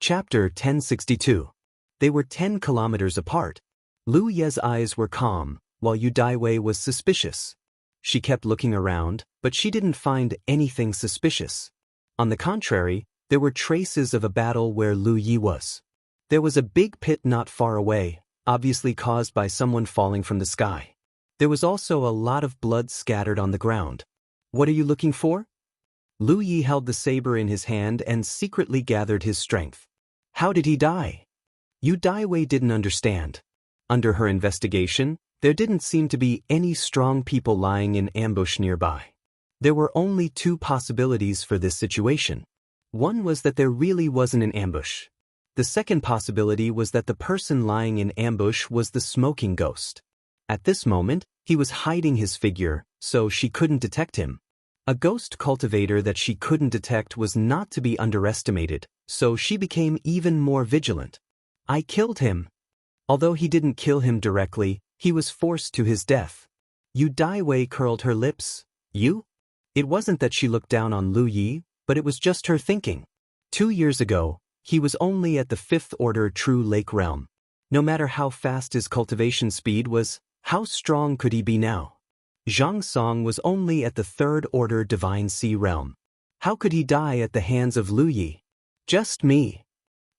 Chapter 1062. They were 10 kilometers apart. Lu Ye's eyes were calm, while Yu Daiwei was suspicious. She kept looking around, but she didn't find anything suspicious. On the contrary, there were traces of a battle where Lu Yi was. There was a big pit not far away, obviously caused by someone falling from the sky. There was also a lot of blood scattered on the ground. What are you looking for? Lu Yi held the saber in his hand and secretly gathered his strength. How did he die? Yu Daiwei didn't understand. Under her investigation, there didn't seem to be any strong people lying in ambush nearby. There were only two possibilities for this situation. One was that there really wasn't an ambush. The second possibility was that the person lying in ambush was the smoking ghost. At this moment, he was hiding his figure, so she couldn't detect him. A ghost cultivator that she couldn't detect was not to be underestimated, so she became even more vigilant. I killed him. Although he didn't kill him directly, he was forced to his death. Yu Daiwei curled her lips. You? It wasn't that she looked down on Lu Yi, but it was just her thinking. 2 years ago, he was only at the 5th order true lake realm. No matter how fast his cultivation speed was, how strong could he be now? Zhang Song was only at the 3rd order divine sea realm. How could he die at the hands of Lu Yi? Just me.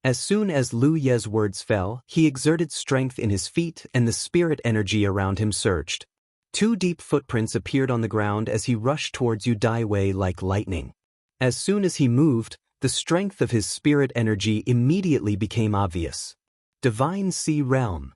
As soon as Lu Ye's words fell, he exerted strength in his feet and the spirit energy around him surged. 2 deep footprints appeared on the ground as he rushed towards Yu Daiwei like lightning. As soon as he moved, the strength of his spirit energy immediately became obvious. Divine Sea Realm.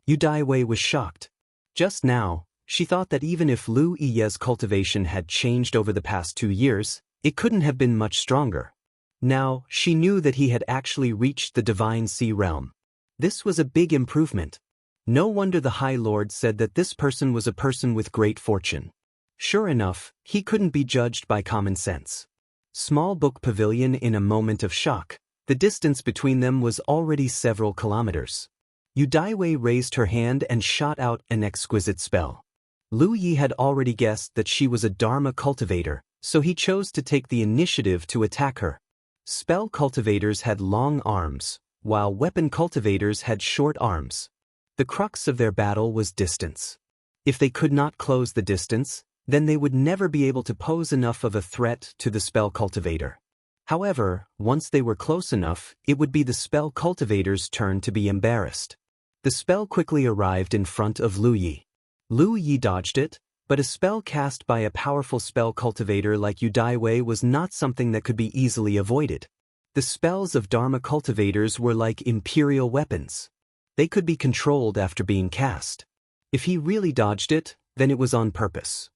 Yu Daiwei was shocked. Just now, she thought that even if Lu Ye's cultivation had changed over the past 2 years, it couldn't have been much stronger. Now, she knew that he had actually reached the Divine Sea Realm. This was a big improvement. No wonder the High Lord said that this person was a person with great fortune. Sure enough, he couldn't be judged by common sense. Small Book Pavilion in a moment of shock. The distance between them was already several kilometers. Yu Daiwei raised her hand and shot out an exquisite spell. Lu Yi had already guessed that she was a Dharma cultivator, so he chose to take the initiative to attack her. Spell cultivators had long arms, while weapon cultivators had short arms. The crux of their battle was distance. If they could not close the distance, then they would never be able to pose enough of a threat to the spell cultivator. However, once they were close enough, it would be the spell cultivator's turn to be embarrassed. The spell quickly arrived in front of Lu Yi. Lu Yi dodged it, but a spell cast by a powerful spell cultivator like Yu Daiwei was not something that could be easily avoided. The spells of Dharma cultivators were like imperial weapons. They could be controlled after being cast. If he really dodged it, then it was on purpose.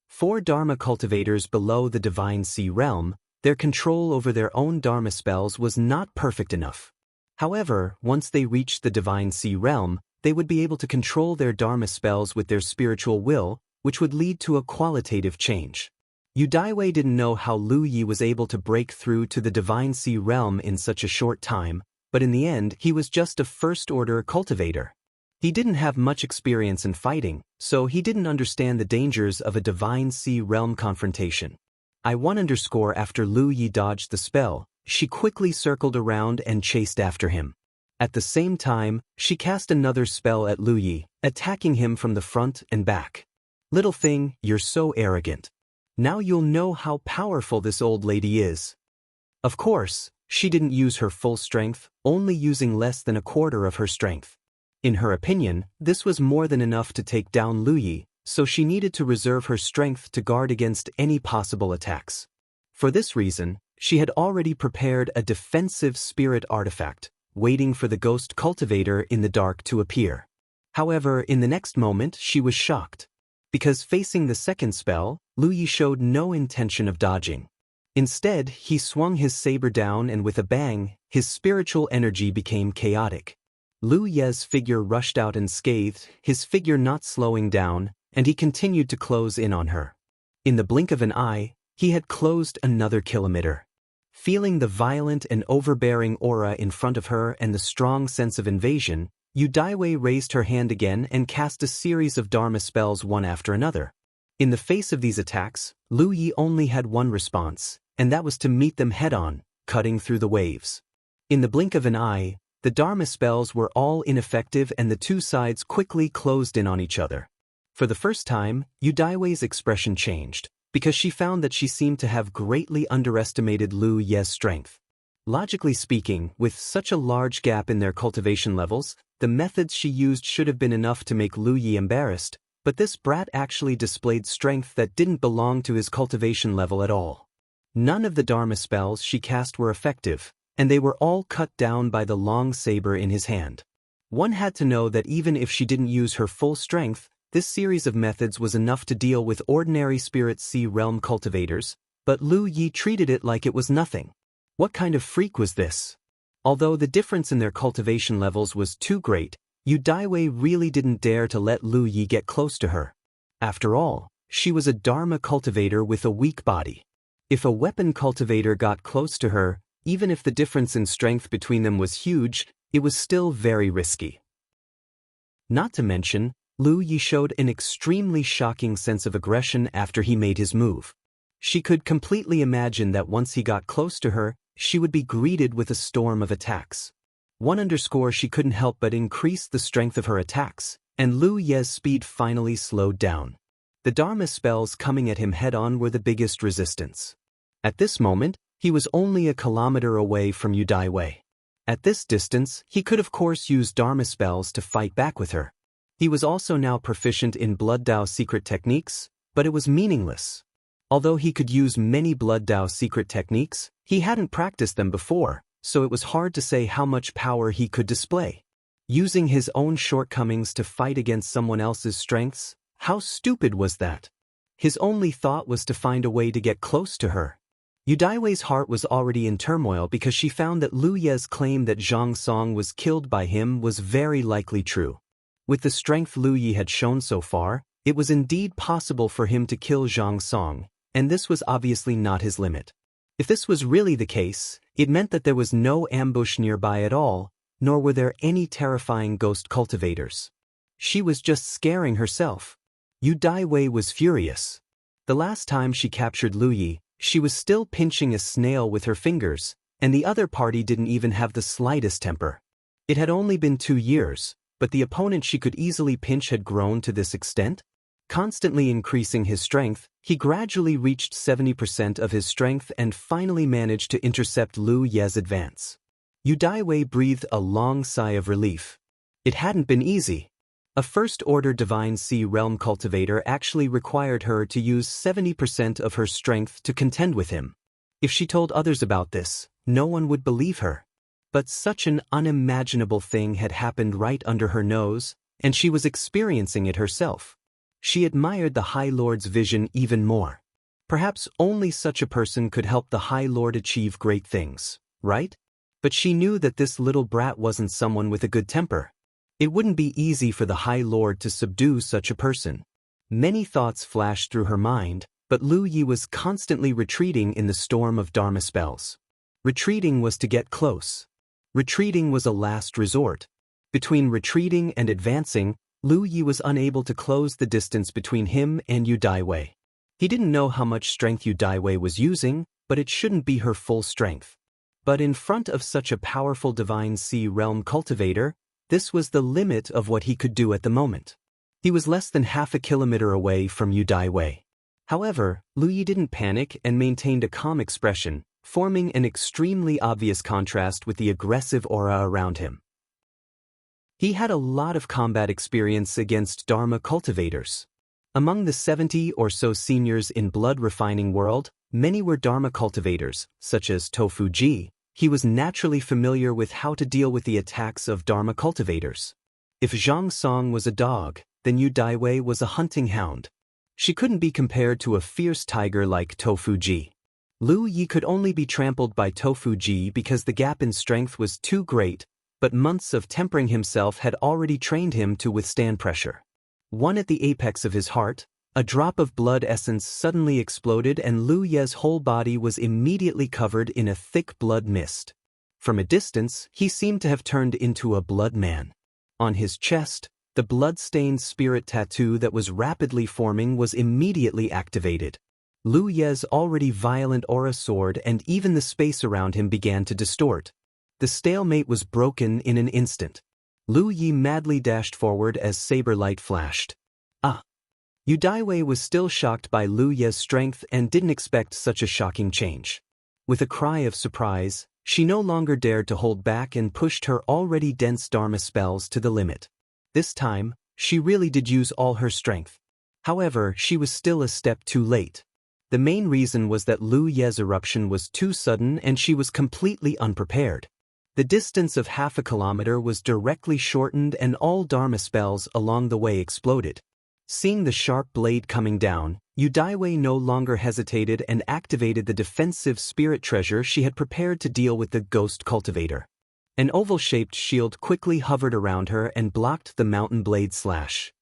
For Dharma cultivators below the Divine Sea Realm, their control over their own Dharma spells was not perfect enough. However, once they reached the Divine Sea Realm, they would be able to control their Dharma spells with their spiritual will, which would lead to a qualitative change. Yu Daiwei didn't know how Lu Yi was able to break through to the Divine Sea Realm in such a short time, but in the end he was just a first-order cultivator. He didn't have much experience in fighting, so he didn't understand the dangers of a Divine Sea Realm confrontation. After Lu Yi dodged the spell, she quickly circled around and chased after him. At the same time, she cast another spell at Lu Yi, attacking him from the front and back. Little thing, you're so arrogant. Now you'll know how powerful this old lady is. Of course, she didn't use her full strength, only using less than a quarter of her strength. In her opinion, this was more than enough to take down Lu Yi, so she needed to reserve her strength to guard against any possible attacks. For this reason, she had already prepared a defensive spirit artifact, waiting for the ghost cultivator in the dark to appear. However, in the next moment she was shocked. Because facing the second spell, Lu Yi showed no intention of dodging. Instead, he swung his saber down and with a bang, his spiritual energy became chaotic. Lu Ye's figure rushed out unscathed, his figure not slowing down, and he continued to close in on her. In the blink of an eye, he had closed another kilometer. Feeling the violent and overbearing aura in front of her and the strong sense of invasion, Yu Daiwei raised her hand again and cast a series of Dharma spells one after another. In the face of these attacks, Lu Yi only had one response, and that was to meet them head-on, cutting through the waves. In the blink of an eye, the Dharma spells were all ineffective and the two sides quickly closed in on each other. For the first time, Yu Daiwei's expression changed, because she found that she seemed to have greatly underestimated Lu Ye's strength. Logically speaking, with such a large gap in their cultivation levels, the methods she used should have been enough to make Lu Ye embarrassed, but this brat actually displayed strength that didn't belong to his cultivation level at all. None of the Dharma spells she cast were effective, and they were all cut down by the long saber in his hand. One had to know that even if she didn't use her full strength, this series of methods was enough to deal with ordinary Spirit Sea Realm cultivators, but Lu Ye treated it like it was nothing. What kind of freak was this? Although the difference in their cultivation levels was too great, Yu Daiwei really didn't dare to let Lu Ye get close to her. After all, she was a Dharma cultivator with a weak body. If a weapon cultivator got close to her, even if the difference in strength between them was huge, it was still very risky. Not to mention, Lu Ye showed an extremely shocking sense of aggression after he made his move. She could completely imagine that once he got close to her, she would be greeted with a storm of attacks. She couldn't help but increase the strength of her attacks, and Lu Ye's speed finally slowed down. The Dharma spells coming at him head-on were the biggest resistance. At this moment, he was only a kilometer away from Yu Daiwei. At this distance, he could of course use Dharma spells to fight back with her. He was also now proficient in Blood Dao secret techniques, but it was meaningless. Although he could use many Blood Dao secret techniques, he hadn't practiced them before, so it was hard to say how much power he could display. Using his own shortcomings to fight against someone else's strengths, how stupid was that? His only thought was to find a way to get close to her. Yu Daiwei's heart was already in turmoil because she found that Lu Ye's claim that Zhang Song was killed by him was very likely true. With the strength Lu Ye had shown so far, it was indeed possible for him to kill Zhang Song, and this was obviously not his limit. If this was really the case, it meant that there was no ambush nearby at all, nor were there any terrifying ghost cultivators. She was just scaring herself. Yu Daiwei was furious. The last time she captured Lu Ye, she was still pinching a snail with her fingers, and the other party didn't even have the slightest temper. It had only been 2 years, but the opponent she could easily pinch had grown to this extent? Constantly increasing his strength, he gradually reached 70% of his strength and finally managed to intercept Lu Ye's advance. Yu Daiwei breathed a long sigh of relief. It hadn't been easy. A first-order Divine Sea Realm cultivator actually required her to use 70% of her strength to contend with him. If she told others about this, no one would believe her. But such an unimaginable thing had happened right under her nose, and she was experiencing it herself. She admired the High Lord's vision even more. Perhaps only such a person could help the High Lord achieve great things, right? But she knew that this little brat wasn't someone with a good temper. It wouldn't be easy for the High Lord to subdue such a person. Many thoughts flashed through her mind, but Lu Ye was constantly retreating in the storm of Dharma spells. Retreating was to get close. Retreating was a last resort. Between retreating and advancing, Lu Ye was unable to close the distance between him and Yu Daiwei. He didn't know how much strength Yu Daiwei was using, but it shouldn't be her full strength. But in front of such a powerful Divine Sea Realm cultivator, this was the limit of what he could do at the moment. He was less than half a kilometer away from Yu Daiwei. However, Lu Ye didn't panic and maintained a calm expression, forming an extremely obvious contrast with the aggressive aura around him. He had a lot of combat experience against Dharma cultivators. Among the 70 or so seniors in blood refining world, many were Dharma cultivators, such as Tofu Ji. He was naturally familiar with how to deal with the attacks of Dharma cultivators. If Zhang Song was a dog, then Yu Daiwei was a hunting hound. She couldn't be compared to a fierce tiger like Tofu Ji. Lu Ye could only be trampled by Tofu Ji because the gap in strength was too great, but months of tempering himself had already trained him to withstand pressure. One at the apex of his heart, a drop of blood essence suddenly exploded and Lu Ye's whole body was immediately covered in a thick blood mist. From a distance, he seemed to have turned into a blood man. On his chest, the blood-stained spirit tattoo that was rapidly forming was immediately activated. Lu Ye's already violent aura soared and even the space around him began to distort. The stalemate was broken in an instant. Lu Yi madly dashed forward as saber light flashed. Ah! Yu Daiwei was still shocked by Lu Ye's strength and didn't expect such a shocking change. With a cry of surprise, she no longer dared to hold back and pushed her already dense Dharma spells to the limit. This time, she really did use all her strength. However, she was still a step too late. The main reason was that Lu Ye's eruption was too sudden and she was completely unprepared. The distance of half a kilometer was directly shortened and all Dharma spells along the way exploded. Seeing the sharp blade coming down, Yu Daiwei no longer hesitated and activated the defensive spirit treasure she had prepared to deal with the ghost cultivator. An oval-shaped shield quickly hovered around her and blocked the mountain blade slash.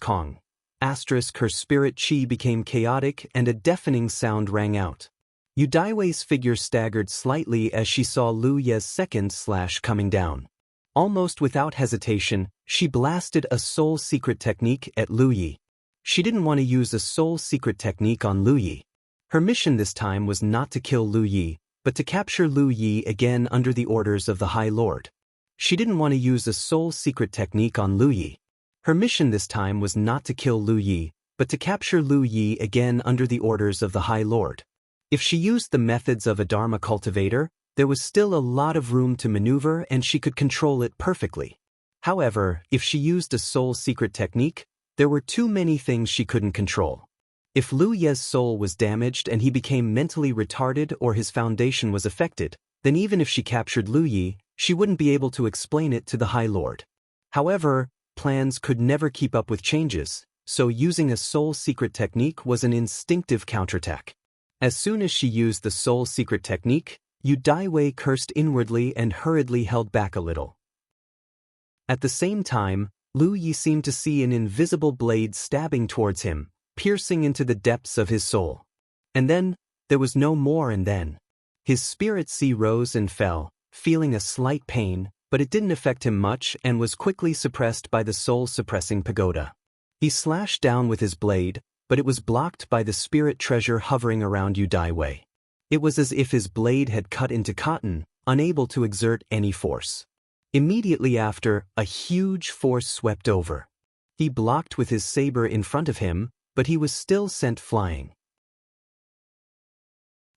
Kong. Her spirit chi became chaotic and a deafening sound rang out. Yu Daiwei's figure staggered slightly as she saw Lu Ye's second slash coming down. Almost without hesitation, she blasted a soul secret technique at Lu Yi. She didn't want to use a soul secret technique on Lu Yi. Her mission this time was not to kill Lu Yi, but to capture Lu Yi again under the orders of the High Lord. She didn't want to use a soul secret technique on Lu Yi. Her mission this time was not to kill Lu Yi, but to capture Lu Yi again under the orders of the High Lord. If she used the methods of a Dharma cultivator, there was still a lot of room to maneuver and she could control it perfectly. However, if she used a soul secret technique, there were too many things she couldn't control. If Lu Ye's soul was damaged and he became mentally retarded or his foundation was affected, then even if she captured Lu Yi, she wouldn't be able to explain it to the High Lord. However, plans could never keep up with changes, so using a soul secret technique was an instinctive counterattack. As soon as she used the soul secret technique, Yu Daiwei cursed inwardly and hurriedly held back a little. At the same time, Lu Yi seemed to see an invisible blade stabbing towards him, piercing into the depths of his soul. And then, there was no more and then. His spirit chi rose and fell, feeling a slight pain, but it didn't affect him much and was quickly suppressed by the soul-suppressing pagoda. He slashed down with his blade, but it was blocked by the spirit treasure hovering around Yu Daiwei. It was as if his blade had cut into cotton, unable to exert any force. Immediately after, a huge force swept over. He blocked with his saber in front of him, but he was still sent flying.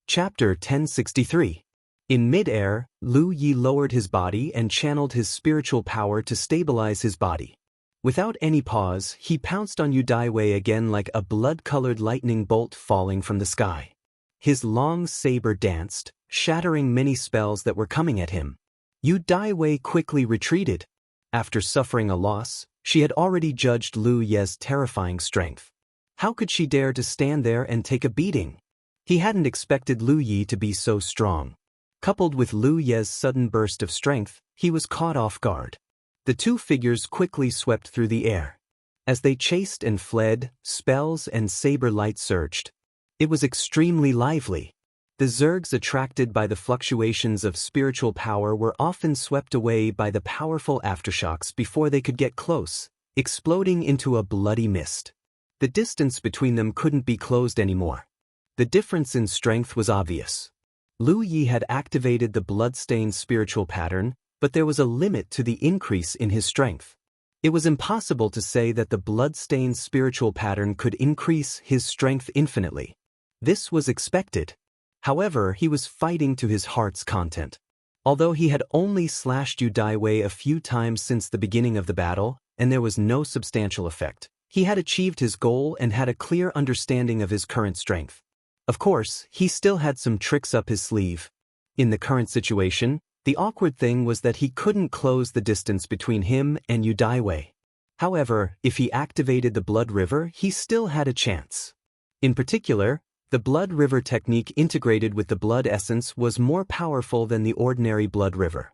Chapter 1063. In mid-air, Lu Yi lowered his body and channeled his spiritual power to stabilize his body. Without any pause, he pounced on Yu Daiwei again like a blood-colored lightning bolt falling from the sky. His long saber danced, shattering many spells that were coming at him. Yu Daiwei quickly retreated. After suffering a loss, she had already judged Lu Ye's terrifying strength. How could she dare to stand there and take a beating? He hadn't expected Lu Yi to be so strong. Coupled with Lu Ye's sudden burst of strength, he was caught off guard. The two figures quickly swept through the air. As they chased and fled, spells and saber light surged. It was extremely lively. The Zergs attracted by the fluctuations of spiritual power were often swept away by the powerful aftershocks before they could get close, exploding into a bloody mist. The distance between them couldn't be closed anymore. The difference in strength was obvious. Lu Yi had activated the bloodstained spiritual pattern, but there was a limit to the increase in his strength. It was impossible to say that the blood-stained spiritual pattern could increase his strength infinitely. This was expected. However, he was fighting to his heart's content. Although he had only slashed Yu Daiwei a few times since the beginning of the battle, and there was no substantial effect, he had achieved his goal and had a clear understanding of his current strength. Of course, he still had some tricks up his sleeve. In the current situation, the awkward thing was that he couldn't close the distance between him and Yu Daiwei. However, if he activated the Blood River, he still had a chance. In particular, the Blood River technique integrated with the Blood Essence was more powerful than the ordinary Blood River.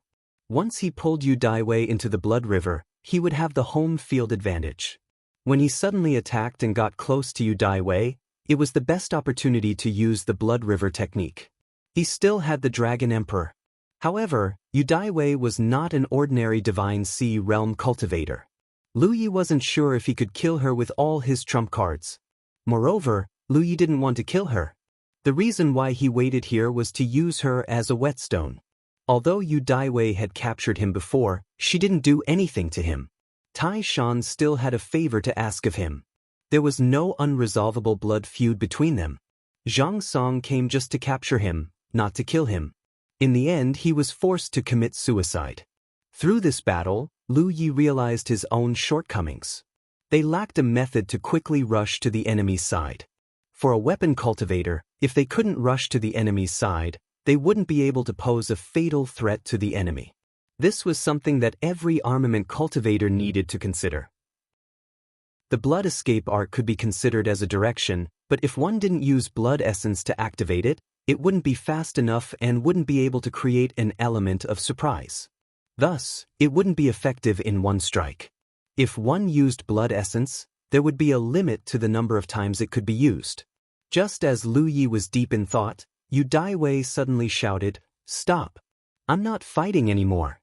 Once he pulled Yu Daiwei into the Blood River, he would have the home field advantage. When he suddenly attacked and got close to Yu Daiwei, it was the best opportunity to use the Blood River technique. He still had the Dragon Emperor. However, Yu Daiwei was not an ordinary Divine Sea Realm cultivator. Lu Yi wasn't sure if he could kill her with all his trump cards. Moreover, Lu Yi didn't want to kill her. The reason why he waited here was to use her as a whetstone. Although Yu Daiwei had captured him before, she didn't do anything to him. Tai Shan still had a favor to ask of him. There was no unresolvable blood feud between them. Zhang Song came just to capture him, not to kill him. In the end, he was forced to commit suicide. Through this battle, Lu Yi realized his own shortcomings. They lacked a method to quickly rush to the enemy's side. For a weapon cultivator, if they couldn't rush to the enemy's side, they wouldn't be able to pose a fatal threat to the enemy. This was something that every armament cultivator needed to consider. The blood escape arc could be considered as a direction, but if one didn't use blood essence to activate it, it wouldn't be fast enough and wouldn't be able to create an element of surprise. Thus, it wouldn't be effective in one strike. If one used blood essence, there would be a limit to the number of times it could be used. Just as Lu Yi was deep in thought, Yu Daiwei suddenly shouted, "Stop! I'm not fighting anymore."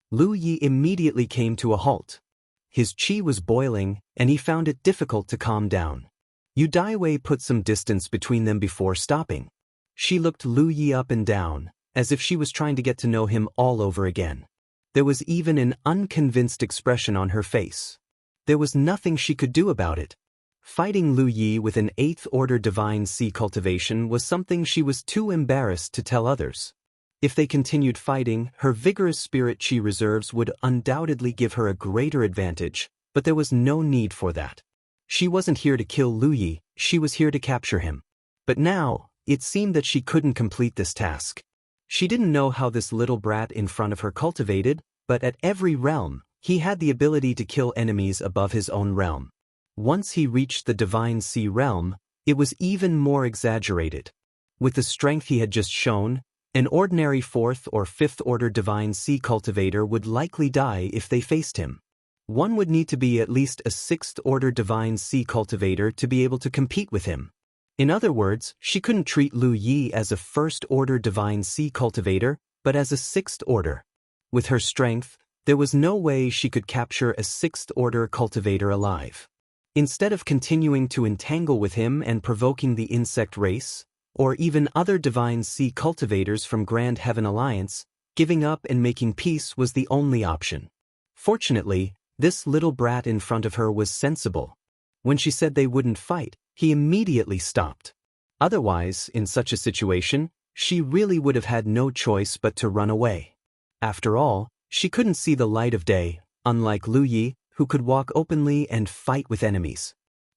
Lu Yi immediately came to a halt. His qi was boiling, and he found it difficult to calm down. Yu Daiwei put some distance between them before stopping. She looked Lu Yi up and down, as if she was trying to get to know him all over again. There was even an unconvinced expression on her face. There was nothing she could do about it. Fighting Lu Yi with an 8th order divine sea cultivation was something she was too embarrassed to tell others. If they continued fighting, her vigorous spirit qi reserves would undoubtedly give her a greater advantage, but there was no need for that. She wasn't here to kill Lu Yi, she was here to capture him. But now, it seemed that she couldn't complete this task. She didn't know how this little brat in front of her cultivated, but at every realm, he had the ability to kill enemies above his own realm. Once he reached the Divine Sea realm, it was even more exaggerated. With the strength he had just shown, an ordinary 4th or 5th order Divine Sea cultivator would likely die if they faced him. One would need to be at least a 6th order Divine Sea cultivator to be able to compete with him. In other words, she couldn't treat Lu Yi as a 1st order Divine Sea cultivator, but as a 6th order. With her strength, there was no way she could capture a 6th order cultivator alive. Instead of continuing to entangle with him and provoking the insect race, or even other Divine Sea cultivators from Grand Heaven Alliance, giving up and making peace was the only option. Fortunately, this little brat in front of her was sensible. When she said they wouldn't fight, he immediately stopped. Otherwise, in such a situation, she really would have had no choice but to run away. After all, she couldn't see the light of day, unlike Lu Yi, who could walk openly and fight with enemies.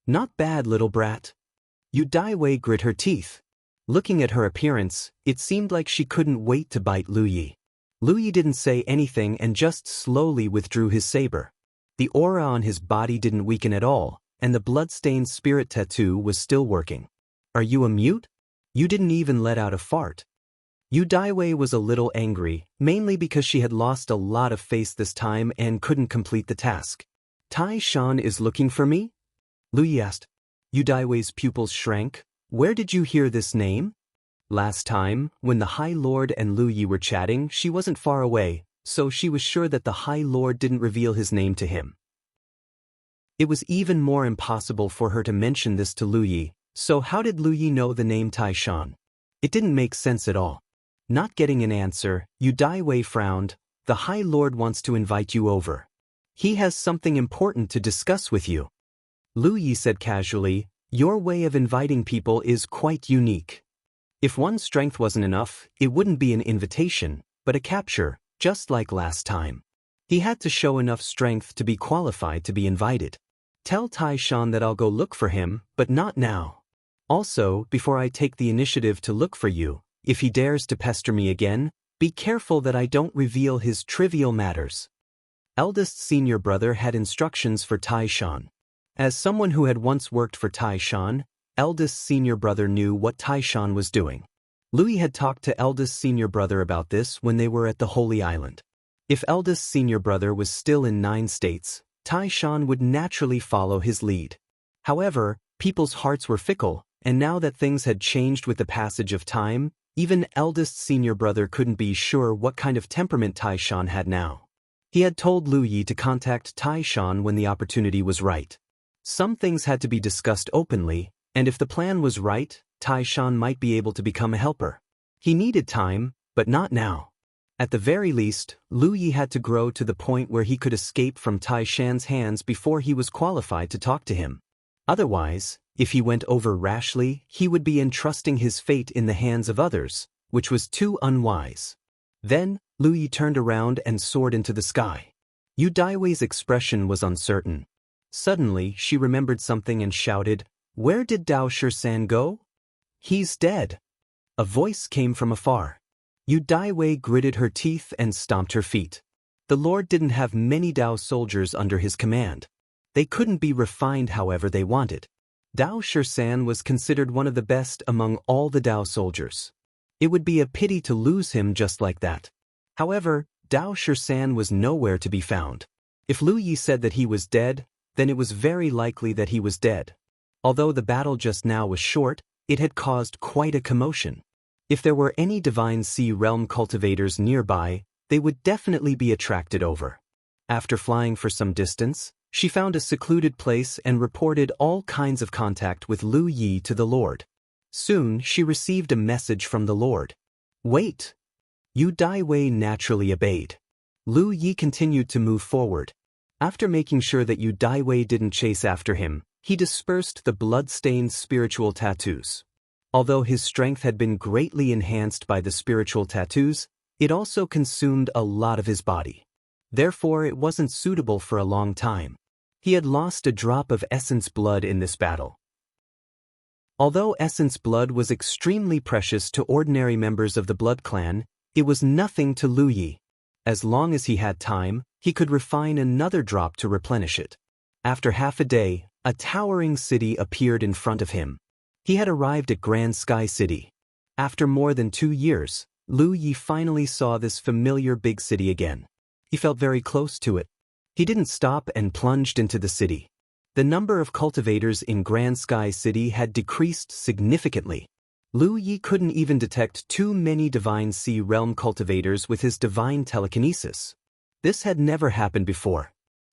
Not bad, little brat. Yu Daiwei grit her teeth. Looking at her appearance, it seemed like she couldn't wait to bite Lu Yi. Lu Yi didn't say anything and just slowly withdrew his saber. The aura on his body didn't weaken at all, and the blood-stained spirit tattoo was still working. "Are you a mute? You didn't even let out a fart." Yu Daiwei was a little angry, mainly because she had lost a lot of face this time and couldn't complete the task. "Tai Shan is looking for me?" Lu Yi asked. Yu Daiwei's pupils shrank. "Where did you hear this name?" Last time, when the High Lord and Lu Yi were chatting, she wasn't far away, so she was sure that the High Lord didn't reveal his name to him. It was even more impossible for her to mention this to Lu Yi, so how did Lu Yi know the name Tai Shan? It didn't make sense at all. Not getting an answer, Yu Daiwei frowned. "The High Lord wants to invite you over. He has something important to discuss with you." Lu Yi said casually, "Your way of inviting people is quite unique. If one's strength wasn't enough, it wouldn't be an invitation, but a capture, just like last time. He had to show enough strength to be qualified to be invited. Tell Tai Shan that I'll go look for him, but not now. Also, before I take the initiative to look for you, if he dares to pester me again, be careful that I don't reveal his trivial matters." Eldest senior brother had instructions for Tai Shan. As someone who had once worked for Tai Shan, eldest senior brother knew what Tai Shan was doing. Lu Yi had talked to eldest senior brother about this when they were at the Holy Island. If eldest senior brother was still in 9 states, Tai Shan would naturally follow his lead. However, people's hearts were fickle, and now that things had changed with the passage of time, even eldest senior brother couldn't be sure what kind of temperament Tai Shan had now. He had told Lu Yi to contact Tai Shan when the opportunity was right. Some things had to be discussed openly, and if the plan was right, Tai Shan might be able to become a helper. He needed time, but not now. At the very least, Lu Yi had to grow to the point where he could escape from Tai Shan's hands before he was qualified to talk to him. Otherwise, if he went over rashly, he would be entrusting his fate in the hands of others, which was too unwise. Then, Lu Yi turned around and soared into the sky. Yu Daiwei's expression was uncertain. Suddenly, she remembered something and shouted, "Where did Dao Shisan go?" "He's dead." A voice came from afar. Yu Daiwei gritted her teeth and stomped her feet. The Lord didn't have many Dao soldiers under his command. They couldn't be refined however they wanted. Dao Shisan was considered one of the best among all the Dao soldiers. It would be a pity to lose him just like that. However, Dao Shisan was nowhere to be found. If Lu Yi said that he was dead, then it was very likely that he was dead. Although the battle just now was short, it had caused quite a commotion. If there were any Divine Sea Realm cultivators nearby, they would definitely be attracted over. After flying for some distance, she found a secluded place and reported all kinds of contact with Lu Yi to the Lord. Soon, she received a message from the Lord. "Wait!" Yu Daiwei naturally obeyed. Lu Yi continued to move forward. After making sure that Yu Daiwei didn't chase after him, he dispersed the blood-stained spiritual tattoos. Although his strength had been greatly enhanced by the spiritual tattoos, it also consumed a lot of his body. Therefore, it wasn't suitable for a long time. He had lost a drop of essence blood in this battle. Although essence blood was extremely precious to ordinary members of the blood clan, it was nothing to Lu Yi. As long as he had time, he could refine another drop to replenish it. After half a day, a towering city appeared in front of him. He had arrived at Grand Sky City. After more than 2 years, Lu Yi finally saw this familiar big city again. He felt very close to it. He didn't stop and plunged into the city. The number of cultivators in Grand Sky City had decreased significantly. Lu Yi couldn't even detect too many Divine Sea Realm cultivators with his divine telekinesis. This had never happened before.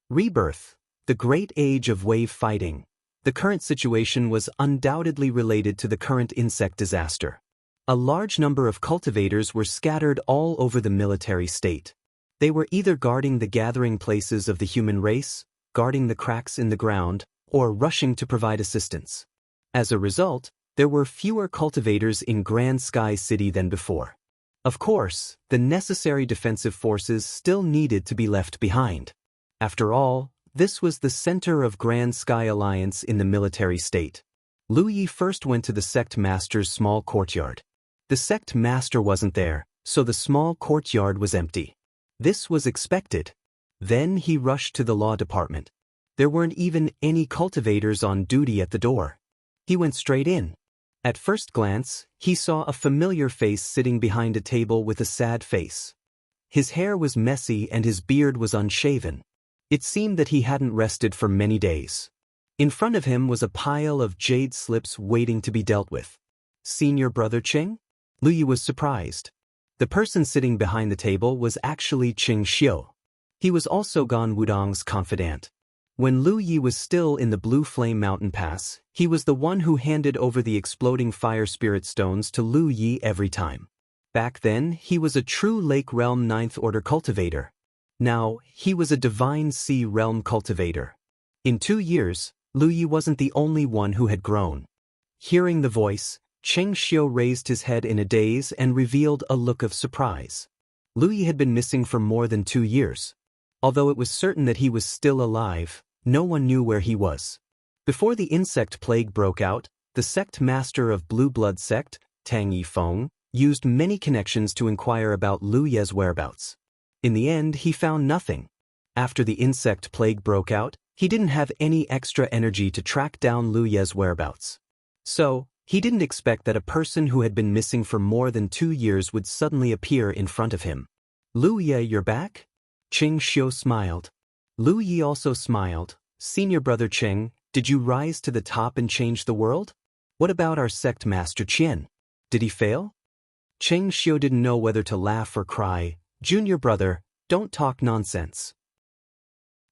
Rebirth, the great age of wave fighting. The current situation was undoubtedly related to the current insect disaster. A large number of cultivators were scattered all over the military state. They were either guarding the gathering places of the human race, guarding the cracks in the ground, or rushing to provide assistance. As a result, there were fewer cultivators in Grand Sky City than before. Of course, the necessary defensive forces still needed to be left behind. After all, this was the center of Grand Sky Alliance in the military state. Lu Yi first went to the sect master's small courtyard. The sect master wasn't there, so the small courtyard was empty. This was expected. Then he rushed to the law department. There weren't even any cultivators on duty at the door. He went straight in. At first glance, he saw a familiar face sitting behind a table with a sad face. His hair was messy and his beard was unshaven. It seemed that he hadn't rested for many days. In front of him was a pile of jade slips waiting to be dealt with. Senior Brother Ching? Lu Yi was surprised. The person sitting behind the table was actually Ching Xiu. He was also Gan Wudong's confidant. When Lu Yi was still in the Blue Flame Mountain Pass, he was the one who handed over the exploding fire spirit stones to Lu Yi every time. Back then, he was a true Lake Realm 9th Order cultivator. Now, he was a Divine Sea Realm cultivator. In 2 years, Lu Yi wasn't the only one who had grown. Hearing the voice, Cheng Xiu raised his head in a daze and revealed a look of surprise. Lu Yi had been missing for more than 2 years. Although it was certain that he was still alive, no one knew where he was. Before the insect plague broke out, the sect master of Blue Blood Sect, Tang Yifeng, used many connections to inquire about Lu Ye's whereabouts. In the end, he found nothing. After the insect plague broke out, he didn't have any extra energy to track down Lu Ye's whereabouts. So, he didn't expect that a person who had been missing for more than 2 years would suddenly appear in front of him. "Lu Ye, you're back?" Ching Xiu smiled. Lu Yi also smiled. "Senior Brother Cheng, did you rise to the top and change the world? What about our sect master Qian? Did he fail?" Cheng Xiu didn't know whether to laugh or cry. "Junior brother, don't talk nonsense."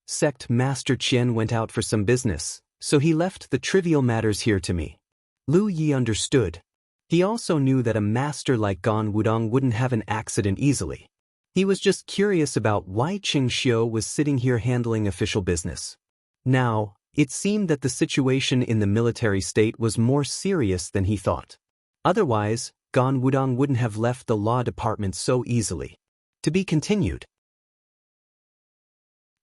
Sect Master Qian went out for some business, so he left the trivial matters here to me. Lu Yi understood. He also knew that a master like Gan Wudong wouldn't have an accident easily. He was just curious about why Qing Xiu was sitting here handling official business. Now, it seemed that the situation in the military state was more serious than he thought. Otherwise, Gan Wudong wouldn't have left the law department so easily. To be continued.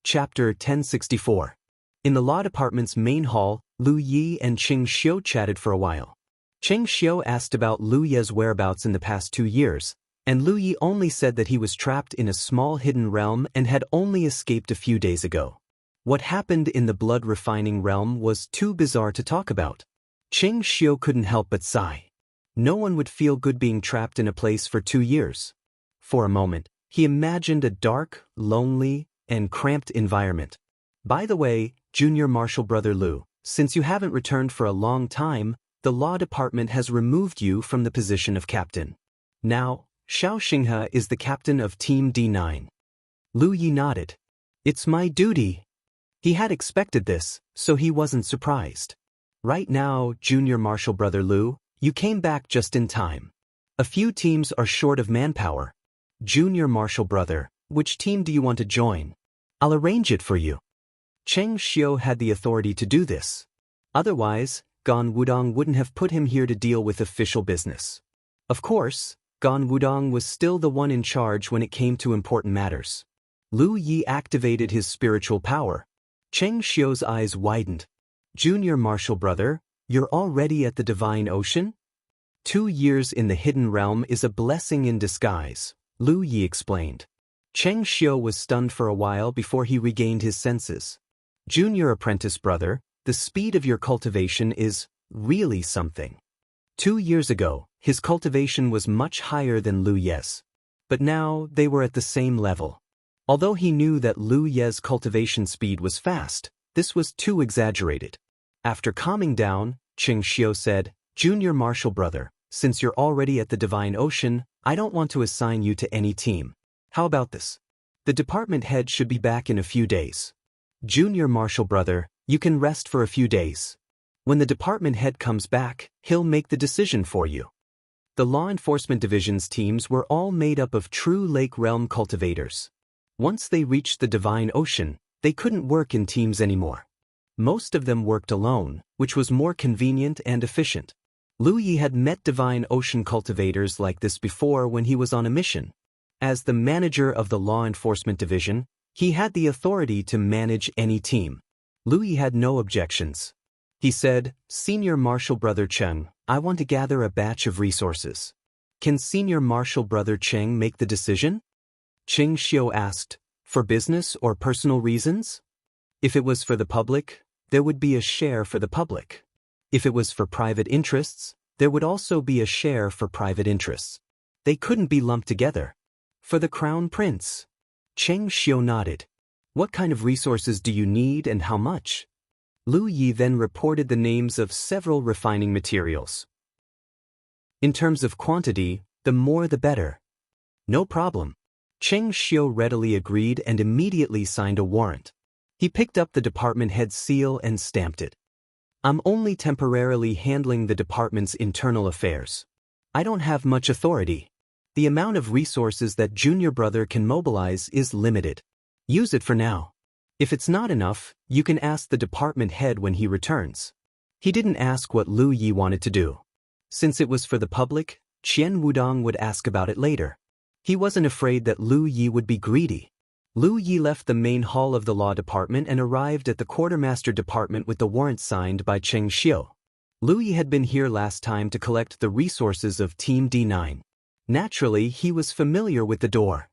Chapter 1064. In the law department's main hall, Lu Yi and Qing Xiu chatted for a while. Qing Xiu asked about Lu Ye's whereabouts in the past 2 years, and Lu Yi only said that he was trapped in a small hidden realm and had only escaped a few days ago. What happened in the blood-refining realm was too bizarre to talk about. Qing Xiu couldn't help but sigh. No one would feel good being trapped in a place for 2 years. For a moment, he imagined a dark, lonely, and cramped environment. By the way, Junior Marshal Brother Lu, since you haven't returned for a long time, the law department has removed you from the position of captain. Now, Xiao Xinghe is the captain of Team D9. Lu Yi nodded. It's my duty. He had expected this, so he wasn't surprised. Right now, Junior Marshal Brother Lu, you came back just in time. A few teams are short of manpower. Junior Marshal Brother, which team do you want to join? I'll arrange it for you. Qing Xiu had the authority to do this. Otherwise, Gan Wudong wouldn't have put him here to deal with official business. Of course, Gan Wudong was still the one in charge when it came to important matters. Lu Yi activated his spiritual power. Qing Xiu's eyes widened. Junior Marshal Brother, you're already at the Divine Ocean? 2 years in the Hidden Realm is a blessing in disguise, Lu Yi explained. Qing Xiu was stunned for a while before he regained his senses. Junior Apprentice Brother, the speed of your cultivation is really something. 2 years ago, his cultivation was much higher than Lu Ye's. But now they were at the same level. Although he knew that Lu Ye's cultivation speed was fast, this was too exaggerated. After calming down, Qing Xiu said, Junior Marshal Brother, since you're already at the Divine Ocean, I don't want to assign you to any team. How about this? The department head should be back in a few days. Junior Marshal Brother, you can rest for a few days. When the department head comes back, he'll make the decision for you. The law enforcement division's teams were all made up of true Lake Realm cultivators. Once they reached the Divine Ocean, they couldn't work in teams anymore. Most of them worked alone, which was more convenient and efficient. Lu Yi had met Divine Ocean cultivators like this before when he was on a mission. As the manager of the law enforcement division, he had the authority to manage any team. Lu Yi had no objections. He said, Senior Marshal Brother Cheng, I want to gather a batch of resources. Can Senior Marshal Brother Cheng make the decision? Qing Xiu asked, for business or personal reasons? If it was for the public, there would be a share for the public. If it was for private interests, there would also be a share for private interests. They couldn't be lumped together. For the Crown Prince. Qing Xiu nodded. What kind of resources do you need and how much? Lu Yi then reported the names of several refining materials. In terms of quantity, the more the better. No problem. Qing Xiu readily agreed and immediately signed a warrant. He picked up the department head's seal and stamped it. I'm only temporarily handling the department's internal affairs. I don't have much authority. The amount of resources that Junior Brother can mobilize is limited. Use it for now. If it's not enough, you can ask the department head when he returns. He didn't ask what Lu Yi wanted to do. Since it was for the public, Qian Wudong would ask about it later. He wasn't afraid that Lu Yi would be greedy. Lu Yi left the main hall of the law department and arrived at the quartermaster department with the warrant signed by Qing Xiu. Lu Yi had been here last time to collect the resources of Team D9. Naturally, he was familiar with the door.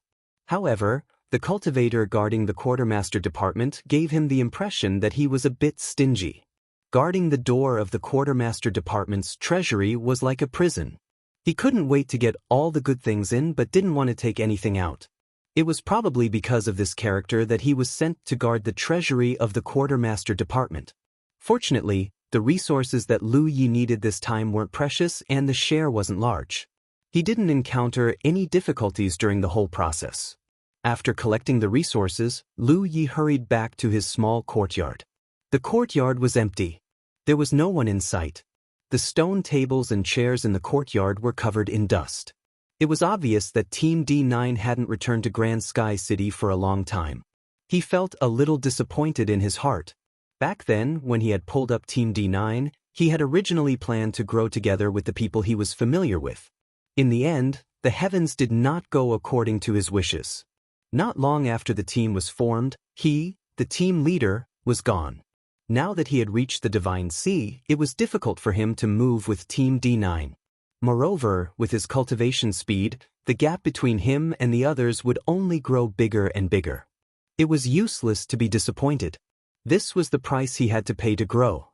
However, the cultivator guarding the quartermaster department gave him the impression that he was a bit stingy. Guarding the door of the quartermaster department's treasury was like a prison. He couldn't wait to get all the good things in but didn't want to take anything out. It was probably because of this character that he was sent to guard the treasury of the quartermaster department. Fortunately, the resources that Lu Yi needed this time weren't precious and the share wasn't large. He didn't encounter any difficulties during the whole process. After collecting the resources, Lu Yi hurried back to his small courtyard. The courtyard was empty. There was no one in sight. The stone tables and chairs in the courtyard were covered in dust. It was obvious that Team D9 hadn't returned to Grand Sky City for a long time. He felt a little disappointed in his heart. Back then, when he had pulled up Team D9, he had originally planned to grow together with the people he was familiar with. In the end, the heavens did not go according to his wishes. Not long after the team was formed, he, the team leader, was gone. Now that he had reached the Divine Sea, it was difficult for him to move with Team D9. Moreover, with his cultivation speed, the gap between him and the others would only grow bigger and bigger. It was useless to be disappointed. This was the price he had to pay to grow.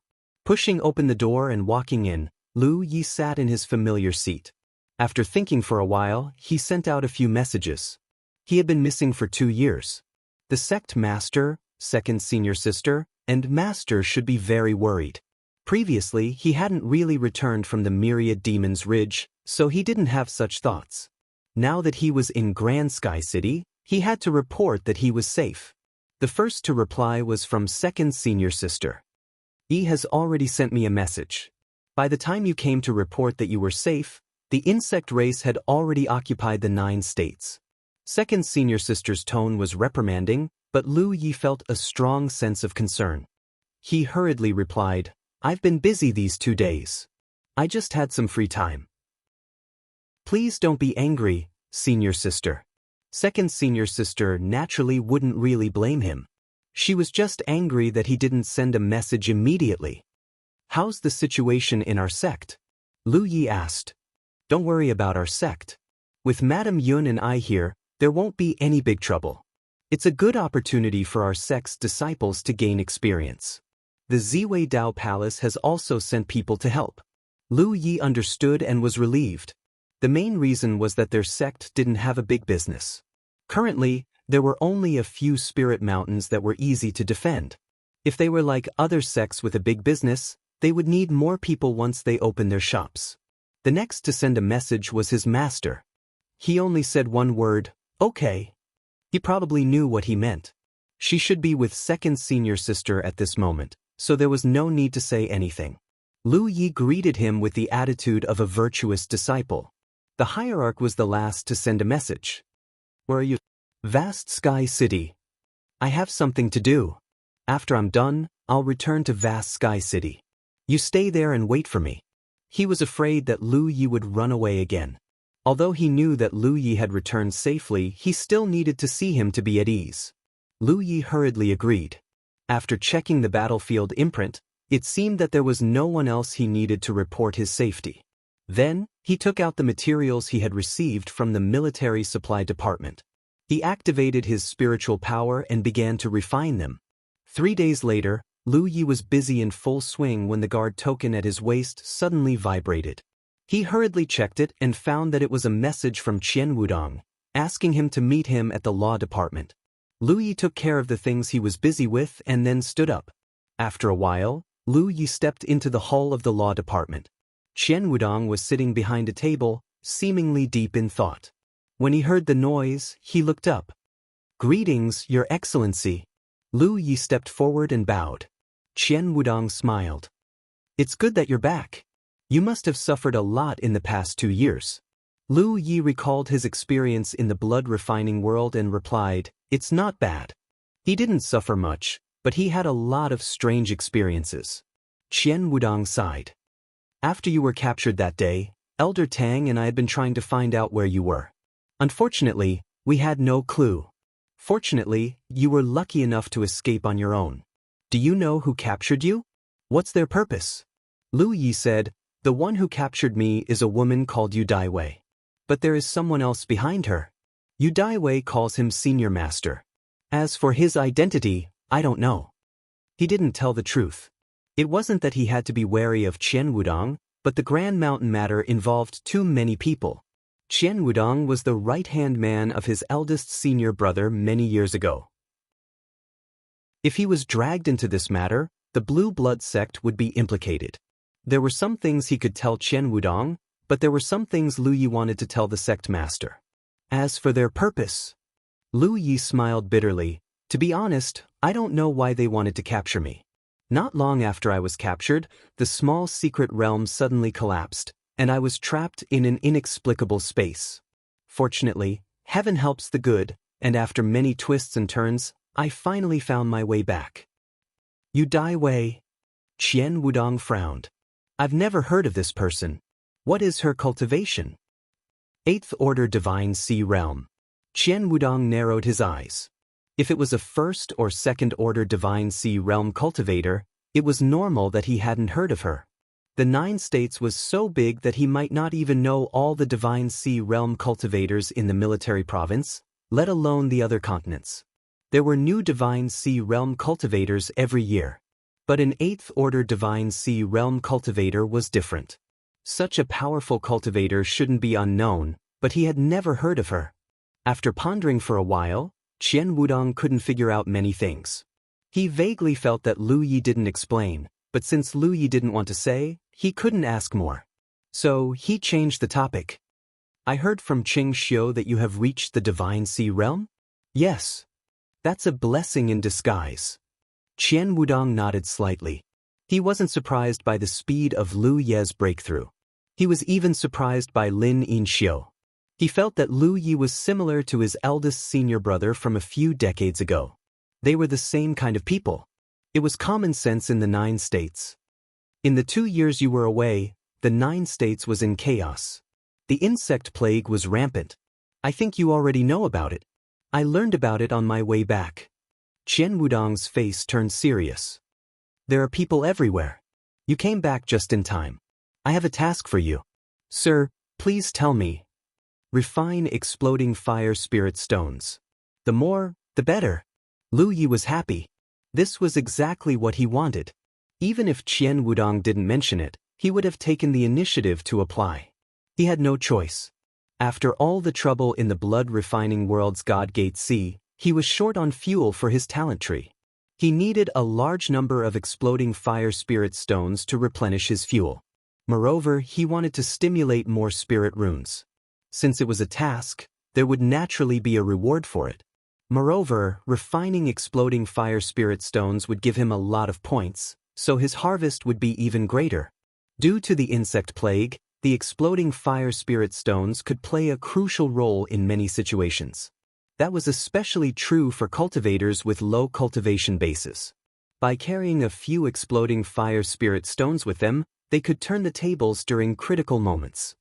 Pushing open the door and walking in, Lu Yi sat in his familiar seat. After thinking for a while, he sent out a few messages. He had been missing for 2 years. The sect master, second senior sister, and master should be very worried. Previously, he hadn't really returned from the Myriad Demon's Ridge, so he didn't have such thoughts. Now that he was in Grand Sky City, he had to report that he was safe. The first to reply was from second senior sister. "He has already sent me a message. By the time you came to report that you were safe, the insect race had already occupied the 9 states." Second senior sister's tone was reprimanding, but Lu Yi felt a strong sense of concern. He hurriedly replied, "I've been busy these 2 days. I just had some free time." "Please don't be angry, senior sister." Second senior sister naturally wouldn't really blame him. She was just angry that he didn't send a message immediately. "How's the situation in our sect?" Lu Yi asked. "Don't worry about our sect. With Madame Yun and I here, there won't be any big trouble. It's a good opportunity for our sect's disciples to gain experience. The Ziwei Dao Palace has also sent people to help." Lu Yi understood and was relieved. The main reason was that their sect didn't have a big business. Currently, there were only a few spirit mountains that were easy to defend. If they were like other sects with a big business, they would need more people once they opened their shops. The next to send a message was his master. He only said one word, "Okay." He probably knew what he meant. She should be with second senior sister at this moment, so there was no need to say anything. Lu Yi greeted him with the attitude of a virtuous disciple. The hierarch was the last to send a message. "Where are you?" "Vast Sky City. I have something to do. After I'm done, I'll return to Vast Sky City. You stay there and wait for me." He was afraid that Lu Yi would run away again. Although he knew that Lu Yi had returned safely, he still needed to see him to be at ease. Lu Yi hurriedly agreed. After checking the battlefield imprint, it seemed that there was no one else he needed to report his safety. Then, he took out the materials he had received from the military supply department. He activated his spiritual power and began to refine them. 3 days later, Lu Yi was busy in full swing when the guard token at his waist suddenly vibrated. He hurriedly checked it and found that it was a message from Qian Wudong, asking him to meet him at the law department. Lu Yi took care of the things he was busy with and then stood up. After a while, Lu Yi stepped into the hall of the law department. Qian Wudong was sitting behind a table, seemingly deep in thought. When he heard the noise, he looked up. "Greetings, Your Excellency." Lu Yi stepped forward and bowed. Qian Wudong smiled. "It's good that you're back. You must have suffered a lot in the past 2 years." Lu Yi recalled his experience in the blood-refining world and replied, "It's not bad." He didn't suffer much, but he had a lot of strange experiences. Qian Wudong sighed. "After you were captured that day, Elder Tang and I had been trying to find out where you were. Unfortunately, we had no clue. Fortunately, you were lucky enough to escape on your own. Do you know who captured you? What's their purpose?" Lu Yi said, "The one who captured me is a woman called Yu Daiwei. But there is someone else behind her. Yu Daiwei calls him Senior Master. As for his identity, I don't know." He didn't tell the truth. It wasn't that he had to be wary of Qian Wudong, but the Grand Mountain matter involved too many people. Qian Wudong was the right-hand man of his eldest senior brother many years ago. If he was dragged into this matter, the Blue Blood sect would be implicated. There were some things he could tell Qian Wudong, but there were some things Lu Yi wanted to tell the sect master. As for their purpose, Lu Yi smiled bitterly. "To be honest, I don't know why they wanted to capture me. Not long after I was captured, the small secret realm suddenly collapsed, and I was trapped in an inexplicable space. Fortunately, heaven helps the good, and after many twists and turns, I finally found my way back. You Dai Wei? Qian Wudong frowned. I've never heard of this person. What is her cultivation? 8th Order Divine Sea Realm. Qian Wudong narrowed his eyes. If it was a 1st or 2nd Order Divine Sea Realm cultivator, it was normal that he hadn't heard of her. The 9 states was so big that he might not even know all the Divine Sea Realm cultivators in the military province, let alone the other continents. There were new Divine Sea Realm cultivators every year. But an 8th Order Divine Sea Realm cultivator was different. Such a powerful cultivator shouldn't be unknown, but he had never heard of her. After pondering for a while, Qian Wudong couldn't figure out many things. He vaguely felt that Lu Yi didn't explain, but since Lu Yi didn't want to say, he couldn't ask more. So he changed the topic. I heard from Qing Xiu that you have reached the Divine Sea Realm? Yes. That's a blessing in disguise. Qian Wudong nodded slightly. He wasn't surprised by the speed of Lu Ye's breakthrough. He was even surprised by Lin Yinxiu. He felt that Lu Yi was similar to his eldest senior brother from a few decades ago. They were the same kind of people. It was common sense in the 9 states. In the 2 years you were away, the 9 states was in chaos. The insect plague was rampant. I think you already know about it. I learned about it on my way back. Qian Wudong's face turned serious. There are people everywhere. You came back just in time. I have a task for you. Sir, please tell me. Refine exploding fire spirit stones. The more, the better. Lu Yi was happy. This was exactly what he wanted. Even if Qian Wudong didn't mention it, he would have taken the initiative to apply. He had no choice. After all the trouble in the blood-refining world's God Gate Sea, he was short on fuel for his talent tree. He needed a large number of exploding fire spirit stones to replenish his fuel. Moreover, he wanted to stimulate more spirit runes. Since it was a task, there would naturally be a reward for it. Moreover, refining exploding fire spirit stones would give him a lot of points, so his harvest would be even greater. Due to the insect plague, the exploding fire spirit stones could play a crucial role in many situations. That was especially true for cultivators with low cultivation bases. By carrying a few exploding fire spirit stones with them, they could turn the tables during critical moments.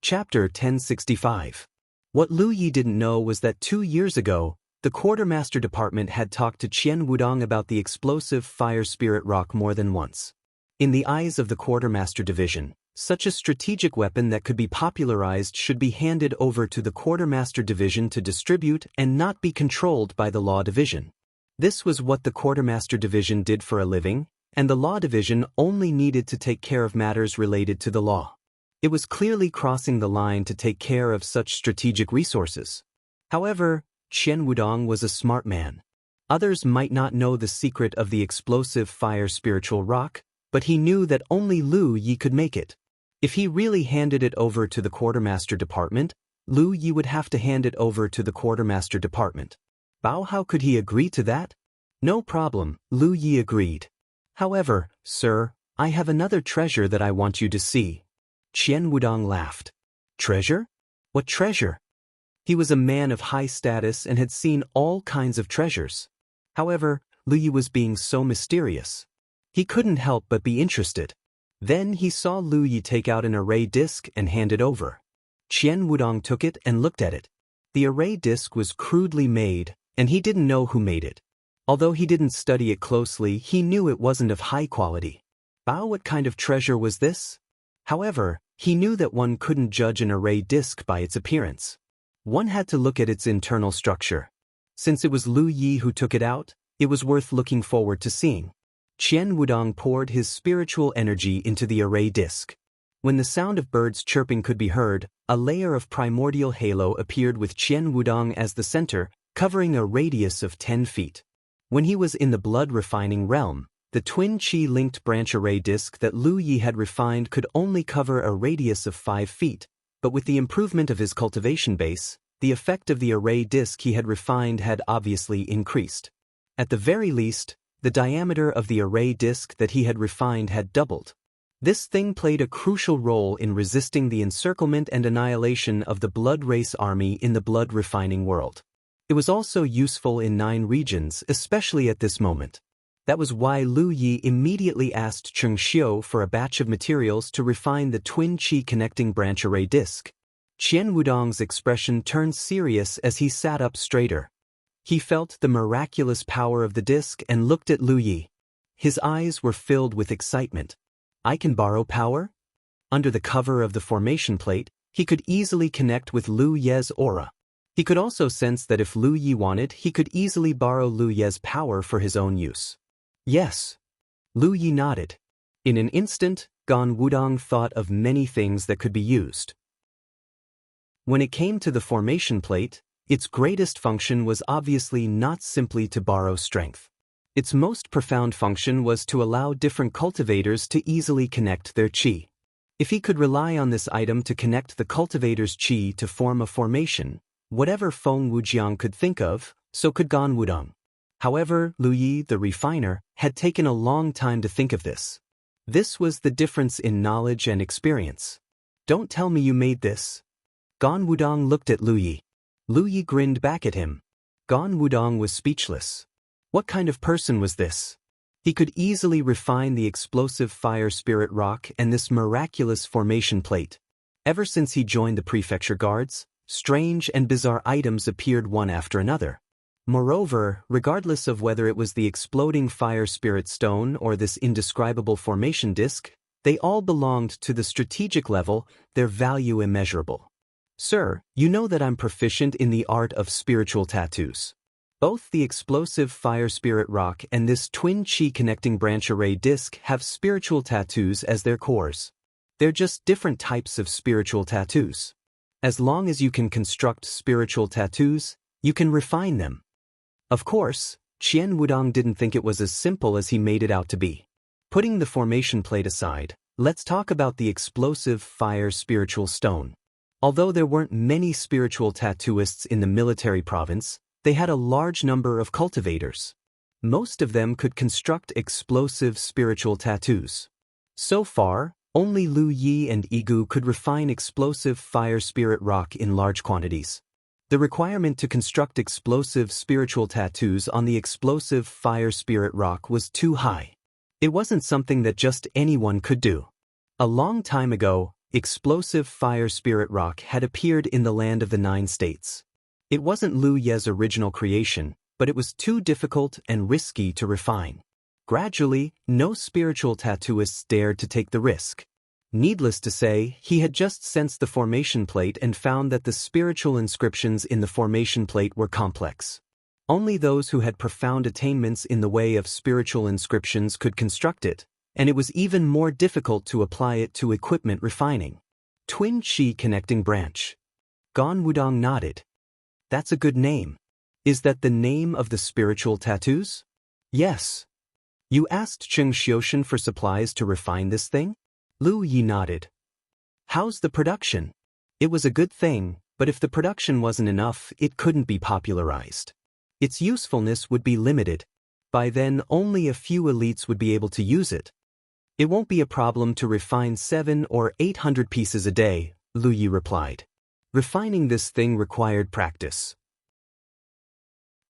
Chapter 1065. What Lu Yi didn't know was that 2 years ago, the Quartermaster Department had talked to Qian Wudong about the explosive fire spirit rock more than once. In the eyes of the Quartermaster Division, such a strategic weapon that could be popularized should be handed over to the Quartermaster Division to distribute and not be controlled by the Law Division. This was what the Quartermaster Division did for a living, and the Law Division only needed to take care of matters related to the law. It was clearly crossing the line to take care of such strategic resources. However, Qian Wudong was a smart man. Others might not know the secret of the explosive fire spiritual rock, but he knew that only Lu Yi could make it. If he really handed it over to the Quartermaster Department, Lu Yi would have to hand it over to the Quartermaster Department. How could he agree to that? No problem, Lu Yi agreed. However, sir, I have another treasure that I want you to see. Qian Wudong laughed. Treasure? What treasure? He was a man of high status and had seen all kinds of treasures. However, Lu Yi was being so mysterious. He couldn't help but be interested. Then he saw Lu Yi take out an array disc and hand it over. Qian Wudong took it and looked at it. The array disc was crudely made, and he didn't know who made it. Although he didn't study it closely, he knew it wasn't of high quality. What kind of treasure was this? However, he knew that one couldn't judge an array disc by its appearance. One had to look at its internal structure. Since it was Lu Yi who took it out, it was worth looking forward to seeing. Qian Wudong poured his spiritual energy into the array disc. When the sound of birds chirping could be heard, a layer of primordial halo appeared with Qian Wudong as the center, covering a radius of 10 feet. When he was in the blood-refining realm, the twin chi-linked branch array disc that Lu Yi had refined could only cover a radius of 5 feet, but with the improvement of his cultivation base, the effect of the array disc he had refined had obviously increased. At the very least, the diameter of the array disc that he had refined had doubled. This thing played a crucial role in resisting the encirclement and annihilation of the blood race army in the blood refining world. It was also useful in 9 regions, especially at this moment. That was why Lu Yi immediately asked Cheng Xiu for a batch of materials to refine the twin qi connecting branch array disk. Qian Wudong's expression turned serious as he sat up straighter. He felt the miraculous power of the disk and looked at Lu Yi. His eyes were filled with excitement. I can borrow power? Under the cover of the formation plate, he could easily connect with Lu Ye's aura. He could also sense that if Lu Yi wanted, he could easily borrow Lu Ye's power for his own use. Yes. Lu Yi nodded. In an instant, Gan Wudong thought of many things that could be used. When it came to the formation plate, its greatest function was obviously not simply to borrow strength. Its most profound function was to allow different cultivators to easily connect their qi. If he could rely on this item to connect the cultivator's qi to form a formation, whatever Feng Wujiang could think of, so could Gan Wudong. However, Lu Yi, the refiner, had taken a long time to think of this. This was the difference in knowledge and experience. Don't tell me you made this. Gan Wudong looked at Lu Yi. Lu Yi grinned back at him. Gan Wudong was speechless. What kind of person was this? He could easily refine the explosive fire spirit rock and this miraculous formation plate. Ever since he joined the prefecture guards, strange and bizarre items appeared one after another. Moreover, regardless of whether it was the exploding fire spirit stone or this indescribable formation disk, they all belonged to the strategic level, their value immeasurable. Sir, you know that I'm proficient in the art of spiritual tattoos. Both the explosive fire spirit rock and this twin qi connecting branch array disk have spiritual tattoos as their cores. They're just different types of spiritual tattoos. As long as you can construct spiritual tattoos, you can refine them. Of course, Qian Wudong didn't think it was as simple as he made it out to be. Putting the formation plate aside, let's talk about the explosive fire spiritual stone. Although there weren't many spiritual tattooists in the military province, they had a large number of cultivators. Most of them could construct explosive spiritual tattoos. So far, only Lu Yi and Yigu could refine explosive fire spirit rock in large quantities. The requirement to construct explosive spiritual tattoos on the explosive fire spirit rock was too high. It wasn't something that just anyone could do. A long time ago, explosive fire spirit rock had appeared in the land of the 9 states. It wasn't Lu Ye's original creation, but it was too difficult and risky to refine. Gradually, no spiritual tattooists dared to take the risk. Needless to say, he had just sensed the formation plate and found that the spiritual inscriptions in the formation plate were complex. Only those who had profound attainments in the way of spiritual inscriptions could construct it, and it was even more difficult to apply it to equipment refining. Twin qi connecting branch. Gan Wudong nodded. That's a good name. Is that the name of the spiritual tattoos? Yes. You asked Cheng Xiushan for supplies to refine this thing? Lu Yi nodded. How's the production? It was a good thing, but if the production wasn't enough, it couldn't be popularized. Its usefulness would be limited. By then, only a few elites would be able to use it. It won't be a problem to refine 700 or 800 pieces a day, Lu Yi replied. Refining this thing required practice.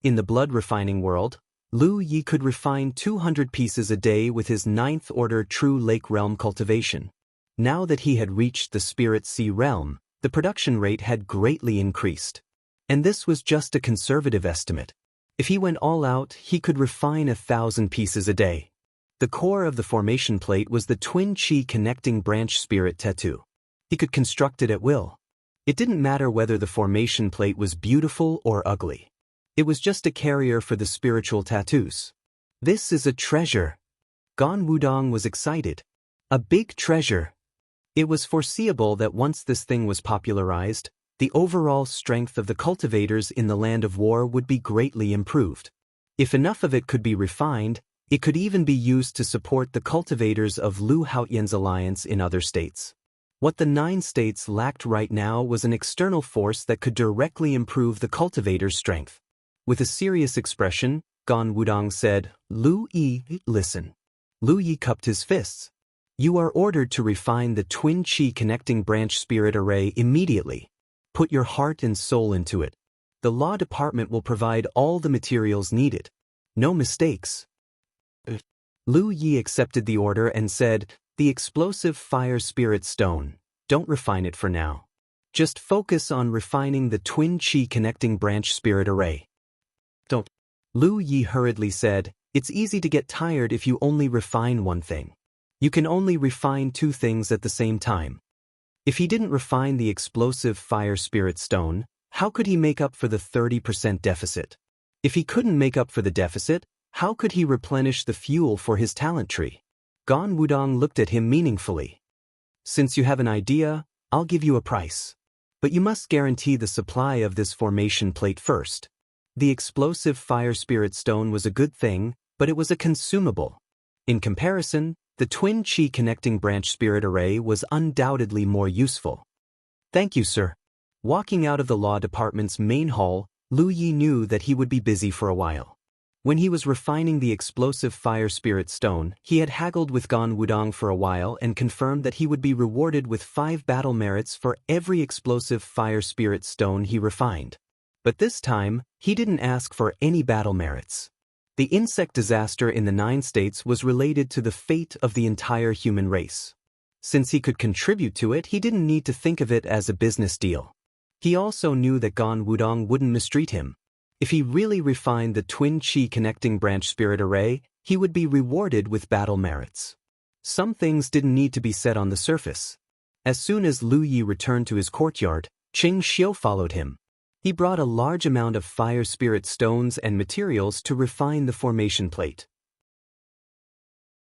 In the blood refining world, Lu Yi could refine 200 pieces a day with his 9th order true lake realm cultivation. Now that he had reached the spirit sea realm, the production rate had greatly increased. And this was just a conservative estimate. If he went all out, he could refine 1,000 pieces a day. The core of the formation plate was the twin qi connecting branch spirit tattoo. He could construct it at will. It didn't matter whether the formation plate was beautiful or ugly. It was just a carrier for the spiritual tattoos. This is a treasure. Gan Wudong was excited. A big treasure. It was foreseeable that once this thing was popularized, the overall strength of the cultivators in the land of war would be greatly improved. If enough of it could be refined, it could even be used to support the cultivators of Lu Haotian's alliance in other states. What the 9 states lacked right now was an external force that could directly improve the cultivators' strength. With a serious expression, Gan Wudong said, Lu Yi, listen. Lu Yi cupped his fists. You are ordered to refine the twin chi connecting branch spirit array immediately. Put your heart and soul into it. The law department will provide all the materials needed. No mistakes. Lu Yi accepted the order and said, "The explosive fire spirit stone, don't refine it for now. Just focus on refining the twin chi connecting branch spirit array." Don't. Lu Yi hurriedly said, "It's easy to get tired if you only refine one thing. You can only refine two things at the same time." If he didn't refine the explosive fire spirit stone, how could he make up for the 30% deficit? If he couldn't make up for the deficit, how could he replenish the fuel for his talent tree? Gan Wudong looked at him meaningfully. "Since you have an idea, I'll give you a price. But you must guarantee the supply of this formation plate first." The explosive fire spirit stone was a good thing, but it was a consumable. In comparison, the twin chi connecting branch spirit array was undoubtedly more useful. "Thank you, sir." Walking out of the law department's main hall, Lu Yi knew that he would be busy for a while. When he was refining the explosive fire spirit stone, he had haggled with Gan Wudong for a while and confirmed that he would be rewarded with 5 battle merits for every explosive fire spirit stone he refined. But this time, he didn't ask for any battle merits. The insect disaster in the 9 states was related to the fate of the entire human race. Since he could contribute to it, he didn't need to think of it as a business deal. He also knew that Gan Wudong wouldn't mistreat him. If he really refined the twin chi connecting branch spirit array, he would be rewarded with battle merits. Some things didn't need to be said on the surface. As soon as Lu Yi returned to his courtyard, Qing Xiu followed him. He brought a large amount of fire spirit stones and materials to refine the formation plate.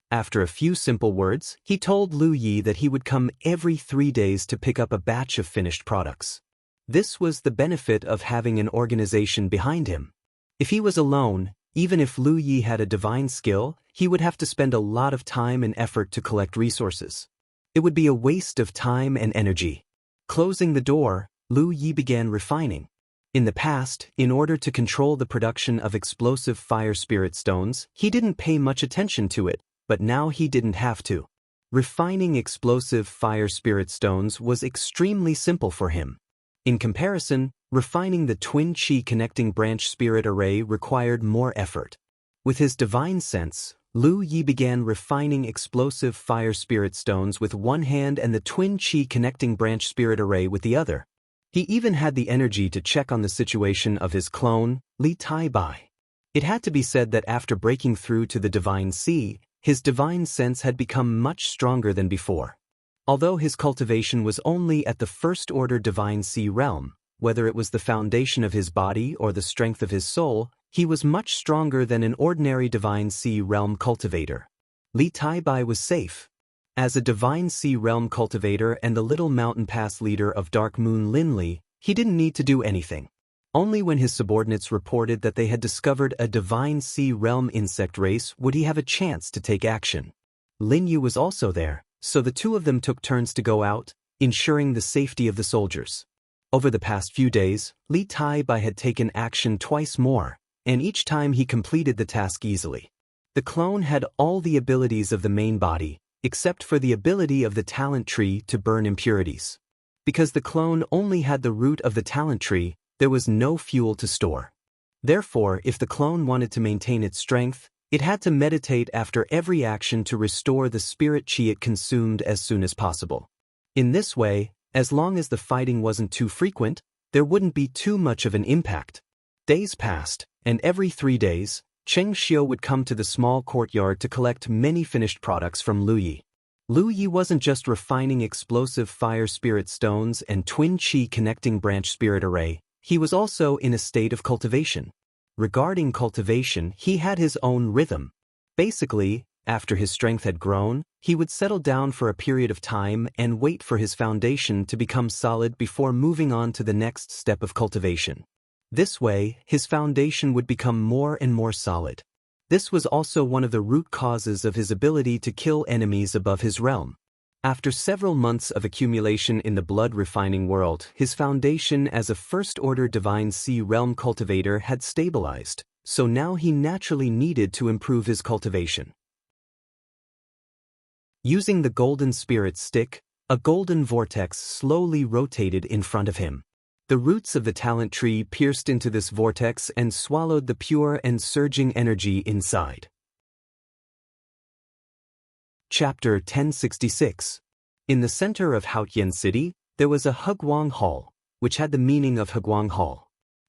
After a few simple words, he told Lu Yi that he would come every 3 days to pick up a batch of finished products. This was the benefit of having an organization behind him. If he was alone, even if Lu Yi had a divine skill, he would have to spend a lot of time and effort to collect resources. It would be a waste of time and energy. Closing the door, Lu Yi began refining. In the past, in order to control the production of explosive fire spirit stones, he didn't pay much attention to it, but now he didn't have to. Refining explosive fire spirit stones was extremely simple for him. In comparison, refining the twin chi connecting branch spirit array required more effort. With his divine sense, Lu Yi began refining explosive fire spirit stones with one hand and the twin chi connecting branch spirit array with the other. He even had the energy to check on the situation of his clone, Li Tai Bai. It had to be said that after breaking through to the divine sea, his divine sense had become much stronger than before. Although his cultivation was only at the first-order divine sea realm, whether it was the foundation of his body or the strength of his soul, he was much stronger than an ordinary divine sea realm cultivator. Li Tai Bai was safe. As a divine sea realm cultivator and the Little Mountain Pass leader of Dark Moon Linli, he didn't need to do anything. Only when his subordinates reported that they had discovered a divine sea realm insect race would he have a chance to take action. Lin Yu was also there, so the two of them took turns to go out, ensuring the safety of the soldiers. Over the past few days, Li Tai Bai had taken action twice more, and each time he completed the task easily. The clone had all the abilities of the main body, except for the ability of the talent tree to burn impurities. Because the clone only had the root of the talent tree, there was no fuel to store. Therefore, if the clone wanted to maintain its strength, it had to meditate after every action to restore the spirit chi it consumed as soon as possible. In this way, as long as the fighting wasn't too frequent, there wouldn't be too much of an impact. Days passed, and every 3 days, Cheng Xiu would come to the small courtyard to collect many finished products from Lu Yi. Lu Yi wasn't just refining explosive fire spirit stones and twin chi connecting branch spirit array, he was also in a state of cultivation. Regarding cultivation, he had his own rhythm. Basically, after his strength had grown, he would settle down for a period of time and wait for his foundation to become solid before moving on to the next step of cultivation. This way, his foundation would become more and more solid. This was also one of the root causes of his ability to kill enemies above his realm. After several months of accumulation in the blood-refining world, his foundation as a first-order divine sea realm cultivator had stabilized, so now he naturally needed to improve his cultivation. Using the golden spirit stick, a golden vortex slowly rotated in front of him. The roots of the talent tree pierced into this vortex and swallowed the pure and surging energy inside. Chapter 1066. In the center of Haotian City, there was a Heguang Hall, which had the meaning of Heguang Hall.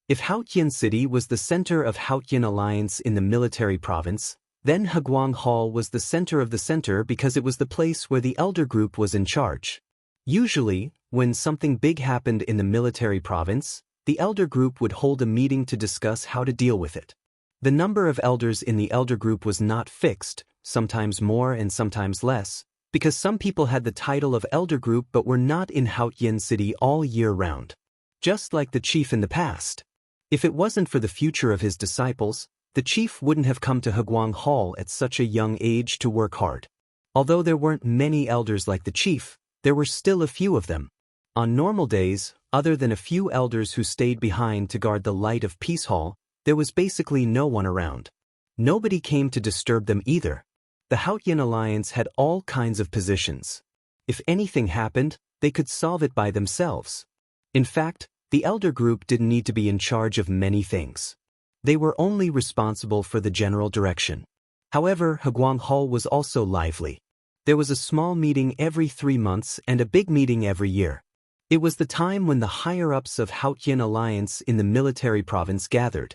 If Haotian City was the center of Haotian Alliance in the military province, then Heguang Hall was the center of the center because it was the place where the elder group was in charge. Usually, when something big happened in the military province, the elder group would hold a meeting to discuss how to deal with it. The number of elders in the elder group was not fixed, sometimes more and sometimes less, because some people had the title of elder group but were not in Haotian City all year round. Just like the chief in the past. If it wasn't for the future of his disciples, the chief wouldn't have come to Heguang Hall at such a young age to work hard. Although there weren't many elders like the chief, there were still a few of them. On normal days, other than a few elders who stayed behind to guard the Light of Peace Hall, there was basically no one around. Nobody came to disturb them either. The Haotian Alliance had all kinds of positions. If anything happened, they could solve it by themselves. In fact, the elder group didn't need to be in charge of many things. They were only responsible for the general direction. However, Heguang Hall was also lively. There was a small meeting every 3 months and a big meeting every year. It was the time when the higher-ups of Haotian Alliance in the military province gathered.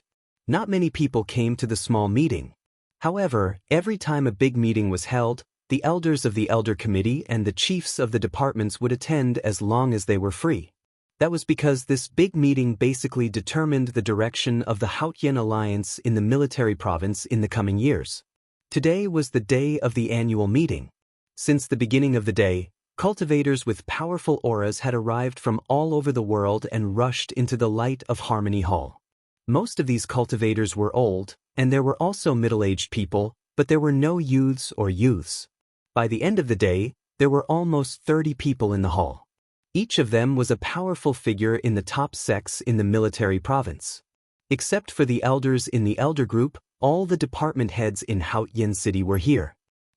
Not many people came to the small meeting. However, every time a big meeting was held, the elders of the Elder Committee and the chiefs of the departments would attend as long as they were free. That was because this big meeting basically determined the direction of the Haotian Alliance in the military province in the coming years. Today was the day of the annual meeting. Since the beginning of the day, cultivators with powerful auras had arrived from all over the world and rushed into the Light of Harmony Hall. Most of these cultivators were old, and there were also middle-aged people, but there were no youths or youths. By the end of the day, there were almost 30 people in the hall. Each of them was a powerful figure in the top sects in the military province. Except for the elders in the elder group, all the department heads in Haotian City were here.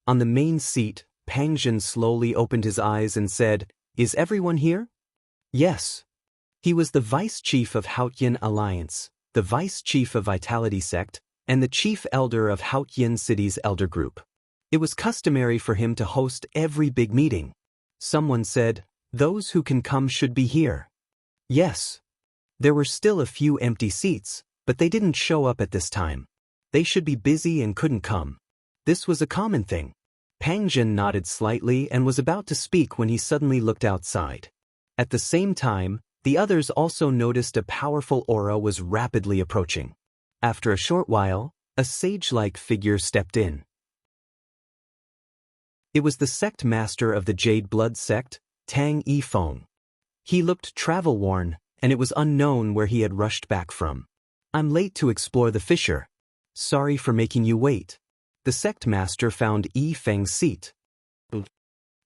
On the main seat, Pangjin slowly opened his eyes and said, "Is everyone here?" Yes. He was the vice chief of Haotian Alliance, the vice chief of Vitality Sect, and the chief elder of Haotian City's elder group. It was customary for him to host every big meeting. Someone said, "Those who can come should be here." Yes. There were still a few empty seats, but they didn't show up at this time. They should be busy and couldn't come. This was a common thing. Pangjin nodded slightly and was about to speak when he suddenly looked outside. At the same time, the others also noticed a powerful aura was rapidly approaching. After a short while, a sage-like figure stepped in. It was the sect master of the Jade Blood sect, Tang Yifeng. He looked travel-worn, and it was unknown where he had rushed back from. "I'm late to explore the fissure. Sorry for making you wait." The sect master found Yifeng's seat.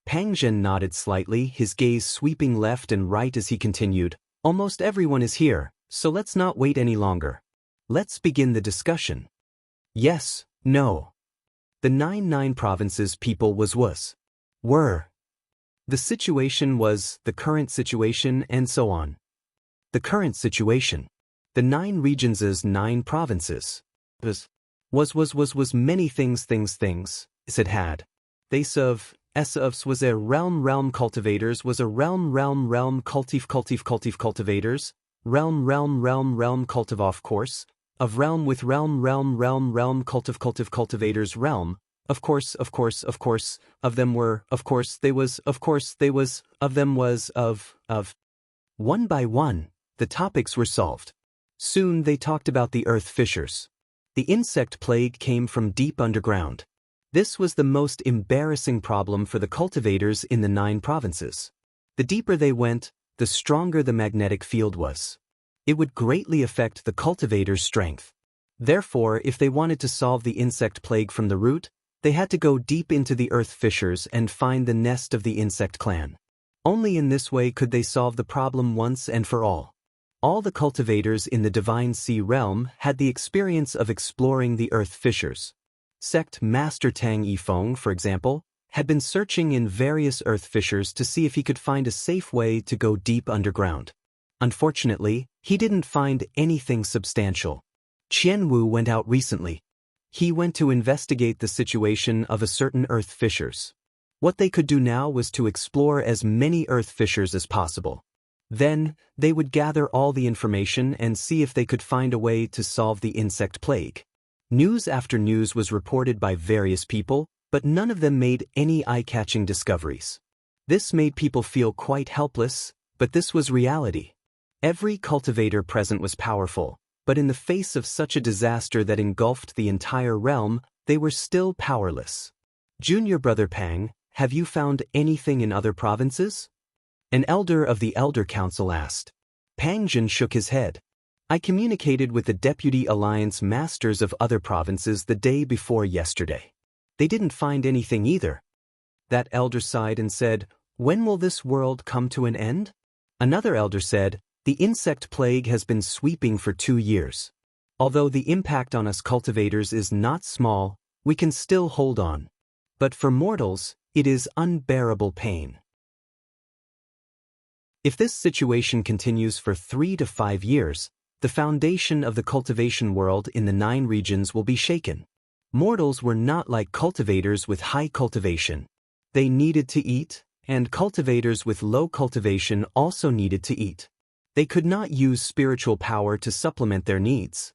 Pangjin nodded slightly, his gaze sweeping left and right as he continued, "Almost everyone is here, so let's not wait any longer. Let's begin the discussion." Yes, no. The 9 provinces people were. The situation was, the current situation, and so on. The current situation. The 9 regions' 9 provinces. Was many things, it had. They serve, was a realm cultivators, was a realm cultivators, realm cultiv off course, of realm with realm cultivators realm, of course, of them were, of course they was, of them was, of. One by one, the topics were solved. Soon they talked about the earth fissures. The insect plague came from deep underground. This was the most embarrassing problem for the cultivators in the 9 provinces. The deeper they went, the stronger the magnetic field was. It would greatly affect the cultivators' strength. Therefore, if they wanted to solve the insect plague from the root, they had to go deep into the earth fissures and find the nest of the insect clan. Only in this way could they solve the problem once and for all. All the cultivators in the Divine Sea realm had the experience of exploring the earth fissures. Sect Master Tang Yifeng, for example, had been searching in various earth fissures to see if he could find a safe way to go deep underground. Unfortunately, he didn't find anything substantial. Jianghu went out recently. He went to investigate the situation of a certain earth fissures. What they could do now was to explore as many earth fissures as possible. Then, they would gather all the information and see if they could find a way to solve the insect plague. News after news was reported by various people, but none of them made any eye-catching discoveries. This made people feel quite helpless, but this was reality. Every cultivator present was powerful, but in the face of such a disaster that engulfed the entire realm, they were still powerless. Junior brother Pang, have you found anything in other provinces? An elder of the Elder Council asked. Pang Jin shook his head. I communicated with the Deputy Alliance Masters of other provinces the day before yesterday. They didn't find anything either. That elder sighed and said, when will this world come to an end? Another elder said, the insect plague has been sweeping for 2 years. Although the impact on us cultivators is not small, we can still hold on. But for mortals, it is unbearable pain. If this situation continues for 3 to 5 years, the foundation of the cultivation world in the 9 regions will be shaken. Mortals were not like cultivators with high cultivation. They needed to eat, and cultivators with low cultivation also needed to eat. They could not use spiritual power to supplement their needs.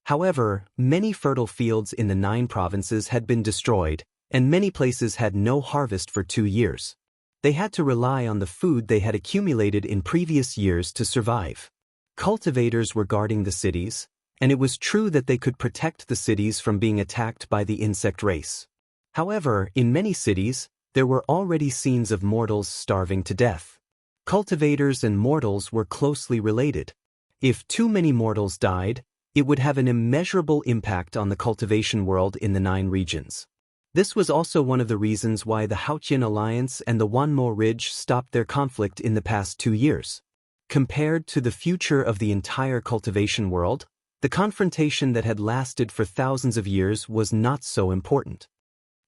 However, many fertile fields in the 9 provinces had been destroyed, and many places had no harvest for 2 years. They had to rely on the food they had accumulated in previous years to survive. Cultivators were guarding the cities, and it was true that they could protect the cities from being attacked by the insect race. However, in many cities, there were already scenes of mortals starving to death. Cultivators and mortals were closely related. If too many mortals died, it would have an immeasurable impact on the cultivation world in the 9 regions. This was also one of the reasons why the Haotian Alliance and the Wanmo Ridge stopped their conflict in the past 2 years. Compared to the future of the entire cultivation world, the confrontation that had lasted for thousands of years was not so important.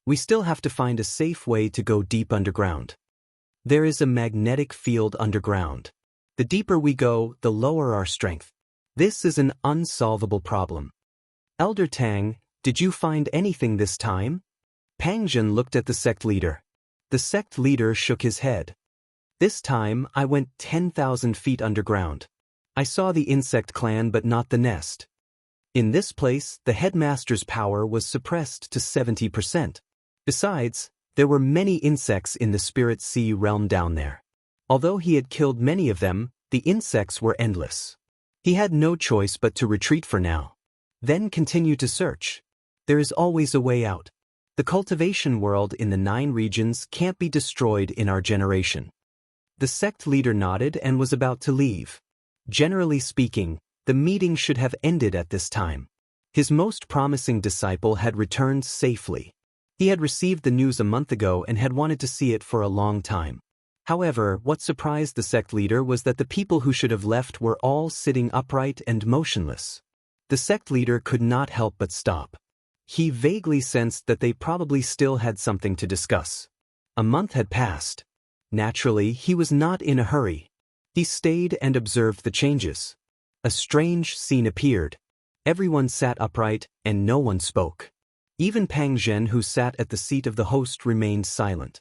We still have to find a safe way to go deep underground. There is a magnetic field underground. The deeper we go, the lower our strength. This is an unsolvable problem. Elder Tang, did you find anything this time? Pang Jin looked at the sect leader. The sect leader shook his head. This time, I went 10,000 feet underground. I saw the insect clan but not the nest. In this place, the headmaster's power was suppressed to 70%. Besides, there were many insects in the spirit sea realm down there. Although he had killed many of them, the insects were endless. He had no choice but to retreat for now. Then continue to search. There is always a way out. The cultivation world in the 9 regions can't be destroyed in our generation. The sect leader nodded and was about to leave. Generally speaking, the meeting should have ended at this time. His most promising disciple had returned safely. He had received the news a month ago and had wanted to see it for a long time. However, what surprised the sect leader was that the people who should have left were all sitting upright and motionless. The sect leader could not help but stop. He vaguely sensed that they probably still had something to discuss. A month had passed. Naturally, he was not in a hurry. He stayed and observed the changes. A strange scene appeared. Everyone sat upright, and no one spoke. Even Pang Zhen, who sat at the seat of the host, remained silent.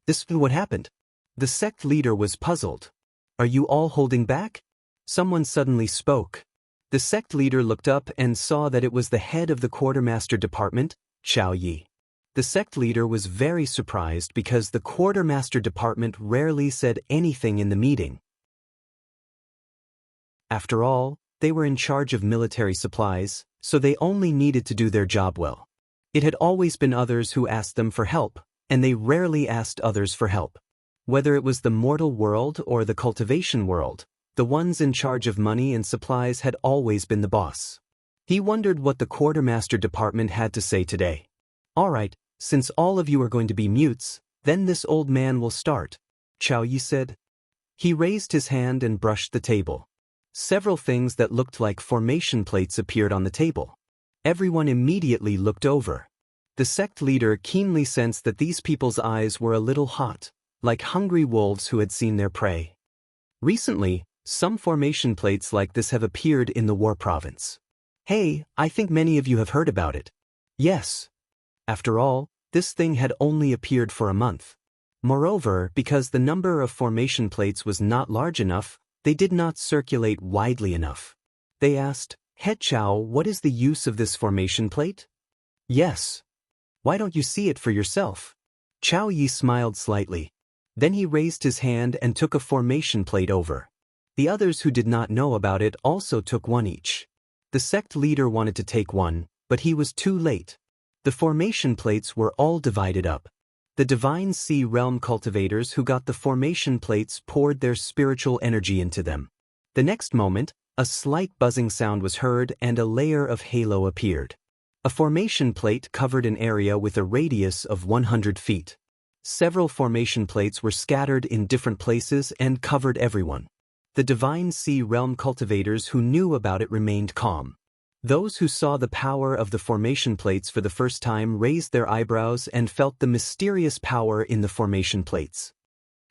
This is what happened. The sect leader was puzzled. Are you all holding back? Someone suddenly spoke. The sect leader looked up and saw that it was the head of the quartermaster department, Xiao Yi. The sect leader was very surprised because the quartermaster department rarely said anything in the meeting. After all, they were in charge of military supplies, so they only needed to do their job well. It had always been others who asked them for help, and they rarely asked others for help. Whether it was the mortal world or the cultivation world, the ones in charge of money and supplies had always been the boss. He wondered what the quartermaster department had to say today. All right, since all of you are going to be mutes, then this old man will start, Xiao Yi said. He raised his hand and brushed the table. Several things that looked like formation plates appeared on the table. Everyone immediately looked over. The sect leader keenly sensed that these people's eyes were a little hot, like hungry wolves who had seen their prey. Recently, some formation plates like this have appeared in the War Province. Hey, I think many of you have heard about it. Yes. After all, this thing had only appeared for a month. Moreover, because the number of formation plates was not large enough, they did not circulate widely enough. They asked, "Head Chow, what is the use of this formation plate?" "Yes. Why don't you see it for yourself?" Chow Yi smiled slightly. Then he raised his hand and took a formation plate over. The others who did not know about it also took one each. The sect leader wanted to take one, but he was too late. The formation plates were all divided up. The Divine Sea Realm cultivators who got the formation plates poured their spiritual energy into them. The next moment, a slight buzzing sound was heard and a layer of halo appeared. A formation plate covered an area with a radius of 100 feet. Several formation plates were scattered in different places and covered everyone. The Divine Sea Realm cultivators who knew about it remained calm. Those who saw the power of the formation plates for the first time raised their eyebrows and felt the mysterious power in the formation plates.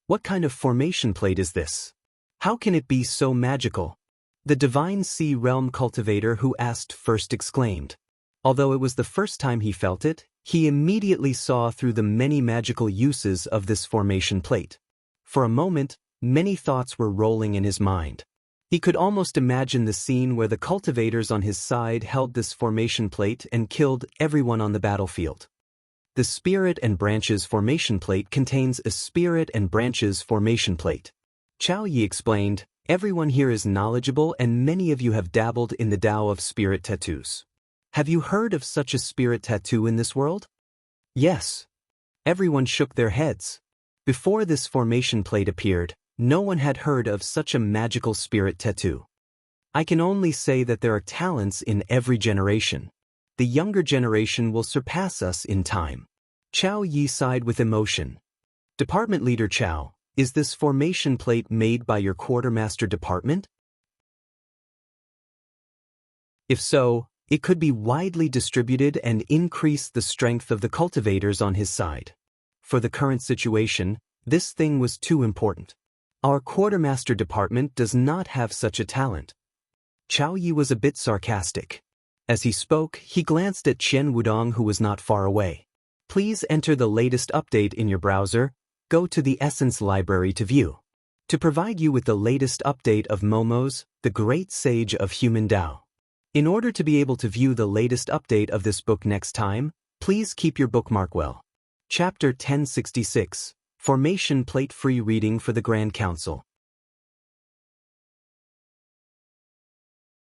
What kind of formation plate is this? How can it be so magical? The Divine Sea Realm cultivator who asked first exclaimed. Although it was the first time he felt it, he immediately saw through the many magical uses of this formation plate. For a moment, many thoughts were rolling in his mind. He could almost imagine the scene where the cultivators on his side held this formation plate and killed everyone on the battlefield. The Spirit and Branches formation plate contains a Spirit and Branches formation plate. Chow Yi explained, everyone here is knowledgeable and many of you have dabbled in the Tao of spirit tattoos. Have you heard of such a spirit tattoo in this world? Yes. Everyone shook their heads. Before this formation plate appeared, no one had heard of such a magical spirit tattoo. I can only say that there are talents in every generation. The younger generation will surpass us in time. Chow Yi sighed with emotion. Department Leader Chow, is this formation plate made by your quartermaster department? If so, it could be widely distributed and increase the strength of the cultivators on his side. For the current situation, this thing was too important. Our quartermaster department does not have such a talent. Chow Yi was a bit sarcastic. As he spoke, he glanced at Chen Wudong who was not far away. Please enter the latest update in your browser. Go to the Essence Library to view. To provide you with the latest update of Momo's, the Great Sage of Human Tao. In order to be able to view the latest update of this book next time, please keep your bookmark well. Chapter 1066. Formation Plate Free Reading for the Grand Council.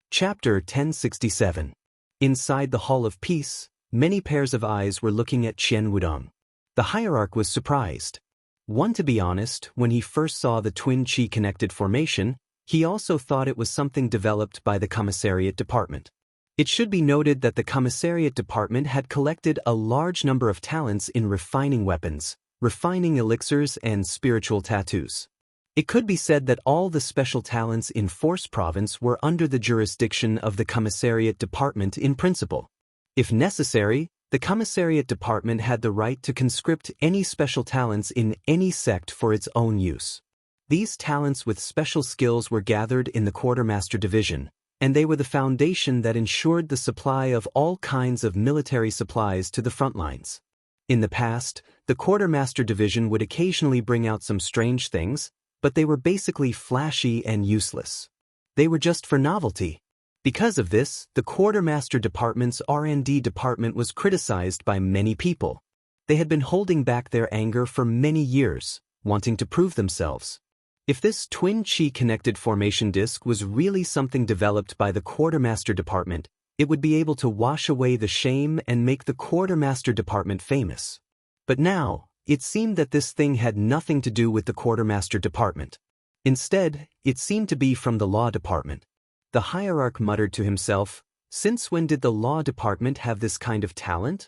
Chapter 1067. Inside the Hall of Peace, many pairs of eyes were looking at Chen Wudong. The hierarch was surprised. One, to be honest, when he first saw the twin chi-connected formation, he also thought it was something developed by the Commissariat Department. It should be noted that the Commissariat Department had collected a large number of talents in refining weapons, refining elixirs, and spiritual tattoos. It could be said that all the special talents in Force Province were under the jurisdiction of the Commissariat Department in principle. If necessary, the Commissariat Department had the right to conscript any special talents in any sect for its own use. These talents with special skills were gathered in the Quartermaster Division, and they were the foundation that ensured the supply of all kinds of military supplies to the front lines. In the past, the Quartermaster Division would occasionally bring out some strange things, but they were basically flashy and useless. They were just for novelty. Because of this, the Quartermaster Department's R&D department was criticized by many people. They had been holding back their anger for many years, wanting to prove themselves. If this twin chi-connected formation disc was really something developed by the Quartermaster Department, it would be able to wash away the shame and make the Quartermaster Department famous. But now, it seemed that this thing had nothing to do with the Quartermaster Department. Instead, it seemed to be from the Law Department. The hierarch muttered to himself, since when did the Law Department have this kind of talent?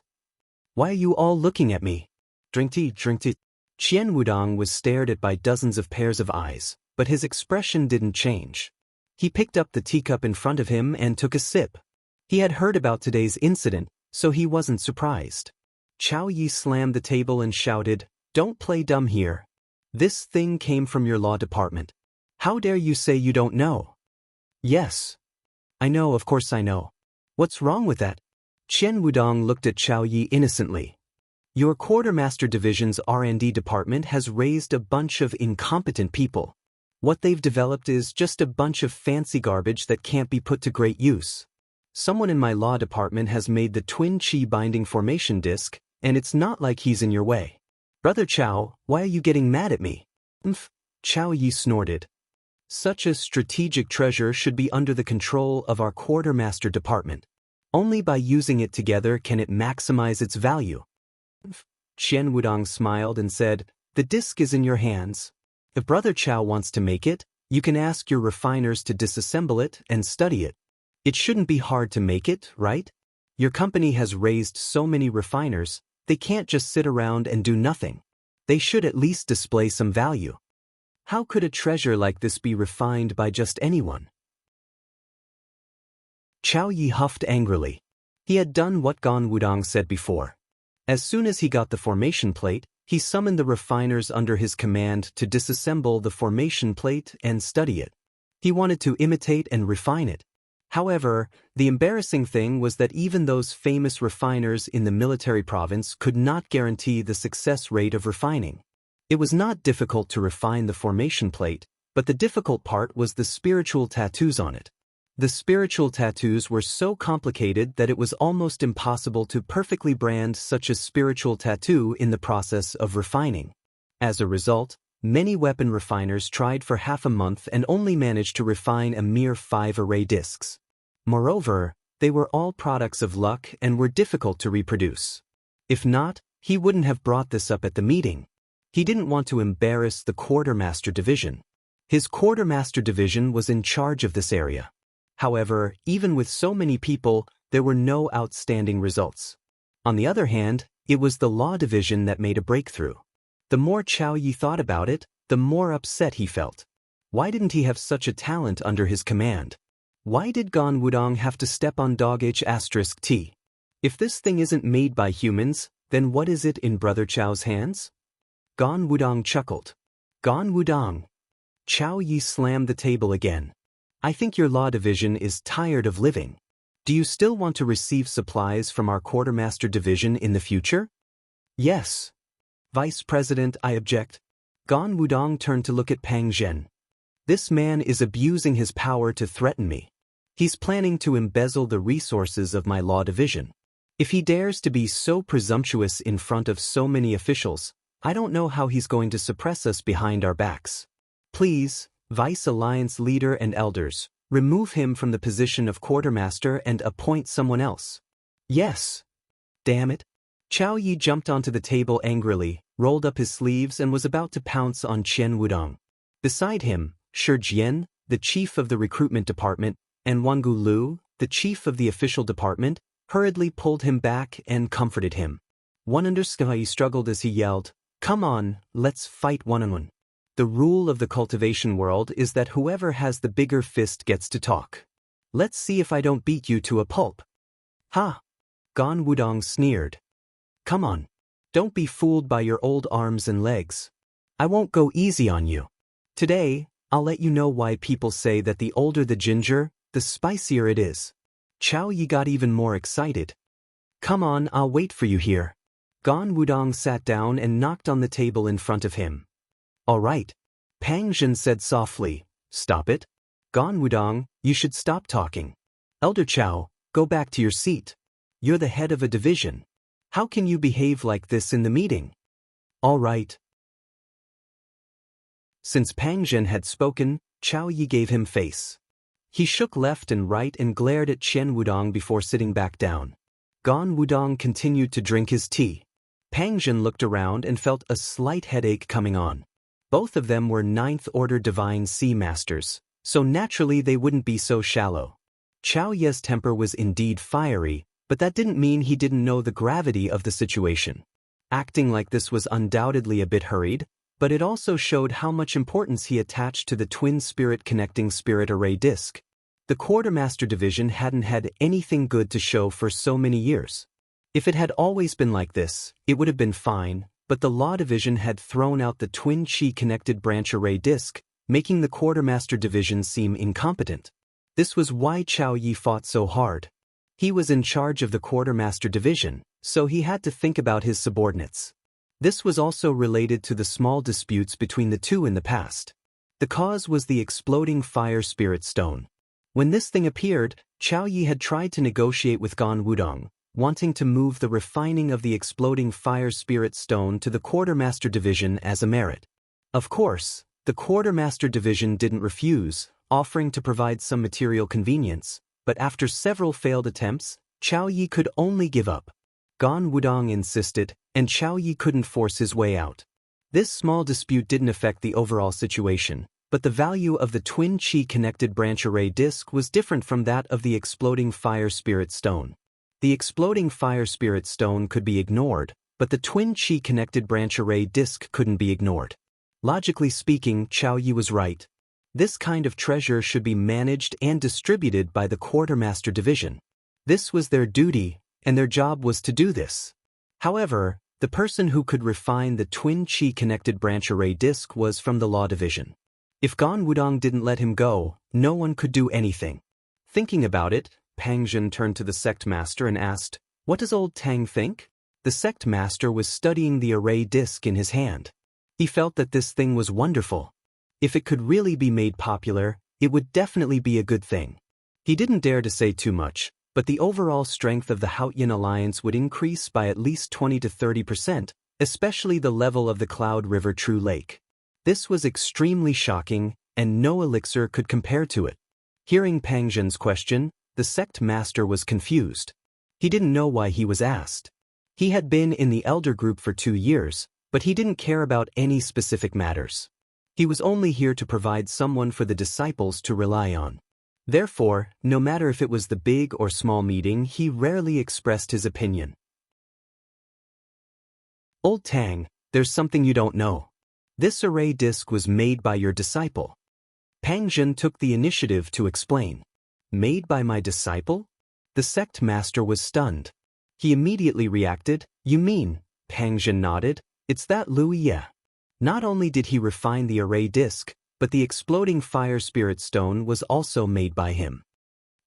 Why are you all looking at me? Drink tea, drink tea. Chen Wudong was stared at by dozens of pairs of eyes, but his expression didn't change. He picked up the teacup in front of him and took a sip. He had heard about today's incident, so he wasn't surprised. Chao Yi slammed the table and shouted, "Don't play dumb here. This thing came from your law department. How dare you say you don't know?" "Yes. I know, of course I know. What's wrong with that?" Chen Wudong looked at Chao Yi innocently. "Your quartermaster division's R&D department has raised a bunch of incompetent people. What they've developed is just a bunch of fancy garbage that can't be put to great use. Someone in my law department has made the twin chi binding formation disc, and it's not like he's in your way. Brother Chao, why are you getting mad at me?" Chao Yi snorted. "Such a strategic treasure should be under the control of our quartermaster department. Only by using it together can it maximize its value." Chen Wudong smiled and said, "The disc is in your hands. If Brother Chao wants to make it, you can ask your refiners to disassemble it and study it. It shouldn't be hard to make it, right? Your company has raised so many refiners, they can't just sit around and do nothing. They should at least display some value. How could a treasure like this be refined by just anyone?" Chao Yi huffed angrily. He had done what Gan Wudong said before. As soon as he got the formation plate, he summoned the refiners under his command to disassemble the formation plate and study it. He wanted to imitate and refine it. However, the embarrassing thing was that even those famous refiners in the military province could not guarantee the success rate of refining. It was not difficult to refine the formation plate, but the difficult part was the spiritual tattoos on it. The spiritual tattoos were so complicated that it was almost impossible to perfectly brand such a spiritual tattoo in the process of refining. As a result, many weapon refiners tried for half a month and only managed to refine a mere 5 array discs. Moreover, they were all products of luck and were difficult to reproduce. If not, he wouldn't have brought this up at the meeting. He didn't want to embarrass the quartermaster division. His quartermaster division was in charge of this area. However, even with so many people, there were no outstanding results. On the other hand, it was the law division that made a breakthrough. The more Chao Yi thought about it, the more upset he felt. Why didn't he have such a talent under his command? Why did Gan Wudong have to step on dog H*T? If this thing isn't made by humans, then what is it in Brother Chao's hands? Gan Wudong chuckled. "Gan Wudong." Chao Yi slammed the table again. "I think your law division is tired of living. Do you still want to receive supplies from our quartermaster division in the future?" "Yes." "Vice President, I object." Gan Wudong turned to look at Pang Zhen. "This man is abusing his power to threaten me. He's planning to embezzle the resources of my law division. If he dares to be so presumptuous in front of so many officials, I don't know how he's going to suppress us behind our backs. Please, Vice Alliance leader and elders, remove him from the position of quartermaster and appoint someone else." "Yes." "Damn it." Chao Yi jumped onto the table angrily, rolled up his sleeves and was about to pounce on Chen Wudong. Beside him, Shi Jian, the chief of the recruitment department, and Wangu Lu, the chief of the official department, hurriedly pulled him back and comforted him. One undersky struggled as he yelled, "Come on, let's fight one-on-one. The rule of the cultivation world is that whoever has the bigger fist gets to talk. Let's see if I don't beat you to a pulp." "Ha!" Gan Wudong sneered. "Come on. Don't be fooled by your old arms and legs. I won't go easy on you. Today, I'll let you know why people say that the older the ginger, the spicier it is." Chao Yi got even more excited. "Come on, I'll wait for you here." Gan Wudong sat down and knocked on the table in front of him. "All right." Pang Zhen said softly, "Stop it. Gan Wudong, you should stop talking. Elder Chao, go back to your seat. You're the head of a division. How can you behave like this in the meeting?" "All right." Since Pang Zhen had spoken, Chao Yi gave him face. He shook left and right and glared at Chen Wudong before sitting back down. Gan Wudong continued to drink his tea. Pang Zhen looked around and felt a slight headache coming on. Both of them were 9th Order Divine Sea Masters, so naturally they wouldn't be so shallow. Chao Yi's temper was indeed fiery, but that didn't mean he didn't know the gravity of the situation. Acting like this was undoubtedly a bit hurried, but it also showed how much importance he attached to the twin spirit connecting spirit array disc. The Quartermaster Division hadn't had anything good to show for so many years. If it had always been like this, it would have been fine, but the Law Division had thrown out the twin Qi-connected branch array disk, making the Quartermaster Division seem incompetent. This was why Chao Yi fought so hard. He was in charge of the Quartermaster Division, so he had to think about his subordinates. This was also related to the small disputes between the two in the past. The cause was the exploding fire spirit stone. When this thing appeared, Chao Yi had tried to negotiate with Gan Wudong, wanting to move the refining of the exploding fire spirit stone to the Quartermaster Division as a merit. Of course, the Quartermaster Division didn't refuse, offering to provide some material convenience, but after several failed attempts, Chao Yi could only give up. Gan Wudong insisted, and Chao Yi couldn't force his way out. This small dispute didn't affect the overall situation, but the value of the twin Qi-connected branch array disk was different from that of the exploding fire spirit stone. The exploding fire spirit stone could be ignored, but the twin Qi-connected branch array disk couldn't be ignored. Logically speaking, Chao Yi was right. This kind of treasure should be managed and distributed by the Quartermaster Division. This was their duty, and their job was to do this. However, the person who could refine the twin Qi-connected branch array disk was from the Law Division. If Gan Wudong didn't let him go, no one could do anything. Thinking about it, Pang Zhen turned to the sect master and asked, "What does old Tang think?" The sect master was studying the array disk in his hand. He felt that this thing was wonderful. If it could really be made popular, it would definitely be a good thing. He didn't dare to say too much, but the overall strength of the Haotian alliance would increase by at least 20 to 30%, especially the level of the Cloud River True Lake. This was extremely shocking, and no elixir could compare to it. Hearing Pang Zhen's question, the sect master was confused. He didn't know why he was asked. He had been in the elder group for 2 years, but he didn't care about any specific matters. He was only here to provide someone for the disciples to rely on. Therefore, no matter if it was the big or small meeting, he rarely expressed his opinion. "Old Tang, there's something you don't know. This array disk was made by your disciple." Pang Zhen took the initiative to explain. "Made by my disciple?" The sect master was stunned. He immediately reacted, "You mean?" Pang Zhen nodded, "It's that Wuxia." Not only did he refine the array disk, but the exploding fire spirit stone was also made by him.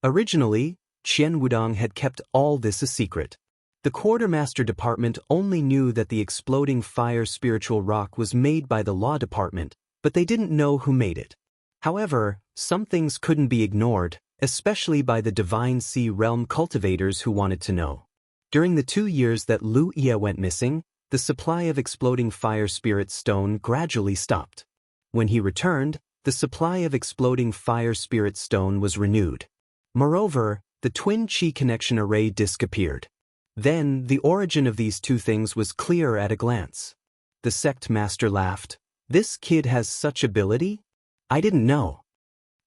Originally, Qian Wudong had kept all this a secret. The Quartermaster Department only knew that the exploding fire spiritual rock was made by the Law Department, but they didn't know who made it. However, some things couldn't be ignored, especially by the Divine Sea Realm cultivators who wanted to know. During the 2 years that Wuxia went missing, the supply of exploding fire spirit stone gradually stopped. When he returned, the supply of exploding fire spirit stone was renewed. Moreover, the twin Qi connection array disk appeared. Then, the origin of these two things was clear at a glance. The sect master laughed. "This kid has such ability? I didn't know."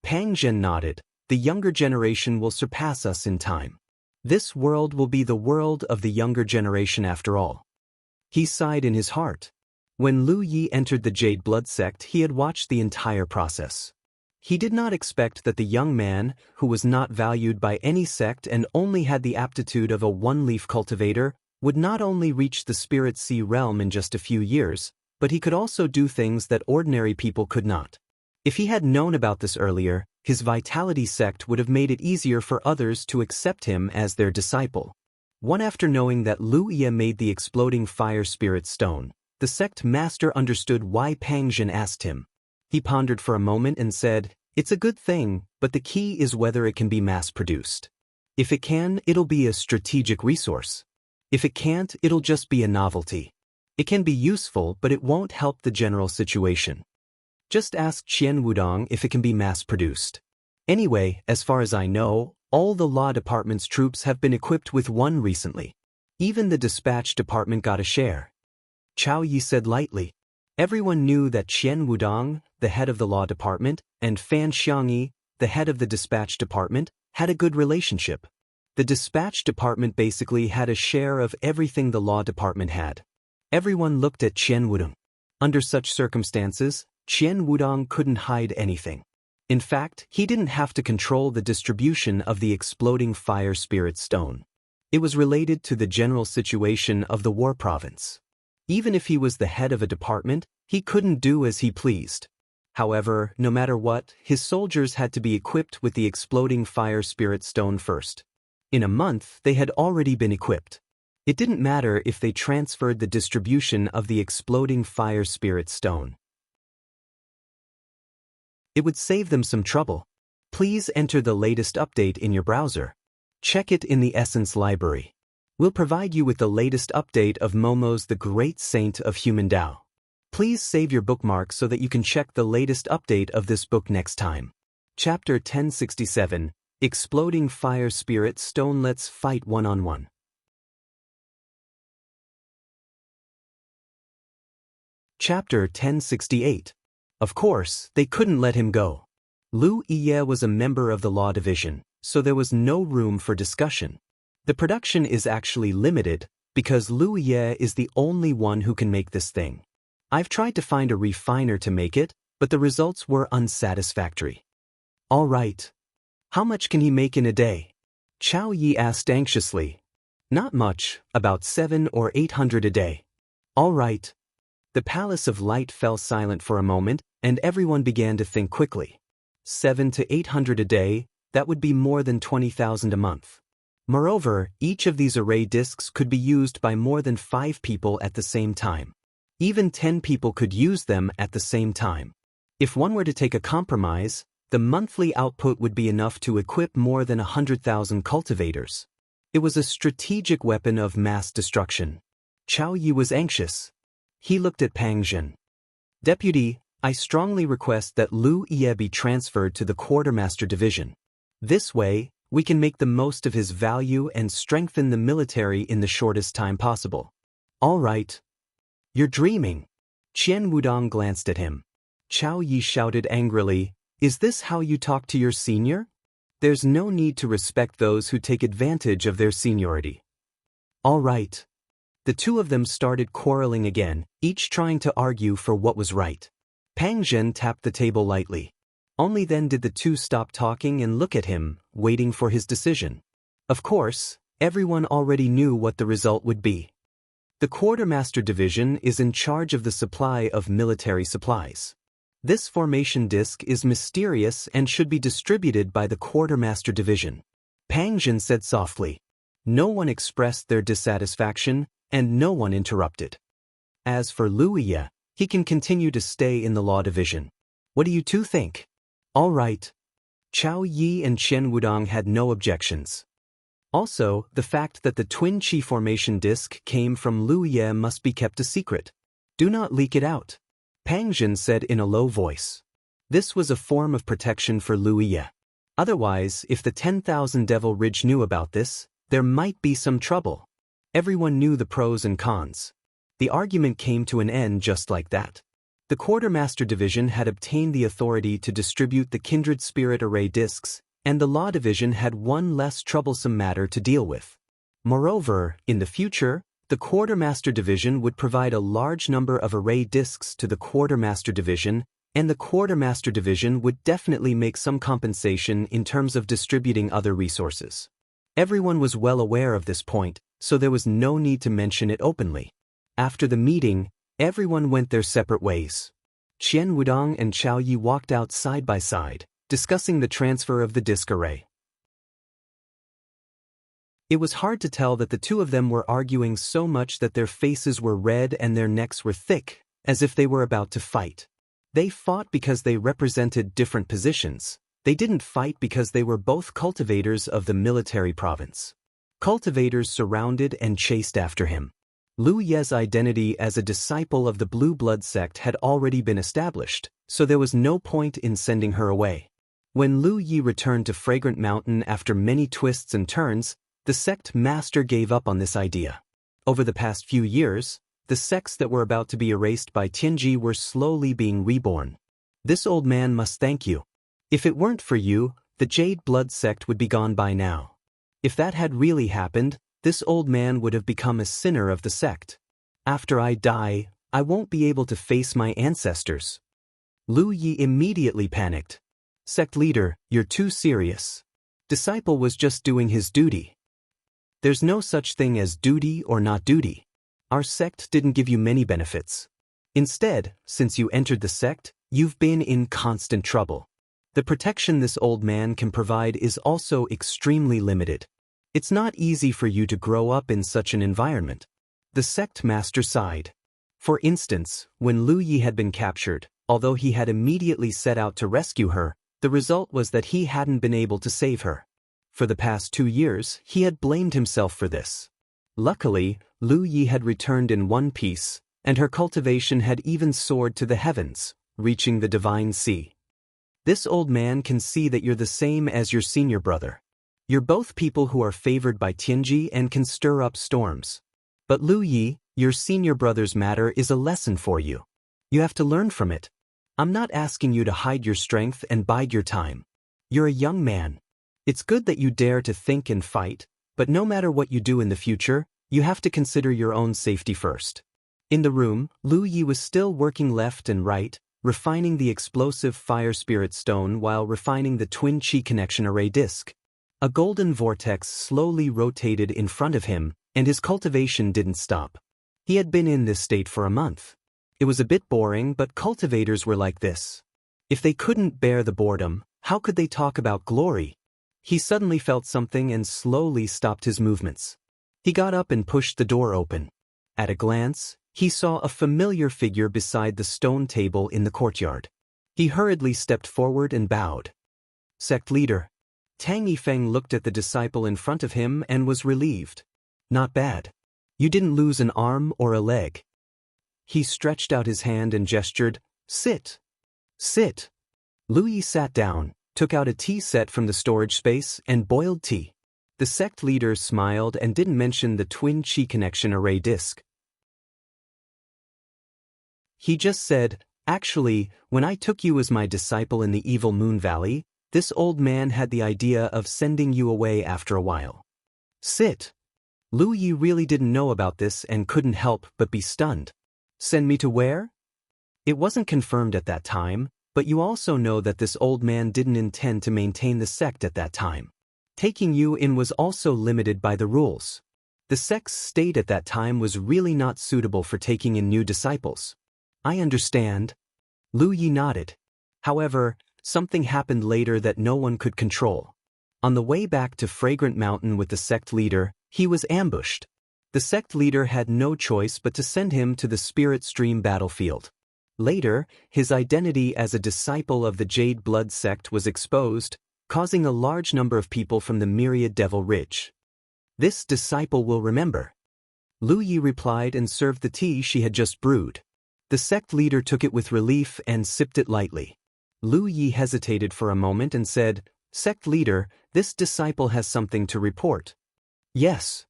Pang Zhen nodded. "The younger generation will surpass us in time. This world will be the world of the younger generation after all." He sighed in his heart. When Lu Yi entered the Jade Blood sect, he had watched the entire process. He did not expect that the young man, who was not valued by any sect and only had the aptitude of a one-leaf cultivator, would not only reach the Spirit Sea realm in just a few years, but he could also do things that ordinary people could not. If he had known about this earlier, his Vitality sect would have made it easier for others to accept him as their disciple. One after knowing that Wuxia made the exploding fire spirit stone, the sect master understood why Pang Zhen asked him. He pondered for a moment and said, "It's a good thing, but the key is whether it can be mass-produced. If it can, it'll be a strategic resource. If it can't, it'll just be a novelty. It can be useful, but it won't help the general situation. Just ask Qian Wudong if it can be mass-produced. Anyway, as far as I know, all the Law Department's troops have been equipped with one recently. Even the Dispatch Department got a share." Chao Yi said lightly. Everyone knew that Qian Wudong, the head of the Law Department, and Fan Xiangyi, the head of the Dispatch Department, had a good relationship. The Dispatch Department basically had a share of everything the Law Department had. Everyone looked at Qian Wudong. Under such circumstances, Qian Wudong couldn't hide anything. In fact, he didn't have to control the distribution of the exploding fire spirit stone. It was related to the general situation of the war province. Even if he was the head of a department, he couldn't do as he pleased. However, no matter what, his soldiers had to be equipped with the exploding fire spirit stone first. In a month, they had already been equipped. It didn't matter if they transferred the distribution of the exploding fire spirit stone. It would save them some trouble. Please enter the latest update in your browser. Check it in the Essence library. We'll provide you with the latest update of Momo's The Great Saint of Human Tao. Please save your bookmark so that you can check the latest update of this book next time. Chapter 1067, Exploding Fire Spirit Stone. Let's fight one-on-one. Chapter 1068. Of course, they couldn't let him go. Lu Ye was a member of the Law Division, so there was no room for discussion. The production is actually limited because Lu Ye is the only one who can make this thing. I've tried to find a refiner to make it, but the results were unsatisfactory. All right. How much can he make in a day? Chao Yi asked anxiously. Not much, about 700 or 800 a day. All right. The Palace of Light fell silent for a moment, and everyone began to think quickly. 700 to 800 a day, that would be more than 20,000 a month. Moreover, each of these array discs could be used by more than 5 people at the same time. Even 10 people could use them at the same time. If one were to take a compromise, the monthly output would be enough to equip more than 100,000 cultivators. It was a strategic weapon of mass destruction. Chao Yi was anxious. He looked at Pang Zhen. Deputy, I strongly request that Lu Ye be transferred to the Quartermaster Division. This way, we can make the most of his value and strengthen the military in the shortest time possible. All right. You're dreaming. Qian Wudong glanced at him. Chao Yi shouted angrily, Is this how you talk to your senior? There's no need to respect those who take advantage of their seniority. All right. The two of them started quarreling again, each trying to argue for what was right. Pang Zhen tapped the table lightly. Only then did the two stop talking and look at him, waiting for his decision. Of course, everyone already knew what the result would be. The Quartermaster Division is in charge of the supply of military supplies. This formation disc is mysterious and should be distributed by the Quartermaster Division. Pang Zhen said softly. No one expressed their dissatisfaction, and no one interrupted. As for Lu Ye, he can continue to stay in the Law Division. What do you two think? All right. Chao Yi and Qian Wudong had no objections. Also, the fact that the twin chi formation disc came from Lu Ye must be kept a secret. Do not leak it out. Pang Zhen said in a low voice. This was a form of protection for Lu Ye. Otherwise, if the 10,000 Devil Ridge knew about this, there might be some trouble. Everyone knew the pros and cons. The argument came to an end just like that. The Quartermaster Division had obtained the authority to distribute the Kindred Spirit Array discs, and the Law Division had one less troublesome matter to deal with. Moreover, in the future, the Quartermaster Division would provide a large number of array discs to the Quartermaster Division, and the Quartermaster Division would definitely make some compensation in terms of distributing other resources. Everyone was well aware of this point, so there was no need to mention it openly. After the meeting, everyone went their separate ways. Qian Wudong and Chao Yi walked out side by side, discussing the transfer of the disc array. It was hard to tell that the two of them were arguing so much that their faces were red and their necks were thick, as if they were about to fight. They fought because they represented different positions. They didn't fight because they were both cultivators of the military province. Cultivators surrounded and chased after him. Lu Ye's identity as a disciple of the Blue Blood sect had already been established, so there was no point in sending her away. When Lu Yi returned to Fragrant Mountain after many twists and turns, the sect master gave up on this idea. Over the past few years, the sects that were about to be erased by Tianji were slowly being reborn. This old man must thank you. If it weren't for you, the Jade Blood sect would be gone by now. If that had really happened, this old man would have become a sinner of the sect. After I die, I won't be able to face my ancestors. Lu Yi immediately panicked. Sect leader, you're too serious. Disciple was just doing his duty. There's no such thing as duty or not duty. Our sect didn't give you many benefits. Instead, since you entered the sect, you've been in constant trouble. The protection this old man can provide is also extremely limited. It's not easy for you to grow up in such an environment. The sect master sighed. For instance, when Lu Yi had been captured, although he had immediately set out to rescue her, the result was that he hadn't been able to save her. For the past 2 years, he had blamed himself for this. Luckily, Lu Yi had returned in one piece, and her cultivation had even soared to the heavens, reaching the divine sea. This old man can see that you're the same as your senior brother. You're both people who are favored by Tianji and can stir up storms. But Lu Yi, your senior brother's matter is a lesson for you. You have to learn from it. I'm not asking you to hide your strength and bide your time. You're a young man. It's good that you dare to think and fight, but no matter what you do in the future, you have to consider your own safety first. In the room, Lu Yi was still working left and right, refining the explosive fire spirit stone while refining the twin chi connection array disk. A golden vortex slowly rotated in front of him, and his cultivation didn't stop. He had been in this state for a month. It was a bit boring, but cultivators were like this. If they couldn't bear the boredom, how could they talk about glory? He suddenly felt something and slowly stopped his movements. He got up and pushed the door open. At a glance, he saw a familiar figure beside the stone table in the courtyard. He hurriedly stepped forward and bowed. Sect leader. Tang Yifeng looked at the disciple in front of him and was relieved. Not bad. You didn't lose an arm or a leg. He stretched out his hand and gestured, "Sit. Sit." Lu Yi sat down, took out a tea set from the storage space, and boiled tea. The sect leader smiled and didn't mention the twin chi connection array disk. He just said, "Actually, when I took you as my disciple in the Evil Moon Valley, this old man had the idea of sending you away after a while." Sit. Lu Yi really didn't know about this and couldn't help but be stunned. Send me to where? It wasn't confirmed at that time, but you also know that this old man didn't intend to maintain the sect at that time. Taking you in was also limited by the rules. The sect's state at that time was really not suitable for taking in new disciples. I understand. Lu Yi nodded. However, something happened later that no one could control. On the way back to Fragrant Mountain with the sect leader, he was ambushed. The sect leader had no choice but to send him to the Spirit Stream battlefield. Later, his identity as a disciple of the Jade Blood sect was exposed, causing a large number of people from the Myriad Devil Ridge. This disciple will remember. Lu Yi replied and served the tea she had just brewed. The sect leader took it with relief and sipped it lightly. Lu Yi hesitated for a moment and said, "Sect leader, this disciple has something to report." "Yes."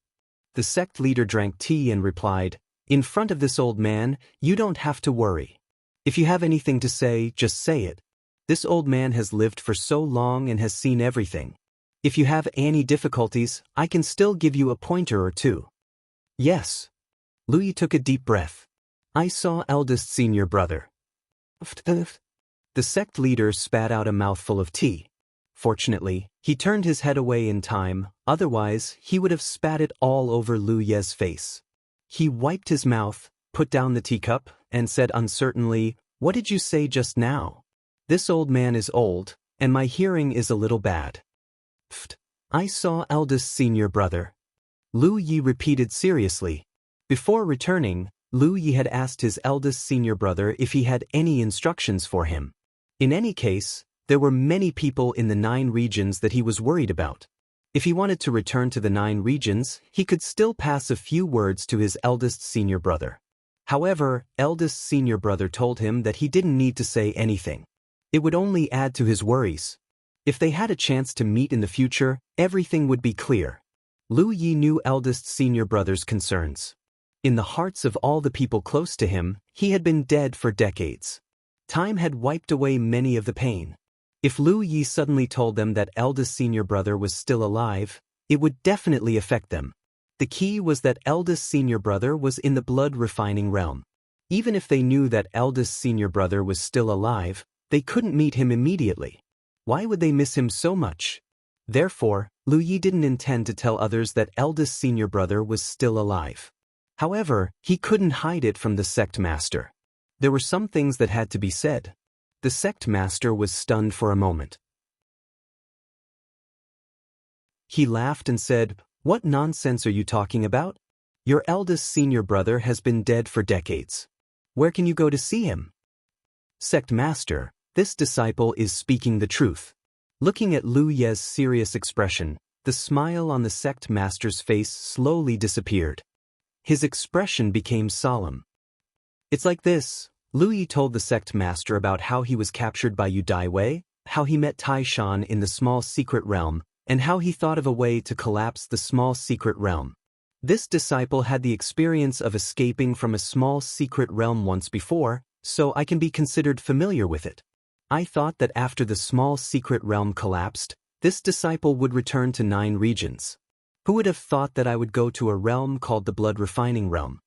The sect leader drank tea and replied, "In front of this old man, you don't have to worry. If you have anything to say, just say it. This old man has lived for so long and has seen everything. If you have any difficulties, I can still give you a pointer or two." "Yes." Lu Yi took a deep breath. "I saw eldest senior brother." The sect leader spat out a mouthful of tea. Fortunately, he turned his head away in time, otherwise he would have spat it all over Lu Ye's face. He wiped his mouth, put down the teacup, and said uncertainly, "What did you say just now? This old man is old, and my hearing is a little bad." "I saw eldest senior brother." Lu Yi repeated seriously. Before returning, Lu Yi had asked his eldest senior brother if he had any instructions for him. In any case, there were many people in the 9 regions that he was worried about. If he wanted to return to the 9 regions, he could still pass a few words to his eldest senior brother. However, eldest senior brother told him that he didn't need to say anything. It would only add to his worries. If they had a chance to meet in the future, everything would be clear. Lu Yi knew eldest senior brother's concerns. In the hearts of all the people close to him, he had been dead for decades. Time had wiped away many of the pain. If Lu Yi suddenly told them that eldest senior brother was still alive, it would definitely affect them. The key was that eldest senior brother was in the blood refining realm. Even if they knew that eldest senior brother was still alive, they couldn't meet him immediately. Why would they miss him so much? Therefore, Lu Yi didn't intend to tell others that eldest senior brother was still alive. However, he couldn't hide it from the sect master. There were some things that had to be said. The sect master was stunned for a moment. He laughed and said, "What nonsense are you talking about? Your eldest senior brother has been dead for decades. Where can you go to see him?" "Sect master, this disciple is speaking the truth." Looking at Lu Ye's serious expression, the smile on the sect master's face slowly disappeared. His expression became solemn. "It's like this." Lu Yi told the sect master about how he was captured by Yu Daiwei, how he met Taishan in the small secret realm, and how he thought of a way to collapse the small secret realm. This disciple had the experience of escaping from a small secret realm once before, so I can be considered familiar with it. I thought that after the small secret realm collapsed, this disciple would return to 9 regions. Who would have thought that I would go to a realm called the blood refining realm?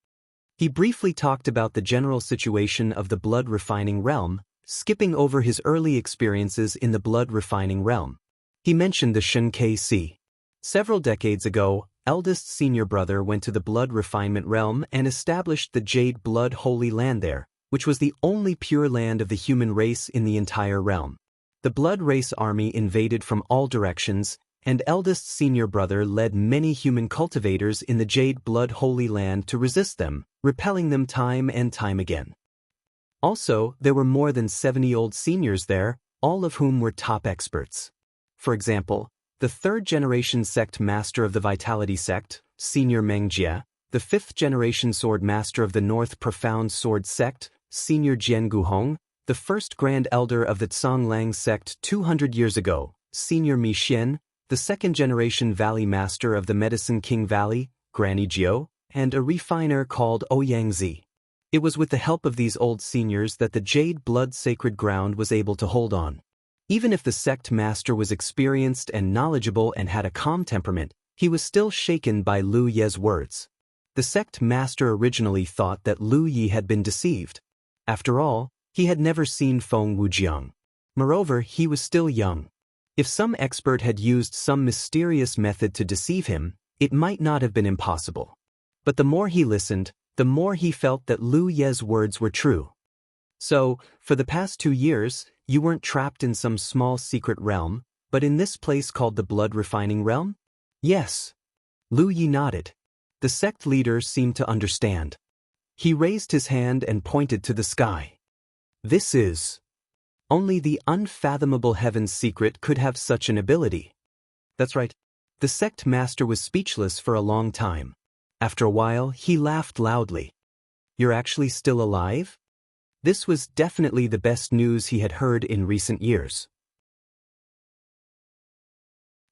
He briefly talked about the general situation of the blood refining realm, skipping over his early experiences in the blood refining realm. He mentioned the Shen K.C. Several decades ago, eldest senior brother went to the blood refinement realm and established the Jade Blood Holy Land there, which was the only pure land of the human race in the entire realm. The blood race army invaded from all directions, and eldest senior brother led many human cultivators in the Jade Blood Holy Land to resist them, repelling them time and time again. Also, there were more than 70 old seniors there, all of whom were top experts. For example, the 3rd-generation sect master of the Vitality sect, Senior Meng Jie, the 5th-generation sword master of the North Profound Sword sect, Senior Jianghu Hong, the 1st Grand Elder of the Tsonglang sect 200 years ago, Senior Mi Xian, the 2nd-generation Valley Master of the Medicine King Valley, Granny Jiao, and a refiner called Ouyang Zi. It was with the help of these old seniors that the Jade Blood Sacred Ground was able to hold on. Even if the sect master was experienced and knowledgeable and had a calm temperament, he was still shaken by Lu Ye's words. The sect master originally thought that Lu Yi had been deceived. After all, he had never seen Feng Wujiang. Moreover, he was still young. If some expert had used some mysterious method to deceive him, it might not have been impossible. But the more he listened, the more he felt that Lu Ye's words were true. "So, for the past 2 years, you weren't trapped in some small secret realm, but in this place called the blood refining realm?" "Yes." Lu Yi nodded. The sect leader seemed to understand. He raised his hand and pointed to the sky. "This is... only the unfathomable heaven's secret could have such an ability." That's right. The sect master was speechless for a long time. After a while, he laughed loudly. "You're actually still alive?" This was definitely the best news he had heard in recent years.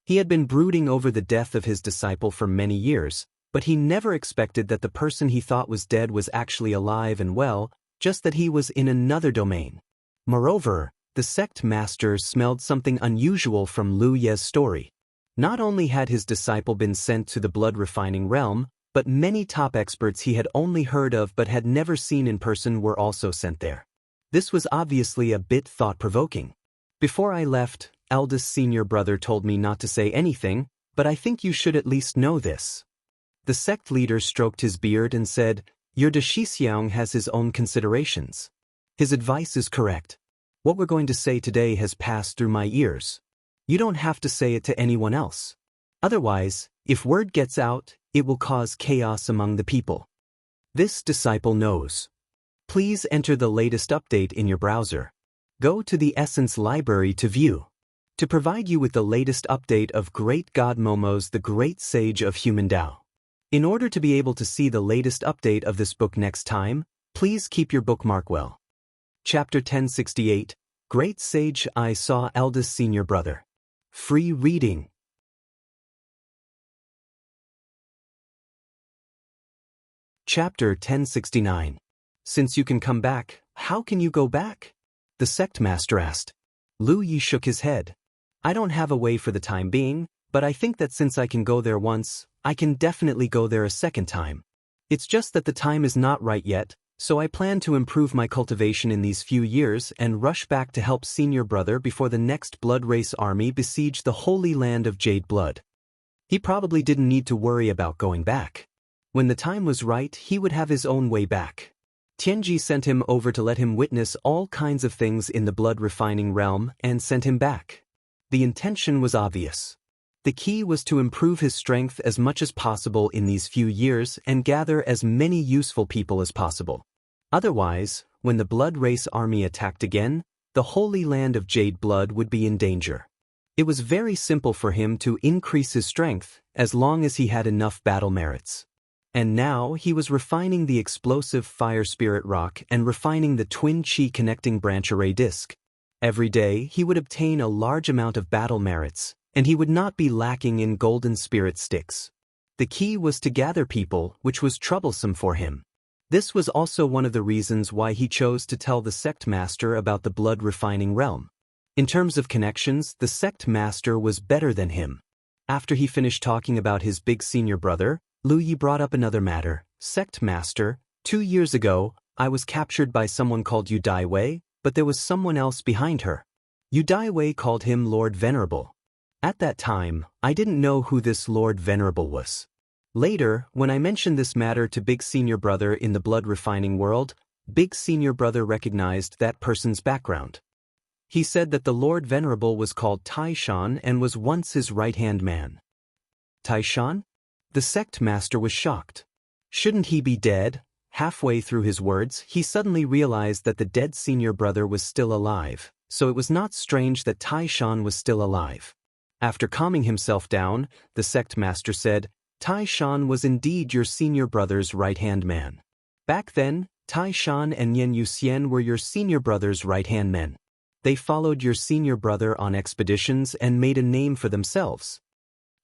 He had been brooding over the death of his disciple for many years, but he never expected that the person he thought was dead was actually alive and well, just that he was in another domain. Moreover, the sect master smelled something unusual from Lu Ye's story. Not only had his disciple been sent to the blood refining realm, but many top experts he had only heard of but had never seen in person were also sent there. This was obviously a bit thought-provoking. "Before I left, eldest senior brother told me not to say anything, but I think you should at least know this." The sect leader stroked his beard and said, "Your de Shixiang has his own considerations. His advice is correct. What we're going to say today has passed through my ears. You don't have to say it to anyone else. Otherwise, if word gets out, it will cause chaos among the people. This disciple knows. Please enter the latest update in your browser. Go to the Essence Library to view. To provide you with the latest update of Great God Momo's The Great Sage of Human Tao. In order to be able to see the latest update of this book next time, please keep your bookmark well." Chapter 1068, Great Sage I Saw Eldest Senior Brother. Free reading. Chapter 1069. Since you can come back, how can you go back? The sect master asked. Lu Yi shook his head. "I don't have a way for the time being, but I think that since I can go there once, I can definitely go there a second time. It's just that the time is not right yet, so I plan to improve my cultivation in these few years and rush back to help senior brother before the next blood race army besiege the holy land of Jade Blood. He probably didn't need to worry about going back. When the time was right, he would have his own way back. Tianji sent him over to let him witness all kinds of things in the blood-refining realm and sent him back. The intention was obvious. The key was to improve his strength as much as possible in these few years and gather as many useful people as possible. Otherwise, when the Blood Race army attacked again, the Holy Land of Jade Blood would be in danger. It was very simple for him to increase his strength as long as he had enough battle merits. And now he was refining the explosive Fire Spirit Rock and refining the Twin Chi connecting branch array disc. Every day he would obtain a large amount of battle merits, and he would not be lacking in golden spirit sticks. The key was to gather people, which was troublesome for him. This was also one of the reasons why he chose to tell the sect master about the blood refining realm. In terms of connections, the sect master was better than him. After he finished talking about his big senior brother, Lu Yi brought up another matter. Sect master, 2 years ago, I was captured by someone called Yu Daiwei, but there was someone else behind her. Yu Daiwei called him Lord Venerable. At that time, I didn't know who this Lord Venerable was. Later, when I mentioned this matter to Big Senior Brother in the blood refining world, Big Senior Brother recognized that person's background. He said that the Lord Venerable was called Taishan and was once his right-hand man. Taishan? The sect master was shocked. Shouldn't he be dead? Halfway through his words, he suddenly realized that the dead senior brother was still alive, so it was not strange that Taishan was still alive. After calming himself down, the sect master said, Taishan was indeed your senior brother's right-hand man. Back then, Taishan and Nian Yuxian were your senior brother's right-hand men. They followed your senior brother on expeditions and made a name for themselves.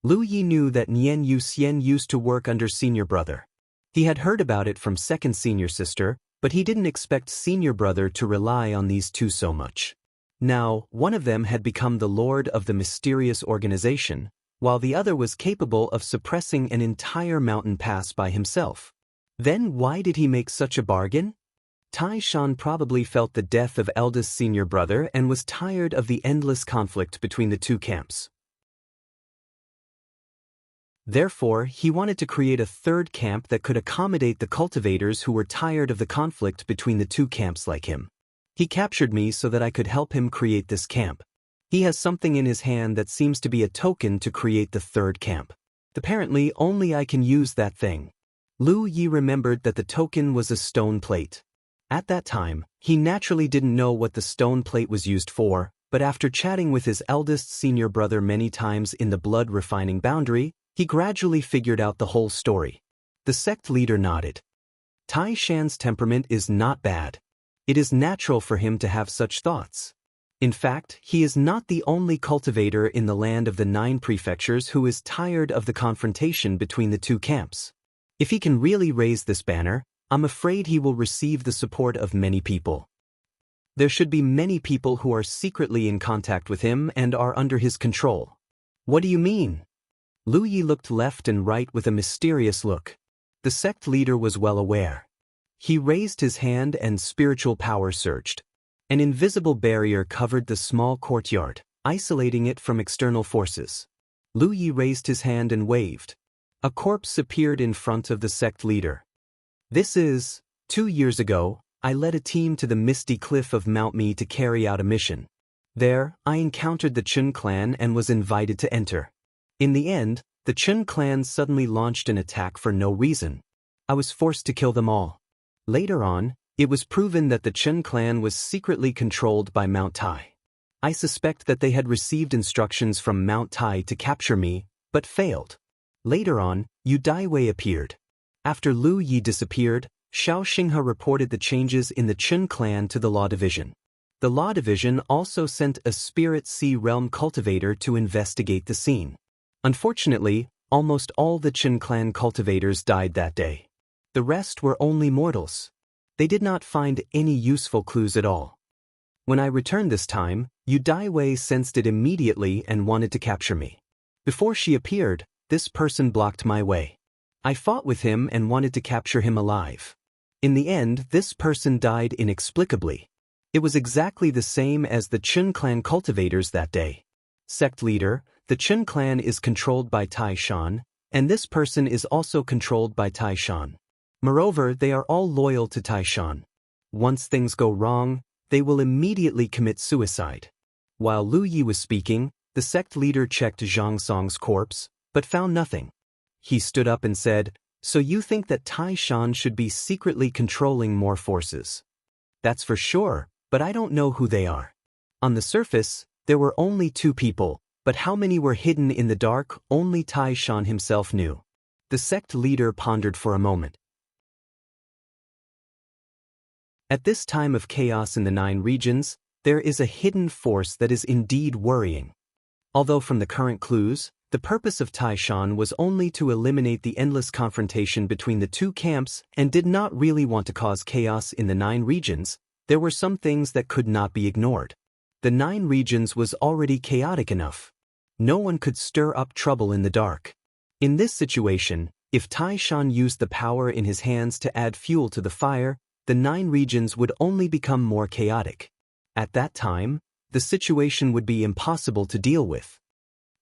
Lu Yi knew that Nian Yuxian used to work under senior brother. He had heard about it from second senior sister, but he didn't expect senior brother to rely on these two so much. Now, one of them had become the lord of the mysterious organization, while the other was capable of suppressing an entire mountain pass by himself. Then why did he make such a bargain? Taishan probably felt the death of eldest senior brother and was tired of the endless conflict between the two camps. Therefore, he wanted to create a third camp that could accommodate the cultivators who were tired of the conflict between the two camps like him. He captured me so that I could help him create this camp. He has something in his hand that seems to be a token to create the third camp. Apparently, only I can use that thing. Lu Yi remembered that the token was a stone plate. At that time, he naturally didn't know what the stone plate was used for, but after chatting with his eldest senior brother many times in the blood refining boundary, he gradually figured out the whole story. The sect leader nodded. Taishan's temperament is not bad. It is natural for him to have such thoughts. In fact, he is not the only cultivator in the land of the 9 prefectures who is tired of the confrontation between the two camps. If he can really raise this banner, I'm afraid he will receive the support of many people. There should be many people who are secretly in contact with him and are under his control. What do you mean? Lu Yi looked left and right with a mysterious look. The sect leader was well aware. He raised his hand and spiritual power surged. An invisible barrier covered the small courtyard, isolating it from external forces. Lu Yi raised his hand and waved. A corpse appeared in front of the sect leader. This is, 2 years ago, I led a team to the misty cliff of Mount Mi to carry out a mission. There, I encountered the Chun clan and was invited to enter. In the end, the Chun clan suddenly launched an attack for no reason. I was forced to kill them all. Later on, it was proven that the Chun clan was secretly controlled by Mount Tai. I suspect that they had received instructions from Mount Tai to capture me, but failed. Later on, Yu Daiwei appeared. After Lu Yi disappeared, Xiao Xinghe reported the changes in the Chun clan to the Law Division. The Law Division also sent a Spirit Sea Realm cultivator to investigate the scene. Unfortunately, almost all the Chun clan cultivators died that day. The rest were only mortals. They did not find any useful clues at all. When I returned this time, Yu Daiwei sensed it immediately and wanted to capture me. Before she appeared, this person blocked my way. I fought with him and wanted to capture him alive. In the end, this person died inexplicably. It was exactly the same as the Chun clan cultivators that day. Sect leader, The Chun clan is controlled by Tai Shan, and this person is also controlled by Tai Shan. Moreover, they are all loyal to Tai Shan. Once things go wrong, they will immediately commit suicide. While Lu Yi was speaking, the sect leader checked Zhang Song's corpse, but found nothing. He stood up and said, "So you think that Tai Shan should be secretly controlling more forces?" "That's for sure, but I don't know who they are." On the surface, there were only 2 people, but how many were hidden in the dark, only Tai Shan himself knew. The sect leader pondered for a moment. At this time of chaos in the 9 regions, there is a hidden force that is indeed worrying. Although from the current clues, the purpose of Tai Shan was only to eliminate the endless confrontation between the 2 camps and did not really want to cause chaos in the 9 regions, there were some things that could not be ignored. The 9 regions was already chaotic enough. No one could stir up trouble in the dark. In this situation, if Tai Shan used the power in his hands to add fuel to the fire, the 9 regions would only become more chaotic. At that time, the situation would be impossible to deal with.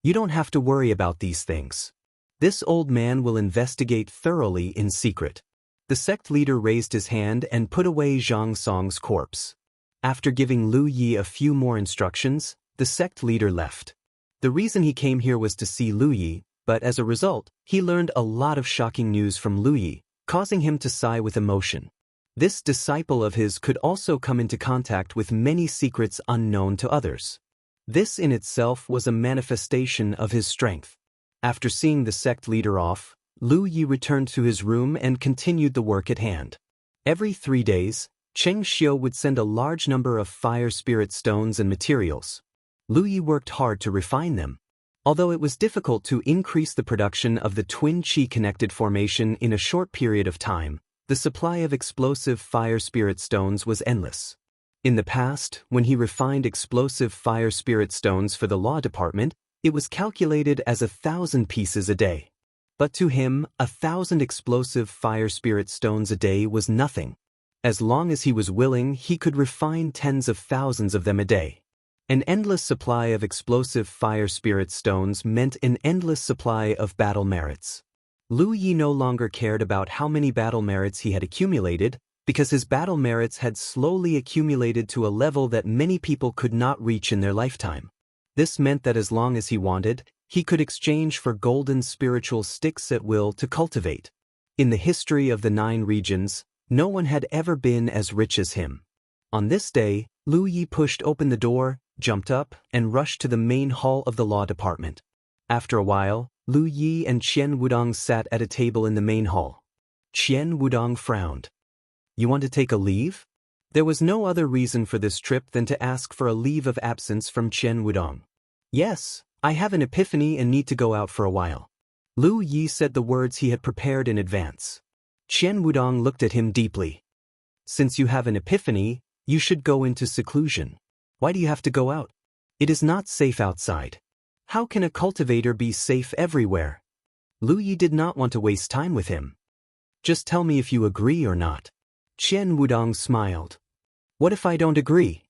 You don't have to worry about these things. This old man will investigate thoroughly in secret. The sect leader raised his hand and put away Zhang Song's corpse. After giving Lu Yi a few more instructions, the sect leader left. The reason he came here was to see Lu Yi, but as a result, he learned a lot of shocking news from Lu Yi, causing him to sigh with emotion. This disciple of his could also come into contact with many secrets unknown to others. This in itself was a manifestation of his strength. After seeing the sect leader off, Lu Yi returned to his room and continued the work at hand. Every 3 days, Cheng Xiu would send a large number of fire spirit stones and materials. Lu Yi worked hard to refine them. Although it was difficult to increase the production of the twin chi-connected formation in a short period of time, the supply of explosive fire spirit stones was endless. In the past, when he refined explosive fire spirit stones for the law department, it was calculated as 1,000 pieces a day. But to him, 1,000 explosive fire spirit stones a day was nothing. As long as he was willing, he could refine tens of thousands of them a day. An endless supply of explosive fire spirit stones meant an endless supply of battle merits. Lu Yi no longer cared about how many battle merits he had accumulated, because his battle merits had slowly accumulated to a level that many people could not reach in their lifetime. This meant that as long as he wanted, he could exchange for golden spiritual sticks at will to cultivate. In the history of the 9 regions, no one had ever been as rich as him. On this day, Lu Yi pushed open the door, jumped up, and rushed to the main hall of the law department. After a while, Lu Yi and Qian Wudong sat at a table in the main hall. Qian Wudong frowned. "You want to take a leave?" There was no other reason for this trip than to ask for a leave of absence from Qian Wudong. "Yes, I have an epiphany and need to go out for a while." Lu Yi said the words he had prepared in advance. Qian Wudong looked at him deeply. "Since you have an epiphany, you should go into seclusion. Why do you have to go out? It is not safe outside. How can a cultivator be safe everywhere?" Lu Yi did not want to waste time with him. "Just tell me if you agree or not." Qian Wudong smiled. "What if I don't agree?"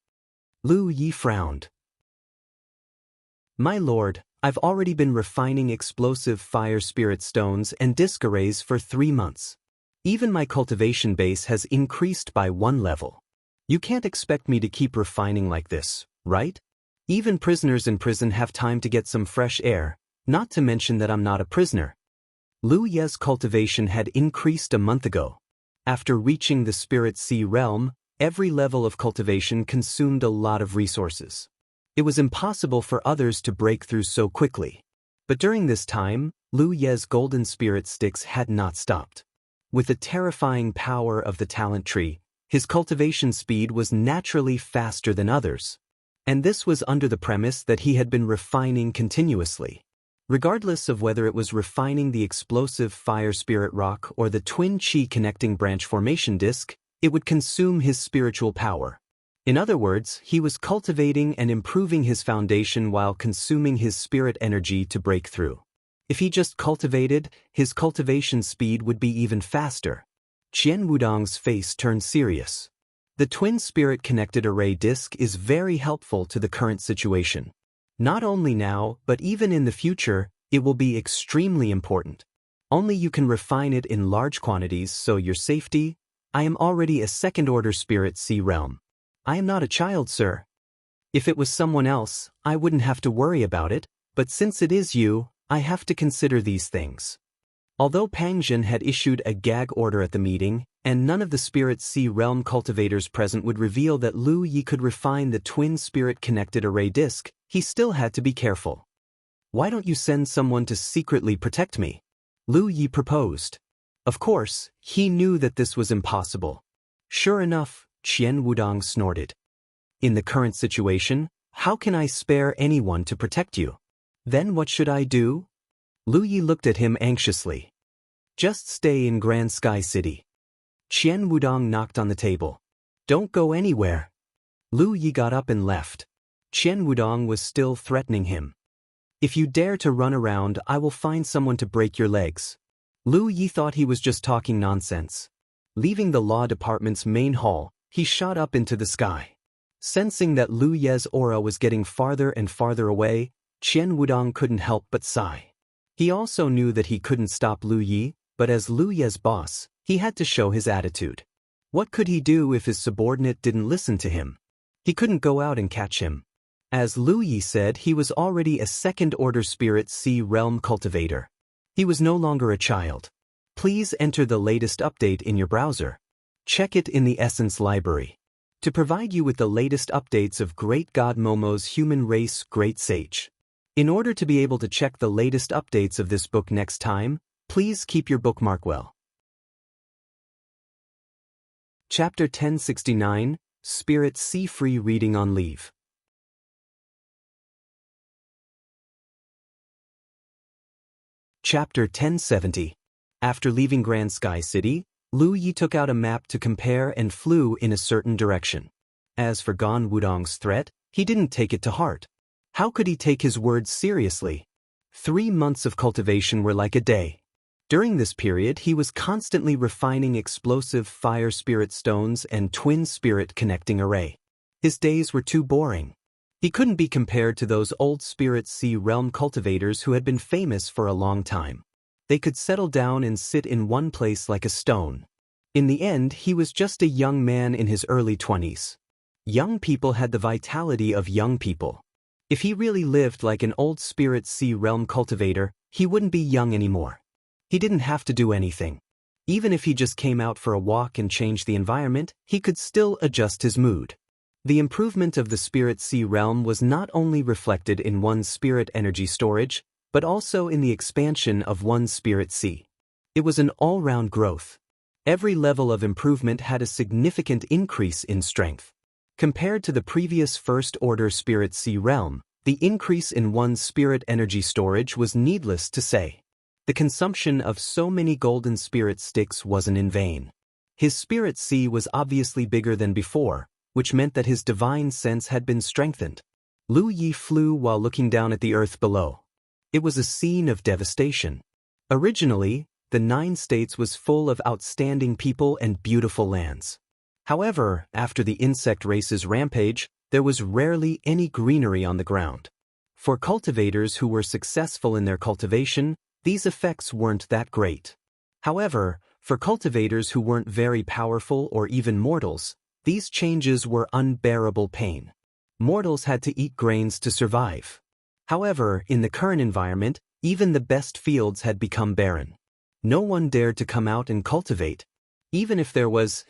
Lu Yi frowned. "My lord, I've already been refining explosive fire spirit stones and disc arrays for 3 months. Even my cultivation base has increased by 1 level. You can't expect me to keep refining like this, right? Even prisoners in prison have time to get some fresh air, not to mention that I'm not a prisoner." Lu Ye's cultivation had increased a month ago. After reaching the Spirit Sea realm, every level of cultivation consumed a lot of resources. It was impossible for others to break through so quickly. But during this time, Lu Ye's golden spirit sticks had not stopped. With the terrifying power of the talent tree, his cultivation speed was naturally faster than others. And this was under the premise that he had been refining continuously. Regardless of whether it was refining the explosive fire spirit rock or the twin chi connecting branch formation disc, it would consume his spiritual power. In other words, he was cultivating and improving his foundation while consuming his spirit energy to break through. If he just cultivated, his cultivation speed would be even faster. Qian Wudong's face turned serious. The twin spirit connected array disc is very helpful to the current situation. Not only now, but even in the future, it will be extremely important. Only you can refine it in large quantities so your safety. I am already a second-order spirit sea realm. I am not a child, sir. If it was someone else, I wouldn't have to worry about it, but since it is you, I have to consider these things. Although Pangjin had issued a gag order at the meeting, and none of the spirit sea realm cultivators present would reveal that Lu Yi could refine the twin spirit-connected array disk, he still had to be careful. Why don't you send someone to secretly protect me? Lu Yi proposed. Of course, he knew that this was impossible. Sure enough, Qian Wudong snorted. In the current situation, how can I spare anyone to protect you? Then what should I do? Lu Yi looked at him anxiously. Just stay in Grand Sky City. Qian Wudong knocked on the table. Don't go anywhere. Lu Yi got up and left. Qian Wudong was still threatening him. If you dare to run around, I will find someone to break your legs. Lu Yi thought he was just talking nonsense. Leaving the law department's main hall, he shot up into the sky. Sensing that Lu Ye's aura was getting farther and farther away, Qian Wudong couldn't help but sigh. He also knew that he couldn't stop Lu Yi, but as Lu Ye's boss, he had to show his attitude. What could he do if his subordinate didn't listen to him? He couldn't go out and catch him. As Lu Yi said, he was already a second-order spirit sea realm cultivator. He was no longer a child. Please enter the latest update in your browser. Check it in the Essence Library. To provide you with the latest updates of Great God Momo's Human Race Great Sage. In order to be able to check the latest updates of this book next time, please keep your bookmark well. Chapter 1069, Spirit Sea Free Reading on Leave. Chapter 1070. After leaving Grand Sky City, Lu Yi took out a map to compare and flew in a certain direction. As for Gan Wudong's threat, he didn't take it to heart. How could he take his words seriously? 3 months of cultivation were like a day. During this period, he was constantly refining explosive fire spirit stones and twin spirit connecting array. His days were too boring. He couldn't be compared to those old spirit sea realm cultivators who had been famous for a long time. They could settle down and sit in one place like a stone. In the end, he was just a young man in his early 20s. Young people had the vitality of young people. If he really lived like an old spirit sea realm cultivator, he wouldn't be young anymore. He didn't have to do anything. Even if he just came out for a walk and changed the environment, he could still adjust his mood. The improvement of the spirit sea realm was not only reflected in one's spirit energy storage, but also in the expansion of one's spirit sea. It was an all-round growth. Every level of improvement had a significant increase in strength. Compared to the previous first-order spirit sea realm, the increase in one's spirit energy storage was needless to say. The consumption of so many golden spirit sticks wasn't in vain. His spirit sea was obviously bigger than before, which meant that his divine sense had been strengthened. Lu Yi flew while looking down at the earth below. It was a scene of devastation. Originally, the 9 states was full of outstanding people and beautiful lands. However, after the insect race's rampage, there was rarely any greenery on the ground. For cultivators who were successful in their cultivation, these effects weren't that great. However, for cultivators who weren't very powerful or even mortals, these changes were unbearable pain. Mortals had to eat grains to survive. However, in the current environment, even the best fields had become barren. No one dared to come out and cultivate. Even if there was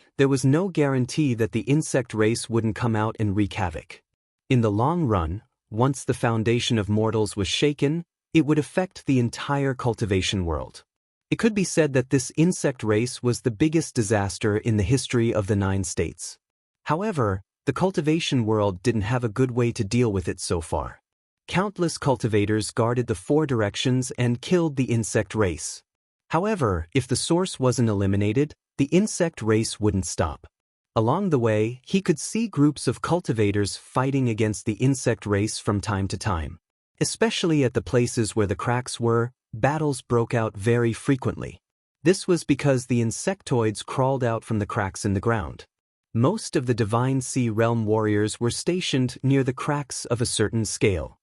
no guarantee that the insect race wouldn't come out and wreak havoc. In the long run, once the foundation of mortals was shaken, it would affect the entire cultivation world. It could be said that this insect race was the biggest disaster in the history of the 9 states. However, the cultivation world didn't have a good way to deal with it so far. Countless cultivators guarded the 4 directions and killed the insect race. However, if the source wasn't eliminated, the insect race wouldn't stop. Along the way, he could see groups of cultivators fighting against the insect race from time to time. Especially at the places where the cracks were, battles broke out very frequently. This was because the insectoids crawled out from the cracks in the ground. Most of the Divine Sea Realm warriors were stationed near the cracks of a certain scale.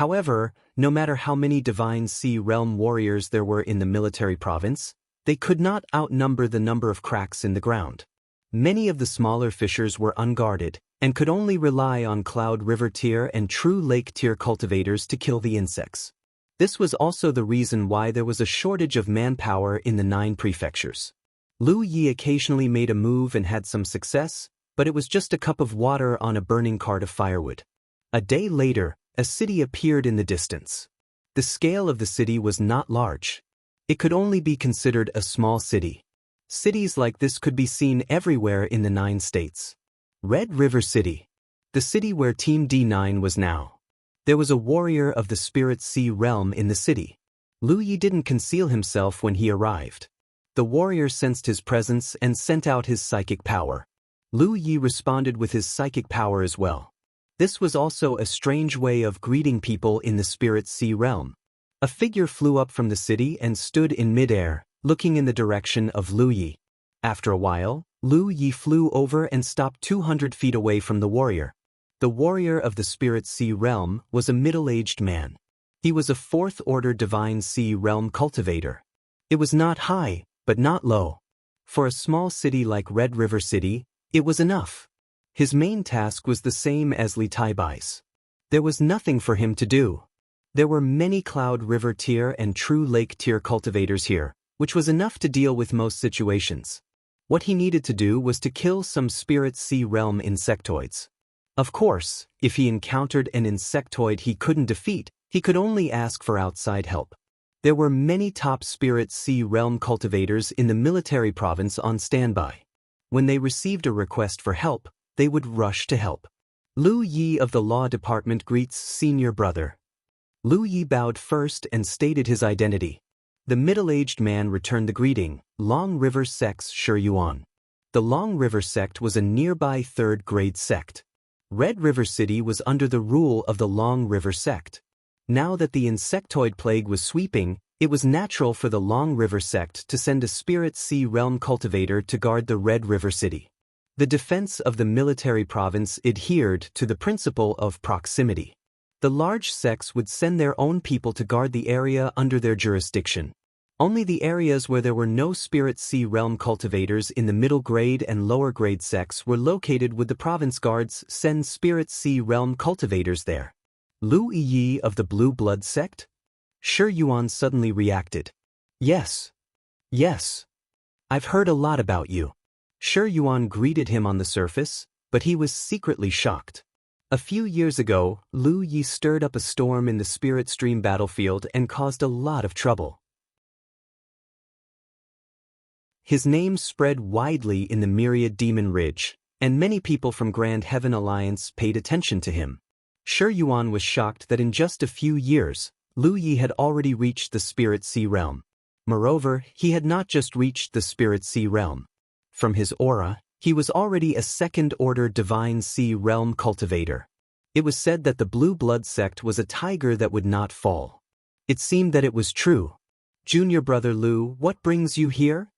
However, no matter how many Divine Sea Realm warriors there were in the military province, they could not outnumber the number of cracks in the ground. Many of the smaller fissures were unguarded, and could only rely on Cloud River tier and True Lake tier cultivators to kill the insects. This was also the reason why there was a shortage of manpower in the 9 prefectures. Lu Yi occasionally made a move and had some success, but it was just a cup of water on a burning cart of firewood. A day later, a city appeared in the distance. The scale of the city was not large. It could only be considered a small city. Cities like this could be seen everywhere in the 9 states. Red River City. The city where Team D9 was now. There was a warrior of the Spirit Sea realm in the city. Lu Yi didn't conceal himself when he arrived. The warrior sensed his presence and sent out his psychic power. Lu Yi responded with his psychic power as well. This was also a strange way of greeting people in the Spirit Sea realm. A figure flew up from the city and stood in midair, looking in the direction of Lu Yi. After a while, Lu Yi flew over and stopped 200 feet away from the warrior. The warrior of the Spirit Sea realm was a middle-aged man. He was a 4th order Divine Sea realm cultivator. It was not high, but not low. For a small city like Red River City, it was enough. His main task was the same as Li Taibai's. There was nothing for him to do. There were many Cloud River tier and True Lake tier cultivators here, which was enough to deal with most situations. What he needed to do was to kill some Spirit Sea realm insectoids. Of course, if he encountered an insectoid he couldn't defeat, he could only ask for outside help. There were many top Spirit Sea realm cultivators in the military province on standby. When they received a request for help, they would rush to help. Lu Yi of the law department greets senior brother. Lu Yi bowed first and stated his identity. The middle-aged man returned the greeting, Long River Sect's Shi Yuan. The Long River Sect was a nearby 3rd-grade sect. Red River City was under the rule of the Long River Sect. Now that the insectoid plague was sweeping, it was natural for the Long River Sect to send a Spirit Sea realm cultivator to guard the Red River City. The defense of the military province adhered to the principle of proximity. The large sects would send their own people to guard the area under their jurisdiction. Only the areas where there were no Spirit Sea realm cultivators in the middle grade and lower grade sects were located with the province guards send Spirit Sea realm cultivators there. Lu Yi of the Blue Blood sect? Shi Yuan suddenly reacted. Yes. Yes. I've heard a lot about you. Shi Yuan greeted him on the surface, but he was secretly shocked. A few years ago, Lu Yi stirred up a storm in the Spirit Stream battlefield and caused a lot of trouble. His name spread widely in the Myriad Demon Ridge, and many people from Grand Heaven Alliance paid attention to him. Shi Yuan was shocked that in just a few years, Lu Yi had already reached the Spirit Sea realm. Moreover, he had not just reached the Spirit Sea realm. From his aura, he was already a 2nd-order Divine Sea realm cultivator. It was said that the Blue Blood sect was a tiger that would not fall. It seemed that it was true. Junior brother Lu, what brings you here?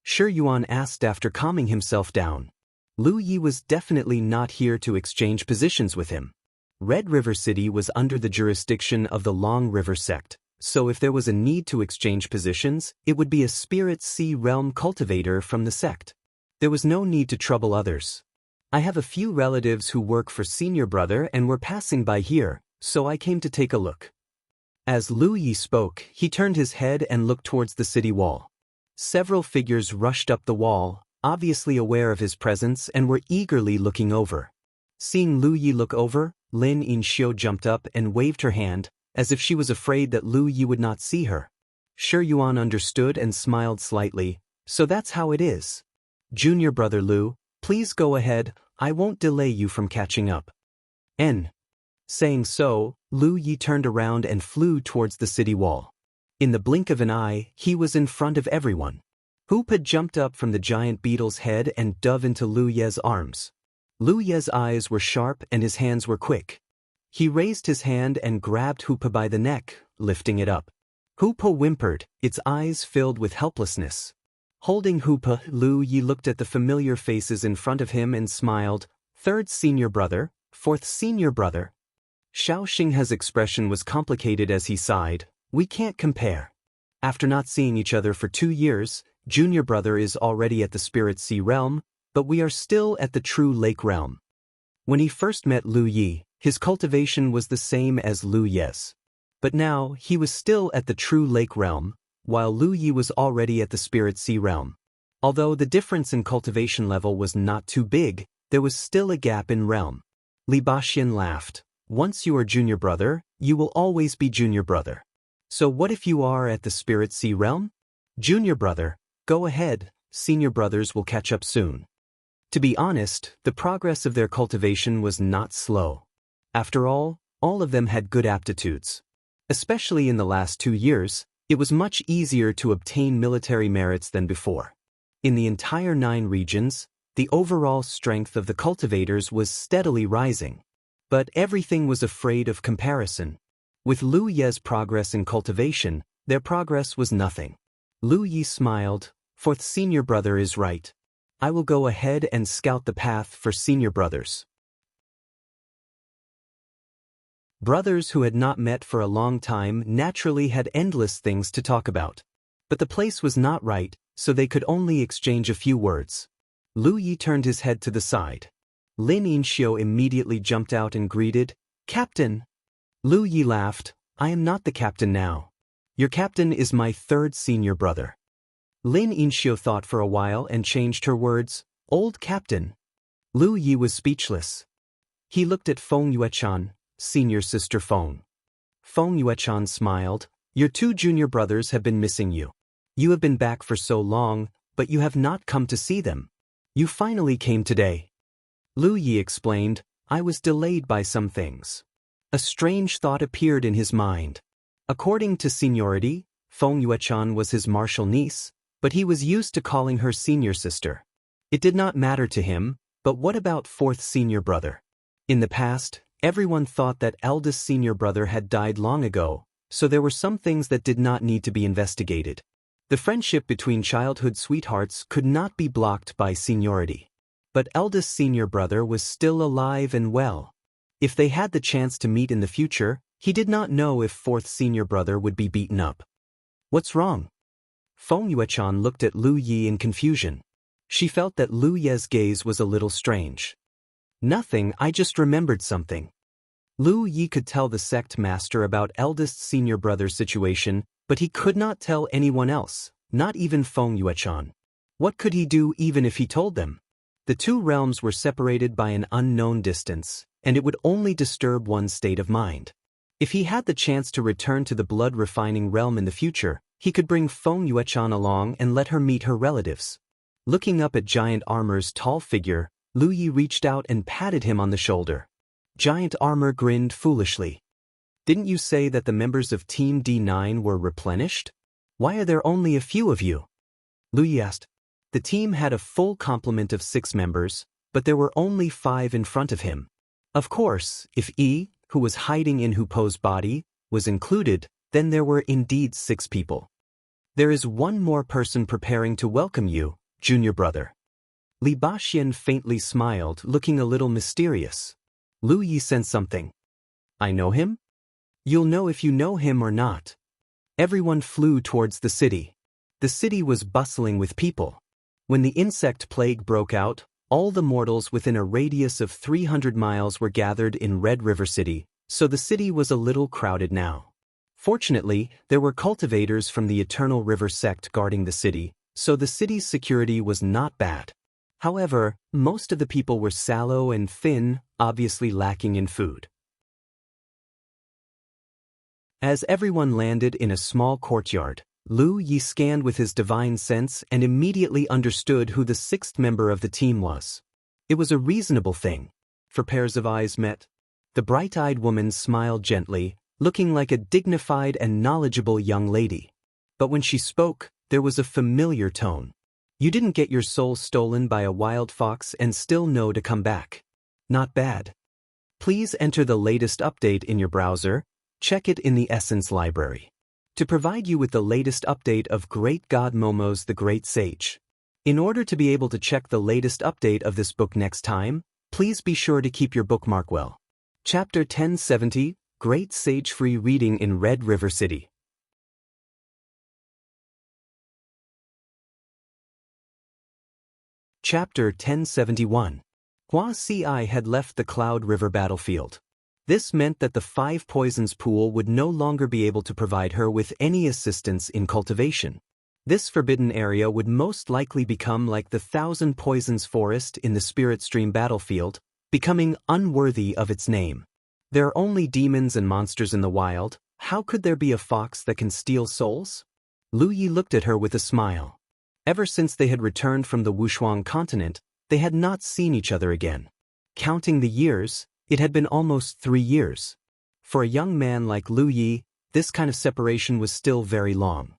Shi Yuan asked after calming himself down. Lu Yi was definitely not here to exchange positions with him. Red River City was under the jurisdiction of the Long River sect, so if there was a need to exchange positions, it would be a Spirit Sea realm cultivator from the sect. There was no need to trouble others. I have a few relatives who work for senior brother and were passing by here, so I came to take a look. As Lu Yi spoke, he turned his head and looked towards the city wall. Several figures rushed up the wall, obviously aware of his presence and were eagerly looking over. Seeing Lu Yi look over, Lin Yinxiu jumped up and waved her hand, as if she was afraid that Lu Yi would not see her. Shi Yuan understood and smiled slightly, so that's how it is. Junior brother Lu, please go ahead, I won't delay you from catching up. Saying so, Lu Yi turned around and flew towards the city wall. In the blink of an eye, he was in front of everyone. Hoop had jumped up from the giant beetle's head and dove into Lu Ye's arms. Lu Ye's eyes were sharp and his hands were quick. He raised his hand and grabbed Hoopa by the neck, lifting it up. Hoopa whimpered, its eyes filled with helplessness. Holding Hoopa, Lu Yi looked at the familiar faces in front of him and smiled. 3rd senior brother, 4th senior brother. Xiao Xinghe's expression was complicated as he sighed. We can't compare. After not seeing each other for 2 years, junior brother is already at the spirit sea realm, but we are still at the true lake realm. When he first met Lu Yi, his cultivation was the same as Lu Ye's. But now, he was still at the true lake realm, while Lu Yi was already at the spirit sea realm. Although the difference in cultivation level was not too big, there was still a gap in realm. Li Baxian laughed. Once you are junior brother, you will always be junior brother. So what if you are at the spirit sea realm? Junior brother, go ahead, senior brothers will catch up soon. To be honest, the progress of their cultivation was not slow. After all of them had good aptitudes. Especially in the last 2 years, it was much easier to obtain military merits than before. In the entire 9 regions, the overall strength of the cultivators was steadily rising. But everything was afraid of comparison. With Lu Ye's progress in cultivation, their progress was nothing. Lu Yi smiled. Fourth senior brother is right. I will go ahead and scout the path for senior brothers. Brothers who had not met for a long time naturally had endless things to talk about. But the place was not right, so they could only exchange a few words. Lu Yi turned his head to the side. Lin Yinxiu immediately jumped out and greeted, Captain! Lu Yi laughed, I am not the captain now. Your captain is my 3rd senior brother. Lin Yinxiu thought for a while and changed her words, Old captain. Lu Yi was speechless. He looked at Feng Yuechan, senior sister Feng. Feng Yuechan smiled, Your 2 junior brothers have been missing you. You have been back for so long, but you have not come to see them. You finally came today. Lu Yi explained, I was delayed by some things. A strange thought appeared in his mind. According to seniority, Feng Yuechan was his martial niece, but he was used to calling her senior sister. It did not matter to him, but what about 4th senior brother? In the past, everyone thought that eldest senior brother had died long ago, so there were some things that did not need to be investigated. The friendship between childhood sweethearts could not be blocked by seniority. But eldest senior brother was still alive and well. If they had the chance to meet in the future, he did not know if 4th senior brother would be beaten up. What's wrong? Feng Yuechan looked at Lu Yi in confusion. She felt that Lu Ye's gaze was a little strange. Nothing, I just remembered something. Lu Yi could tell the sect master about eldest senior brother's situation, but he could not tell anyone else, not even Feng Yuechan. What could he do even if he told them? The 2 realms were separated by an unknown distance, and it would only disturb one's state of mind. If he had the chance to return to the blood-refining realm in the future, he could bring Feng Yuechan along and let her meet her relatives. Looking up at Giant Armor's tall figure, Lu Yi reached out and patted him on the shoulder. Giant Armor grinned foolishly. Didn't you say that the members of Team D9 were replenished? Why are there only a few of you? Lu Yi asked. The team had a full complement of 6 members, but there were only 5 in front of him. Of course, if Yi, who was hiding in Hu Po's body, was included, then there were indeed 6 people. There is one more person preparing to welcome you, junior brother. Li Baxian faintly smiled, looking a little mysterious. Lu Yi sensed something. I know him? You'll know if you know him or not. Everyone flew towards the city. The city was bustling with people. When the insect plague broke out, all the mortals within a radius of 300 miles were gathered in Red River City, so the city was a little crowded now. Fortunately, there were cultivators from the Eternal River sect guarding the city, so the city's security was not bad. However, most of the people were sallow and thin, obviously lacking in food. As everyone landed in a small courtyard, Lu Yi scanned with his divine sense and immediately understood who the 6th member of the team was. It was a reasonable thing. For pairs of eyes met. The bright-eyed woman smiled gently, looking like a dignified and knowledgeable young lady. But when she spoke, there was a familiar tone. You didn't get your soul stolen by a wild fox and still know to come back. Not bad. Please enter the latest update in your browser. Check it in the Essence Library. To provide you with the latest update of Great God Momo's The Great Sage. In order to be able to check the latest update of this book next time, please be sure to keep your bookmark well. Chapter 1070, Great Sage Free Reading in Red River City. Chapter 1071. Wuxia had left the Cloud River battlefield. This meant that the Five Poisons pool would no longer be able to provide her with any assistance in cultivation. This forbidden area would most likely become like the Thousand Poisons forest in the Spirit Stream battlefield, becoming unworthy of its name. There are only demons and monsters in the wild. How could there be a fox that can steal souls? Lu Yi looked at her with a smile. Ever since they had returned from the Wuxia continent, they had not seen each other again. Counting the years, it had been almost 3 years. For a young man like Lu Yi, this kind of separation was still very long.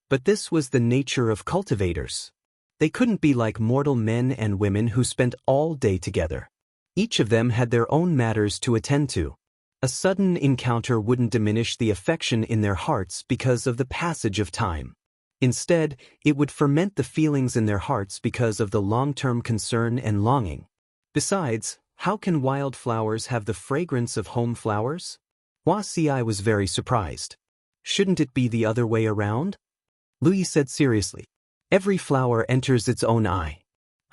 But this was the nature of cultivators. They couldn't be like mortal men and women who spent all day together. Each of them had their own matters to attend to. A sudden encounter wouldn't diminish the affection in their hearts because of the passage of time. Instead, it would ferment the feelings in their hearts because of the long-term concern and longing. Besides, how can wildflowers have the fragrance of home flowers? Wuxia was very surprised. Shouldn't it be the other way around? Lu Yi said seriously. Every flower enters its own eye.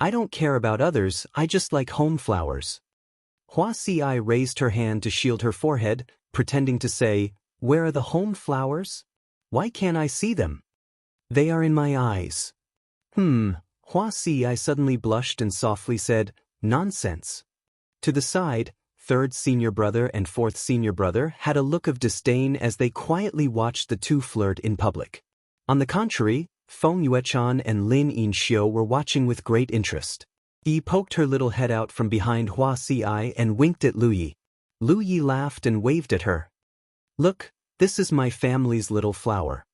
I don't care about others, I just like home flowers. Wuxia raised her hand to shield her forehead, pretending to say, Where are the home flowers? Why can't I see them? They are in my eyes. Wuxia suddenly blushed and softly said, Nonsense. To the side, third senior brother and fourth senior brother had a look of disdain as they quietly watched the two flirt in public. On the contrary, Feng Yuechan and Lin Yinxiu were watching with great interest. He poked her little head out from behind Wuxia and winked at Lu Yi. Lu Yi laughed and waved at her. Look, this is my family's little flower.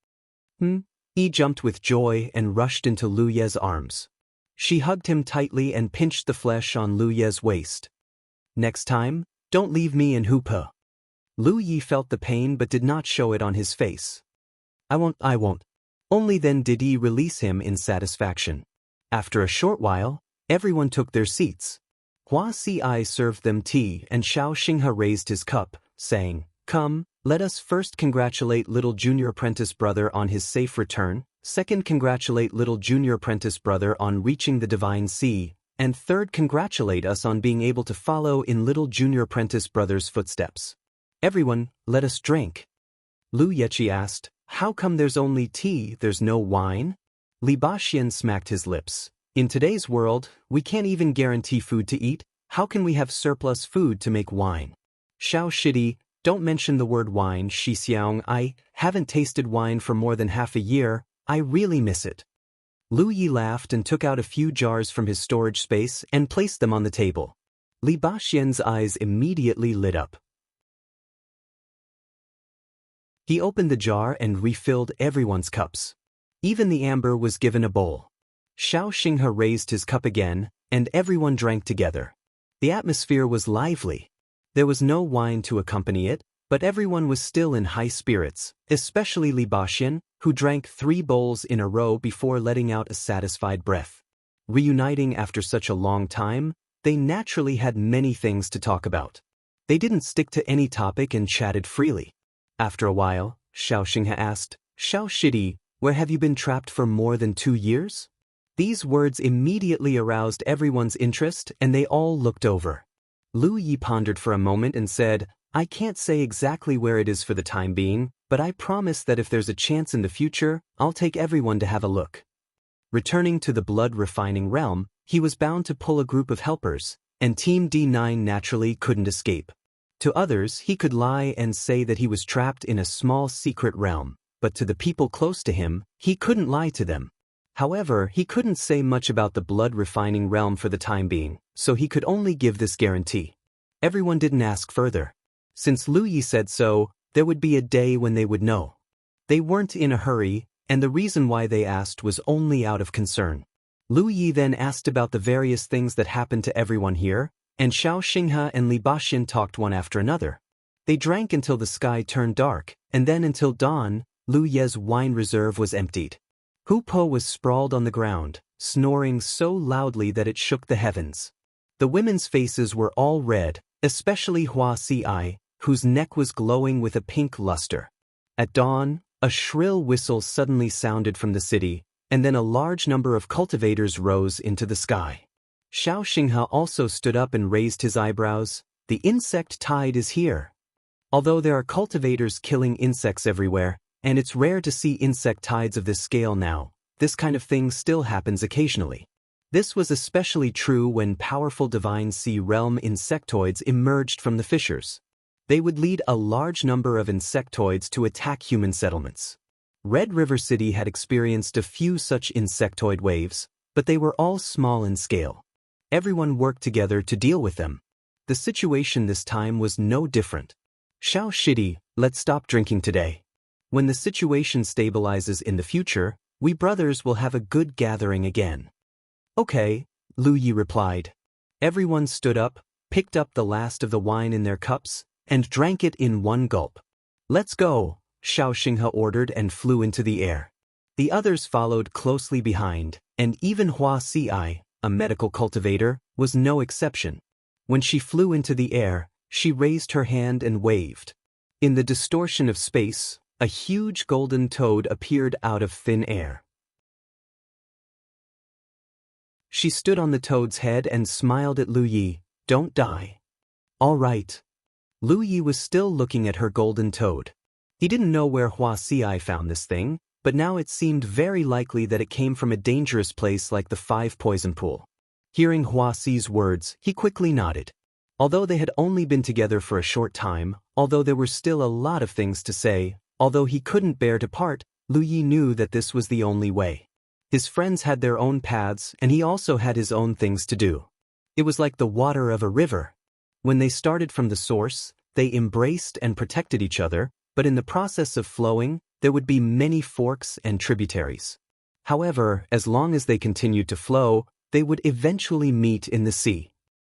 He jumped with joy and rushed into Lu Ye's arms. She hugged him tightly and pinched the flesh on Lu Ye's waist. Next time, don't leave me in Hupa. Lu Yi felt the pain but did not show it on his face. I won't. Only then did he release him in satisfaction. After a short while, everyone took their seats. Wuxia served them tea and Xiao Xinghe raised his cup, saying, Come, let us first congratulate little junior apprentice brother on his safe return, second congratulate little junior apprentice brother on reaching the divine sea, and third congratulate us on being able to follow in little junior apprentice brother's footsteps. Everyone, let us drink. Lu Yeqi asked, How come there's only tea, there's no wine? Li Baxian smacked his lips. In today's world, we can't even guarantee food to eat. How can we have surplus food to make wine? Xiao Shidi, don't mention the word wine, Shi Xiang. I haven't tasted wine for more than half a year. I really miss it. Lu Yi laughed and took out a few jars from his storage space and placed them on the table. Li Baxian's eyes immediately lit up. He opened the jar and refilled everyone's cups. Even the amber was given a bowl. Xiao Xinghe raised his cup again, and everyone drank together. The atmosphere was lively. There was no wine to accompany it, but everyone was still in high spirits, especially Li Baxian, who drank 3 bowls in a row before letting out a satisfied breath. Reuniting after such a long time, they naturally had many things to talk about. They didn't stick to any topic and chatted freely. After a while, Xiao Xinghe asked, Xiao Shidi, where have you been trapped for more than 2 years? These words immediately aroused everyone's interest and they all looked over. Lu Yi pondered for a moment and said, I can't say exactly where it is for the time being, but I promise that if there's a chance in the future, I'll take everyone to have a look. Returning to the blood-refining realm, he was bound to pull a group of helpers, and Team D9 naturally couldn't escape. To others, he could lie and say that he was trapped in a small secret realm, but to the people close to him, he couldn't lie to them. However, he couldn't say much about the blood-refining realm for the time being, so he could only give this guarantee. Everyone didn't ask further. Since Lu Yi said so, there would be a day when they would know. They weren't in a hurry, and the reason why they asked was only out of concern. Lu Yi then asked about the various things that happened to everyone here, and Xiao Xinghe and Li Baxian talked one after another. They drank until the sky turned dark, and then until dawn, Lu Ye's wine reserve was emptied. Hu Po was sprawled on the ground, snoring so loudly that it shook the heavens. The women's faces were all red, especially Wuxia, whose neck was glowing with a pink luster. At dawn, a shrill whistle suddenly sounded from the city, and then a large number of cultivators rose into the sky. Xiao Xinghe also stood up and raised his eyebrows. The insect tide is here. Although there are cultivators killing insects everywhere, and it's rare to see insect tides of this scale now, this kind of thing still happens occasionally. This was especially true when powerful divine sea realm insectoids emerged from the fissures. They would lead a large number of insectoids to attack human settlements. Red River City had experienced a few such insectoid waves, but they were all small in scale. Everyone worked together to deal with them. The situation this time was no different. Xiao Shidi, let's stop drinking today. When the situation stabilizes in the future, we brothers will have a good gathering again. Okay, Lu Yi replied. Everyone stood up, picked up the last of the wine in their cups, and drank it in one gulp. Let's go, Xiao Xinghe ordered and flew into the air. The others followed closely behind, and even Wuxia, a medical cultivator, was no exception. When she flew into the air, she raised her hand and waved. In the distortion of space, a huge golden toad appeared out of thin air. She stood on the toad's head and smiled at Lu Yi. Don't die. All right. Lu Yi was still looking at her golden toad. He didn't know where Wuxia found this thing, but now it seemed very likely that it came from a dangerous place like the Five Poison Pool. Hearing Huaxi's words, he quickly nodded. Although they had only been together for a short time, although there were still a lot of things to say, although he couldn't bear to part, Lu Yi knew that this was the only way. His friends had their own paths and he also had his own things to do. It was like the water of a river. When they started from the source, they embraced and protected each other, but in the process of flowing, there would be many forks and tributaries. However, as long as they continued to flow, they would eventually meet in the sea.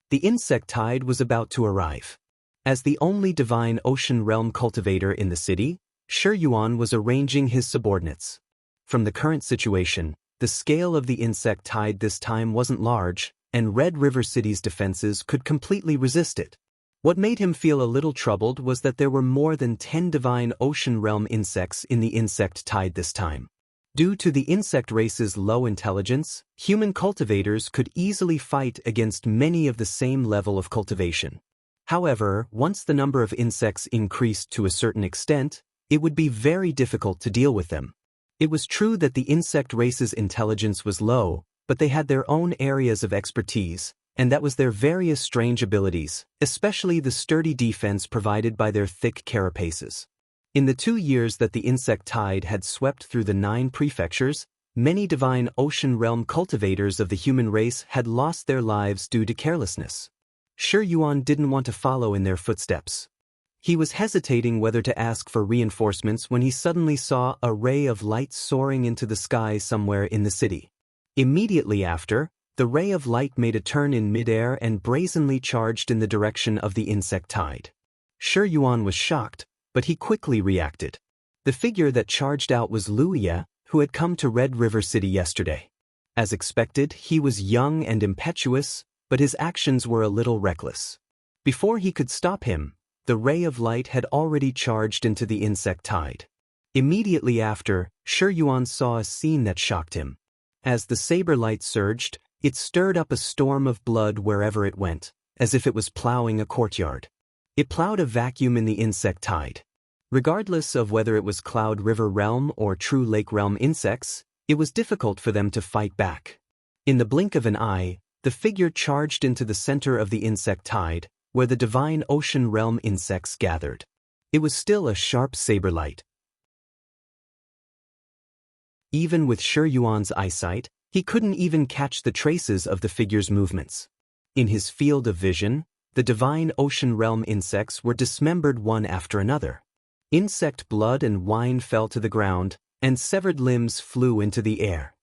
The insect tide was about to arrive. As the only divine ocean realm cultivator in the city, Shi Yuan was arranging his subordinates. From the current situation, the scale of the insect tide this time wasn't large, and Red River City's defenses could completely resist it. What made him feel a little troubled was that there were more than 10 divine ocean realm insects in the insect tide this time. Due to the insect race's low intelligence, human cultivators could easily fight against many of the same level of cultivation. However, once the number of insects increased to a certain extent, it would be very difficult to deal with them. It was true that the insect race's intelligence was low, but they had their own areas of expertise, and that was their various strange abilities, especially the sturdy defense provided by their thick carapaces. In the 2 years that the insect tide had swept through the 9 prefectures, many divine ocean realm cultivators of the human race had lost their lives due to carelessness. Shi Yuan didn't want to follow in their footsteps. He was hesitating whether to ask for reinforcements when he suddenly saw a ray of light soaring into the sky somewhere in the city. Immediately after, the ray of light made a turn in midair and brazenly charged in the direction of the insect tide. Shi Yuan was shocked, but he quickly reacted. The figure that charged out was Lu Yi, who had come to Red River City yesterday. As expected, he was young and impetuous, but his actions were a little reckless. Before he could stop him, the ray of light had already charged into the insect tide. Immediately after, Shi Yuan saw a scene that shocked him. As the saber light surged, it stirred up a storm of blood wherever it went, as if it was plowing a courtyard. It plowed a vacuum in the insect tide. Regardless of whether it was Cloud River Realm or True Lake Realm insects, it was difficult for them to fight back. In the blink of an eye, the figure charged into the center of the insect tide, where the divine ocean realm insects gathered. It was still a sharp saber light. Even with Shi Yuan's eyesight, he couldn't even catch the traces of the figure's movements. In his field of vision, the divine ocean realm insects were dismembered one after another. Insect blood and wine fell to the ground, and severed limbs flew into the air.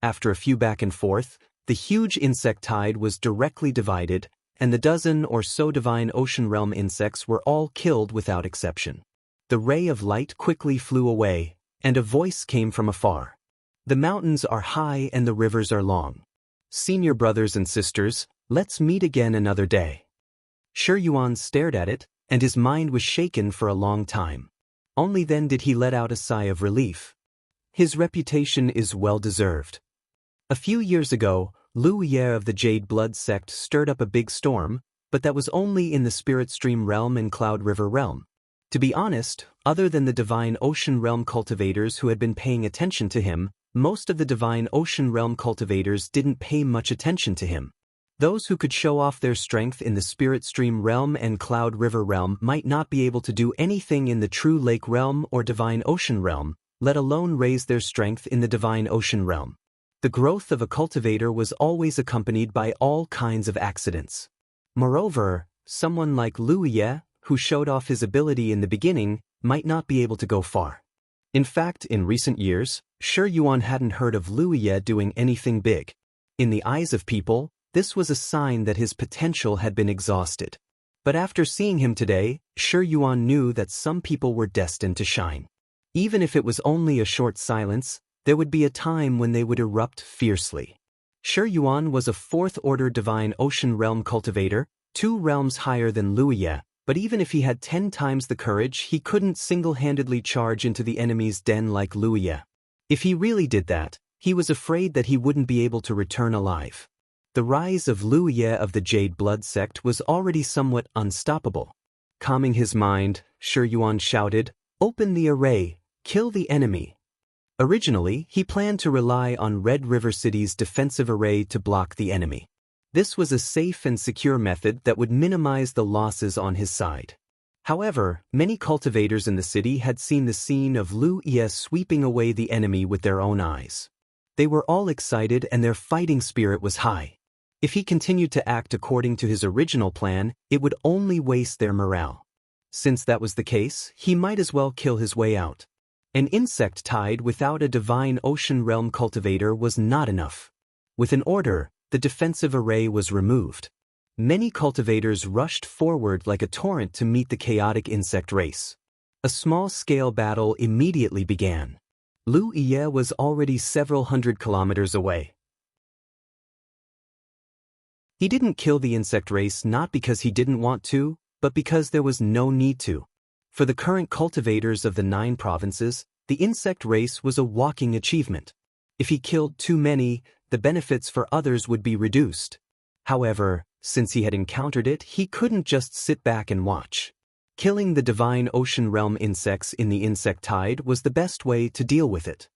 After a few back and forth, the huge insect tide was directly divided, and the dozen or so divine ocean realm insects were all killed without exception. The ray of light quickly flew away, and a voice came from afar. The mountains are high and the rivers are long. Senior brothers and sisters, let's meet again another day. Shi Yuan stared at it, and his mind was shaken for a long time. Only then did he let out a sigh of relief. His reputation is well-deserved. A few years ago, Lu Ye of the Jade Blood sect stirred up a big storm, but that was only in the Spirit Stream realm and Cloud River realm. To be honest, other than the Divine Ocean realm cultivators who had been paying attention to him, most of the Divine Ocean realm cultivators didn't pay much attention to him. Those who could show off their strength in the Spirit Stream realm and Cloud River realm might not be able to do anything in the True Lake realm or Divine Ocean realm, let alone raise their strength in the Divine Ocean realm. The growth of a cultivator was always accompanied by all kinds of accidents. Moreover, someone like Lu Ye, who showed off his ability in the beginning, might not be able to go far. In fact, in recent years, Shi Yuan hadn't heard of Lu Ye doing anything big. In the eyes of people, this was a sign that his potential had been exhausted. But after seeing him today, Shi Yuan knew that some people were destined to shine. Even if it was only a short silence, there would be a time when they would erupt fiercely. Shi Yuan was a 4th-order Divine Ocean Realm cultivator, 2 realms higher than Lu Ye, but even if he had 10 times the courage, he couldn't single-handedly charge into the enemy's den like Lu Ye. If he really did that, he was afraid that he wouldn't be able to return alive. The rise of Lu Ye of the Jade Blood sect was already somewhat unstoppable. Calming his mind, Shi Yuan shouted, "Open the array, kill the enemy." Originally, he planned to rely on Red River City's defensive array to block the enemy. This was a safe and secure method that would minimize the losses on his side. However, many cultivators in the city had seen the scene of Lu Ye sweeping away the enemy with their own eyes. They were all excited and their fighting spirit was high. If he continued to act according to his original plan, it would only waste their morale. Since that was the case, he might as well kill his way out. An insect tide without a Divine Ocean Realm cultivator was not enough. With an order, the defensive array was removed. Many cultivators rushed forward like a torrent to meet the chaotic insect race. A small-scale battle immediately began. Lu Ye was already several hundred kilometers away. He didn't kill the insect race not because he didn't want to, but because there was no need to. For the current cultivators of the 9 provinces, the insect race was a walking achievement. If he killed too many, the benefits for others would be reduced. However, since he had encountered it, he couldn't just sit back and watch. Killing the Divine Ocean Realm insects in the insect tide was the best way to deal with it.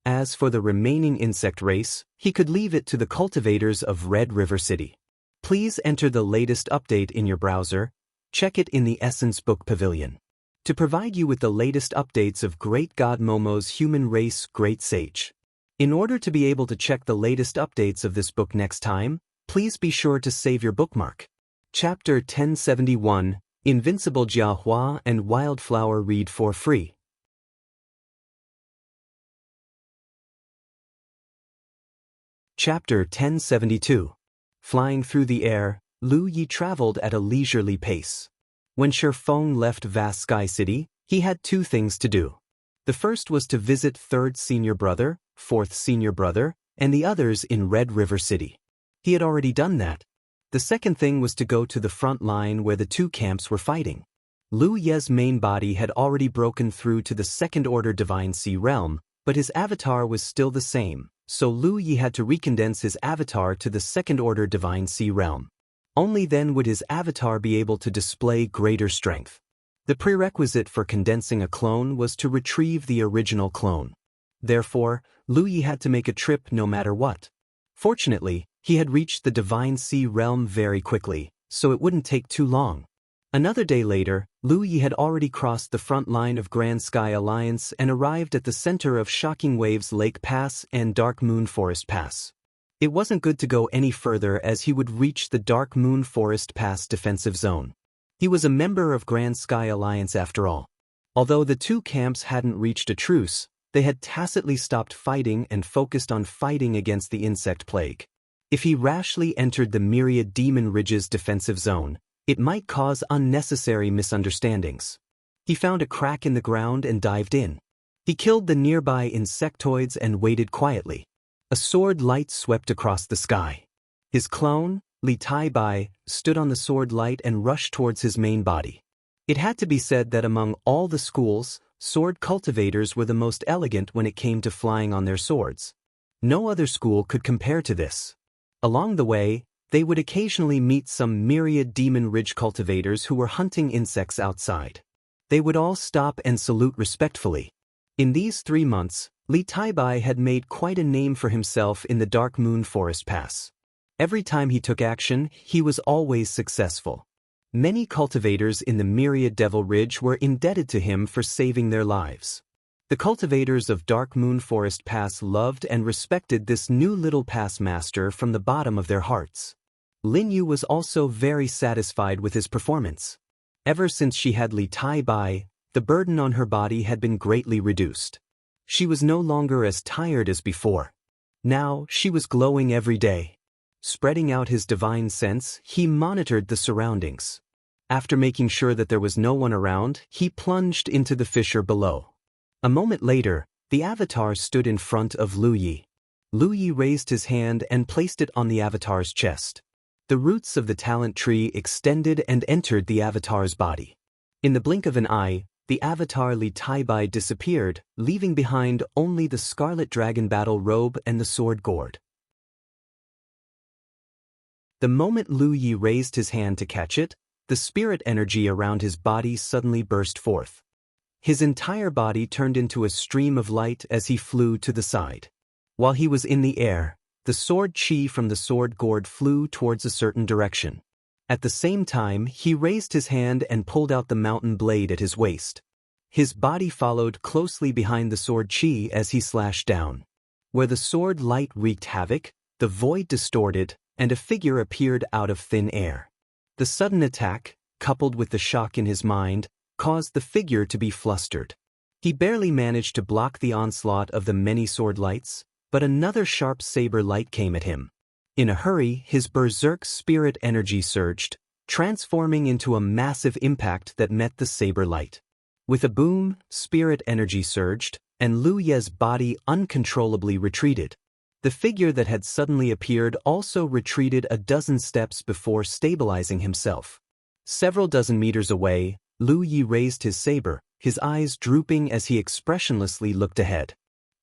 As for the remaining insect race, he could leave it to the cultivators of Red River City. Please enter the latest update in your browser. Check it in the Essence Book Pavilion. To provide you with the latest updates of Great God Momo's Human Race Great Sage. In order to be able to check the latest updates of this book next time, please be sure to save your bookmark. Chapter 1071, Invincible Jiahua and Wildflower read for free. Chapter 1072. Flying through the air, Lu Yi traveled at a leisurely pace. When Shifeng left Vast Sky City, he had 2 things to do. The first was to visit 3rd Senior Brother, 4th Senior Brother, and the others in Red River City. He had already done that. The second thing was to go to the front line where the 2 camps were fighting. Lu Ye's main body had already broken through to the 2nd-order Divine Sea realm, but his avatar was still the same, so Lu Yi had to recondense his avatar to the 2nd-order Divine Sea realm. Only then would his avatar be able to display greater strength. The prerequisite for condensing a clone was to retrieve the original clone. Therefore, Lu Yi had to make a trip no matter what. Fortunately, he had reached the Divine Sea realm very quickly, so it wouldn't take too long. Another day later, Lu Yi had already crossed the front line of Grand Sky Alliance and arrived at the center of Shocking Waves Lake Pass and Dark Moon Forest Pass. It wasn't good to go any further as he would reach the Dark Moon Forest Pass defensive zone. He was a member of Grand Sky Alliance after all. Although the 2 camps hadn't reached a truce, they had tacitly stopped fighting and focused on fighting against the insect plague. If he rashly entered the Myriad Demon Ridge's defensive zone, it might cause unnecessary misunderstandings. He found a crack in the ground and dived in. He killed the nearby insectoids and waited quietly. A sword light swept across the sky. His clone, Li Tai-bai stood on the sword light and rushed towards his main body. It had to be said that among all the schools, sword cultivators were the most elegant when it came to flying on their swords. No other school could compare to this. Along the way, they would occasionally meet some myriad demon ridge cultivators who were hunting insects outside. They would all stop and salute respectfully. In these 3 months, Li Tai-bai had made quite a name for himself in the Dark Moon Forest Pass. Every time he took action, he was always successful. Many cultivators in the Myriad Devil Ridge were indebted to him for saving their lives. The cultivators of Dark Moon Forest Pass loved and respected this new little pass master from the bottom of their hearts. Lin Yu was also very satisfied with his performance. Ever since she had Li Tai-bai, the burden on her body had been greatly reduced. She was no longer as tired as before. Now, she was glowing every day. Spreading out his divine sense, he monitored the surroundings. After making sure that there was no one around, he plunged into the fissure below. A moment later, the avatar stood in front of Lu Yi. Lu Yi raised his hand and placed it on the avatar's chest. The roots of the talent tree extended and entered the avatar's body. In the blink of an eye, the avatar Li Tai-bai disappeared, leaving behind only the scarlet dragon battle robe and the sword gourd. The moment Lu Yi raised his hand to catch it, the spirit energy around his body suddenly burst forth. His entire body turned into a stream of light as he flew to the side. While he was in the air, the sword chi from the sword gourd flew towards a certain direction. At the same time, he raised his hand and pulled out the mountain blade at his waist. His body followed closely behind the sword chi as he slashed down. Where the sword light wreaked havoc, the void distorted, and a figure appeared out of thin air. The sudden attack, coupled with the shock in his mind, caused the figure to be flustered. He barely managed to block the onslaught of the many sword lights, but another sharp saber light came at him. In a hurry, his berserk spirit energy surged, transforming into a massive impact that met the saber light. With a boom, spirit energy surged, and Lu Ye's body uncontrollably retreated. The figure that had suddenly appeared also retreated a dozen steps before stabilizing himself. Several dozen meters away, Lu Yi raised his saber, his eyes drooping as he expressionlessly looked ahead.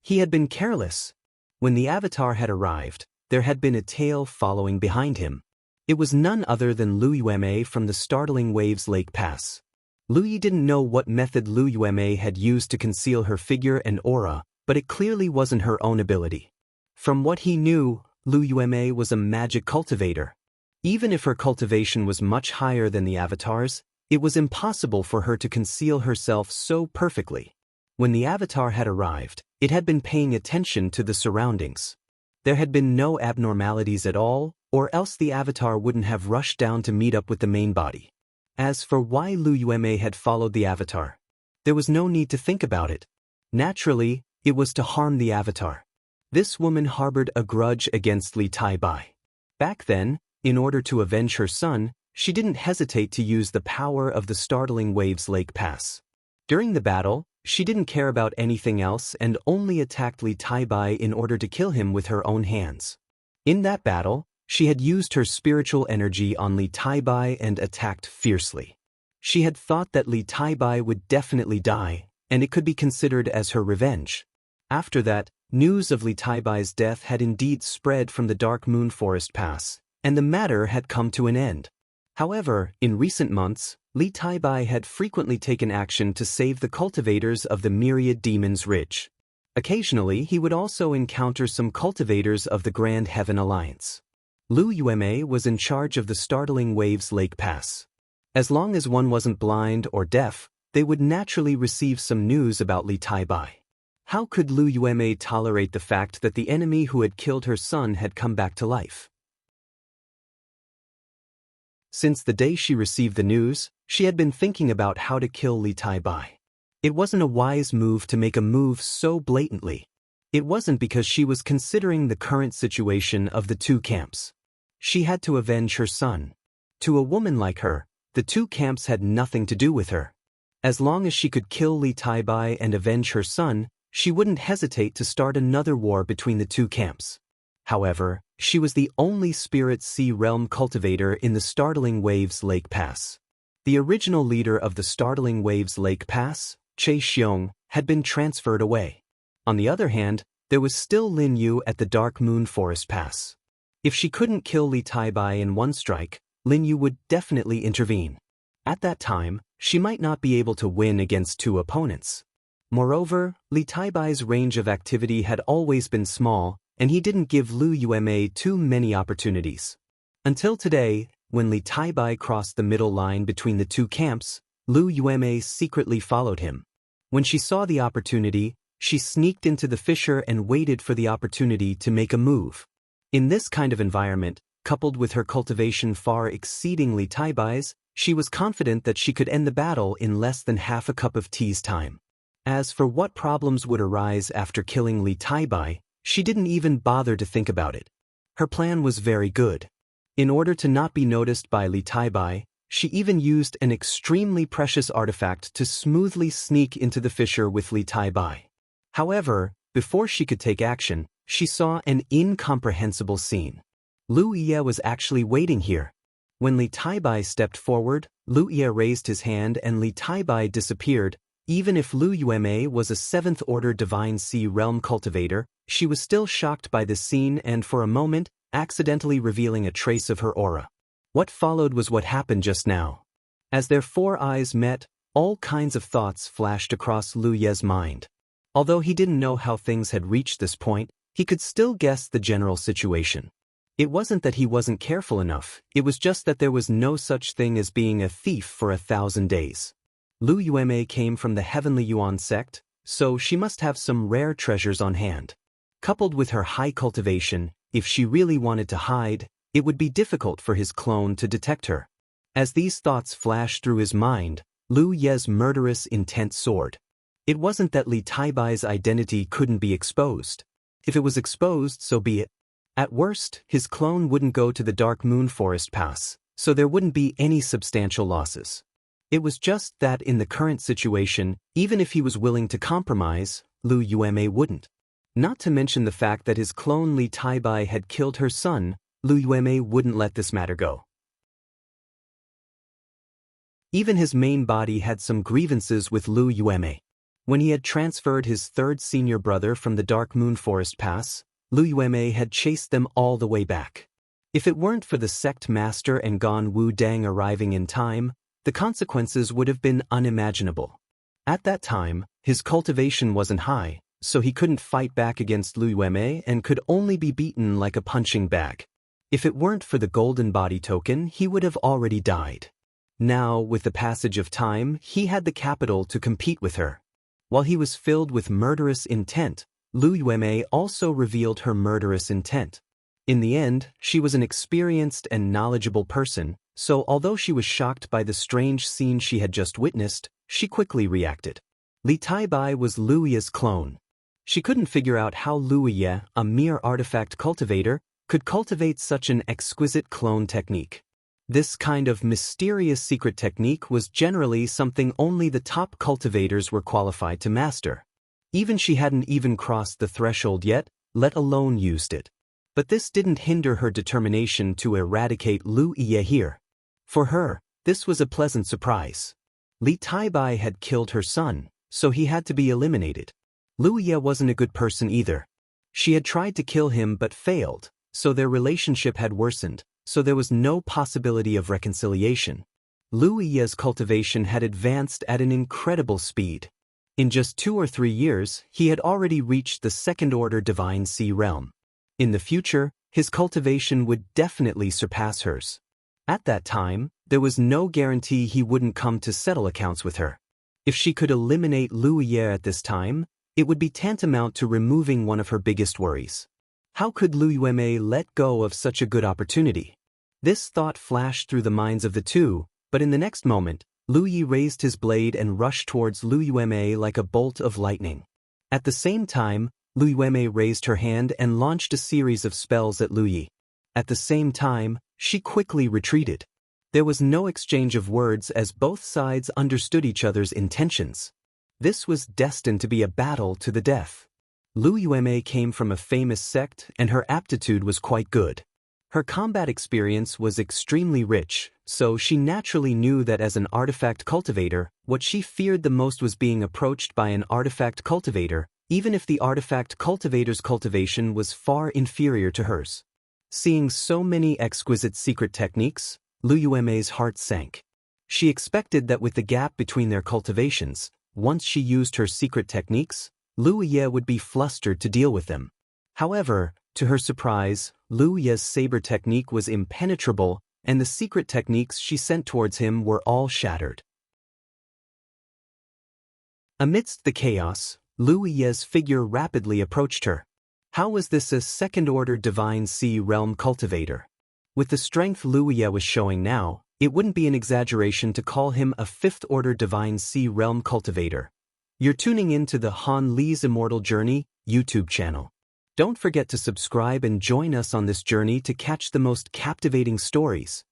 He had been careless. When the avatar had arrived, there had been a tail following behind him. It was none other than Lu Yueme from the Startling Waves Lake Pass. Lu Yi didn't know what method Lu Yueme had used to conceal her figure and aura, but it clearly wasn't her own ability. From what he knew, Lu Yueme was a magic cultivator. Even if her cultivation was much higher than the avatar's, it was impossible for her to conceal herself so perfectly. When the avatar had arrived, it had been paying attention to the surroundings. There had been no abnormalities at all, or else the avatar wouldn't have rushed down to meet up with the main body. As for why Lu Yueme had followed the avatar, there was no need to think about it. Naturally, it was to harm the avatar. This woman harbored a grudge against Li Tai-bai. Back then, in order to avenge her son, she didn't hesitate to use the power of the Startling Waves Lake Pass. During the battle, she didn't care about anything else and only attacked Li Tai-bai in order to kill him with her own hands. In that battle, she had used her spiritual energy on Li Tai-bai and attacked fiercely. She had thought that Li Tai-bai would definitely die, and it could be considered as her revenge. After that, news of Li Tai-bai's death had indeed spread from the Dark Moon Forest Pass, and the matter had come to an end. However, in recent months, Li Tai-bai had frequently taken action to save the cultivators of the Myriad Demons Ridge. Occasionally, he would also encounter some cultivators of the Grand Heaven Alliance. Lu Yueme was in charge of the Startling Waves Lake Pass. As long as one wasn't blind or deaf, they would naturally receive some news about Li Tai-bai. How could Lu Yueme tolerate the fact that the enemy who had killed her son had come back to life? Since the day she received the news, she had been thinking about how to kill Li Tai-bai. It wasn't a wise move to make a move so blatantly. It wasn't because she was considering the current situation of the two camps. She had to avenge her son. To a woman like her, the two camps had nothing to do with her. As long as she could kill Li Tai-bai and avenge her son, she wouldn't hesitate to start another war between the two camps. However, she was the only Spirit Sea Realm cultivator in the Startling Waves Lake Pass. The original leader of the Startling Waves Lake Pass, Che Xiong, had been transferred away. On the other hand, there was still Lin Yu at the Dark Moon Forest Pass. If she couldn't kill Li Taibai in one strike, Lin Yu would definitely intervene. At that time, she might not be able to win against two opponents. Moreover, Li Taibai's range of activity had always been small, and he didn't give Lu Yueme too many opportunities. Until today, when Li Taibai crossed the middle line between the two camps, Lu Yueme secretly followed him. When she saw the opportunity, she sneaked into the fissure and waited for the opportunity to make a move. In this kind of environment, coupled with her cultivation far exceeding Li Taibai's, she was confident that she could end the battle in less than half a cup of tea's time. As for what problems would arise after killing Li Taibai, she didn't even bother to think about it. Her plan was very good. In order to not be noticed by Li Taibai, she even used an extremely precious artifact to smoothly sneak into the fissure with Li Taibai. However, before she could take action, she saw an incomprehensible scene. Lu Ye was actually waiting here. When Li Taibai stepped forward, Lu Ye raised his hand and Li Taibai disappeared. Even if Lu Yueme was a 7th-order Divine Sea Realm cultivator, she was still shocked by this scene and for a moment, accidentally revealing a trace of her aura. What followed was what happened just now. As their four eyes met, all kinds of thoughts flashed across Lu Ye's mind. Although he didn't know how things had reached this point, he could still guess the general situation. It wasn't that he wasn't careful enough, it was just that there was no such thing as being a thief for 1,000 days. Lu Yueme came from the Heavenly Yuan sect, so she must have some rare treasures on hand. Coupled with her high cultivation, if she really wanted to hide, it would be difficult for his clone to detect her. As these thoughts flashed through his mind, Lu Ye's murderous intent soared. It wasn't that Li Taibai's identity couldn't be exposed. If it was exposed, so be it. At worst, his clone wouldn't go to the Dark Moon Forest Pass, so there wouldn't be any substantial losses. It was just that in the current situation, even if he was willing to compromise, Lu Yueme wouldn't. Not to mention the fact that his clone Li Taibai had killed her son, Lu Yueme wouldn't let this matter go. Even his main body had some grievances with Lu Yueme. When he had transferred his third senior brother from the Dark Moon Forest Pass, Lu Yueme had chased them all the way back. If it weren't for the sect master and Gan Wu Dang arriving in time, the consequences would have been unimaginable. At that time, his cultivation wasn't high, so he couldn't fight back against Lu Yueme and could only be beaten like a punching bag. If it weren't for the golden body token, he would have already died. Now, with the passage of time, he had the capital to compete with her. While he was filled with murderous intent, Lu Yueme also revealed her murderous intent. In the end, she was an experienced and knowledgeable person, so although she was shocked by the strange scene she had just witnessed, she quickly reacted. Li Taibai was Lu Ye's clone. She couldn't figure out how Lu Ye, a mere artifact cultivator, could cultivate such an exquisite clone technique. This kind of mysterious secret technique was generally something only the top cultivators were qualified to master. Even she hadn't even crossed the threshold yet, let alone used it. But this didn't hinder her determination to eradicate Lu Ye here. For her, this was a pleasant surprise. Li Taibai had killed her son, so he had to be eliminated. Lu Ye wasn't a good person either. She had tried to kill him but failed, so their relationship had worsened, so there was no possibility of reconciliation. Lu Ye's cultivation had advanced at an incredible speed. In just 2 or 3 years, he had already reached the 2nd-order Divine Sea Realm. In the future, his cultivation would definitely surpass hers. At that time, there was no guarantee he wouldn't come to settle accounts with her. If she could eliminate Lu Ye at this time, it would be tantamount to removing one of her biggest worries. How could Lu Yueme let go of such a good opportunity? This thought flashed through the minds of the two, but in the next moment, Lu Yi raised his blade and rushed towards Lu Yueme like a bolt of lightning. At the same time, Lu Yueme raised her hand and launched a series of spells at Lu Yi. At the same time, she quickly retreated. There was no exchange of words as both sides understood each other's intentions. This was destined to be a battle to the death. Lu Yueme came from a famous sect and her aptitude was quite good. Her combat experience was extremely rich, so she naturally knew that as an artifact cultivator, what she feared the most was being approached by an artifact cultivator, even if the artifact cultivator's cultivation was far inferior to hers. Seeing so many exquisite secret techniques, Lu Yueme's heart sank. She expected that with the gap between their cultivations, once she used her secret techniques, Lu Ye would be flustered to deal with them. However, to her surprise, Lu Ye's saber technique was impenetrable, and the secret techniques she sent towards him were all shattered. Amidst the chaos, Lu Ye's figure rapidly approached her. How was this a second-order Divine Sea Realm cultivator? With the strength Lu Ye was showing now, it wouldn't be an exaggeration to call him a fifth-order Divine Sea Realm cultivator. You're tuning in to the Han Li's Immortal Journey YouTube channel. Don't forget to subscribe and join us on this journey to catch the most captivating stories.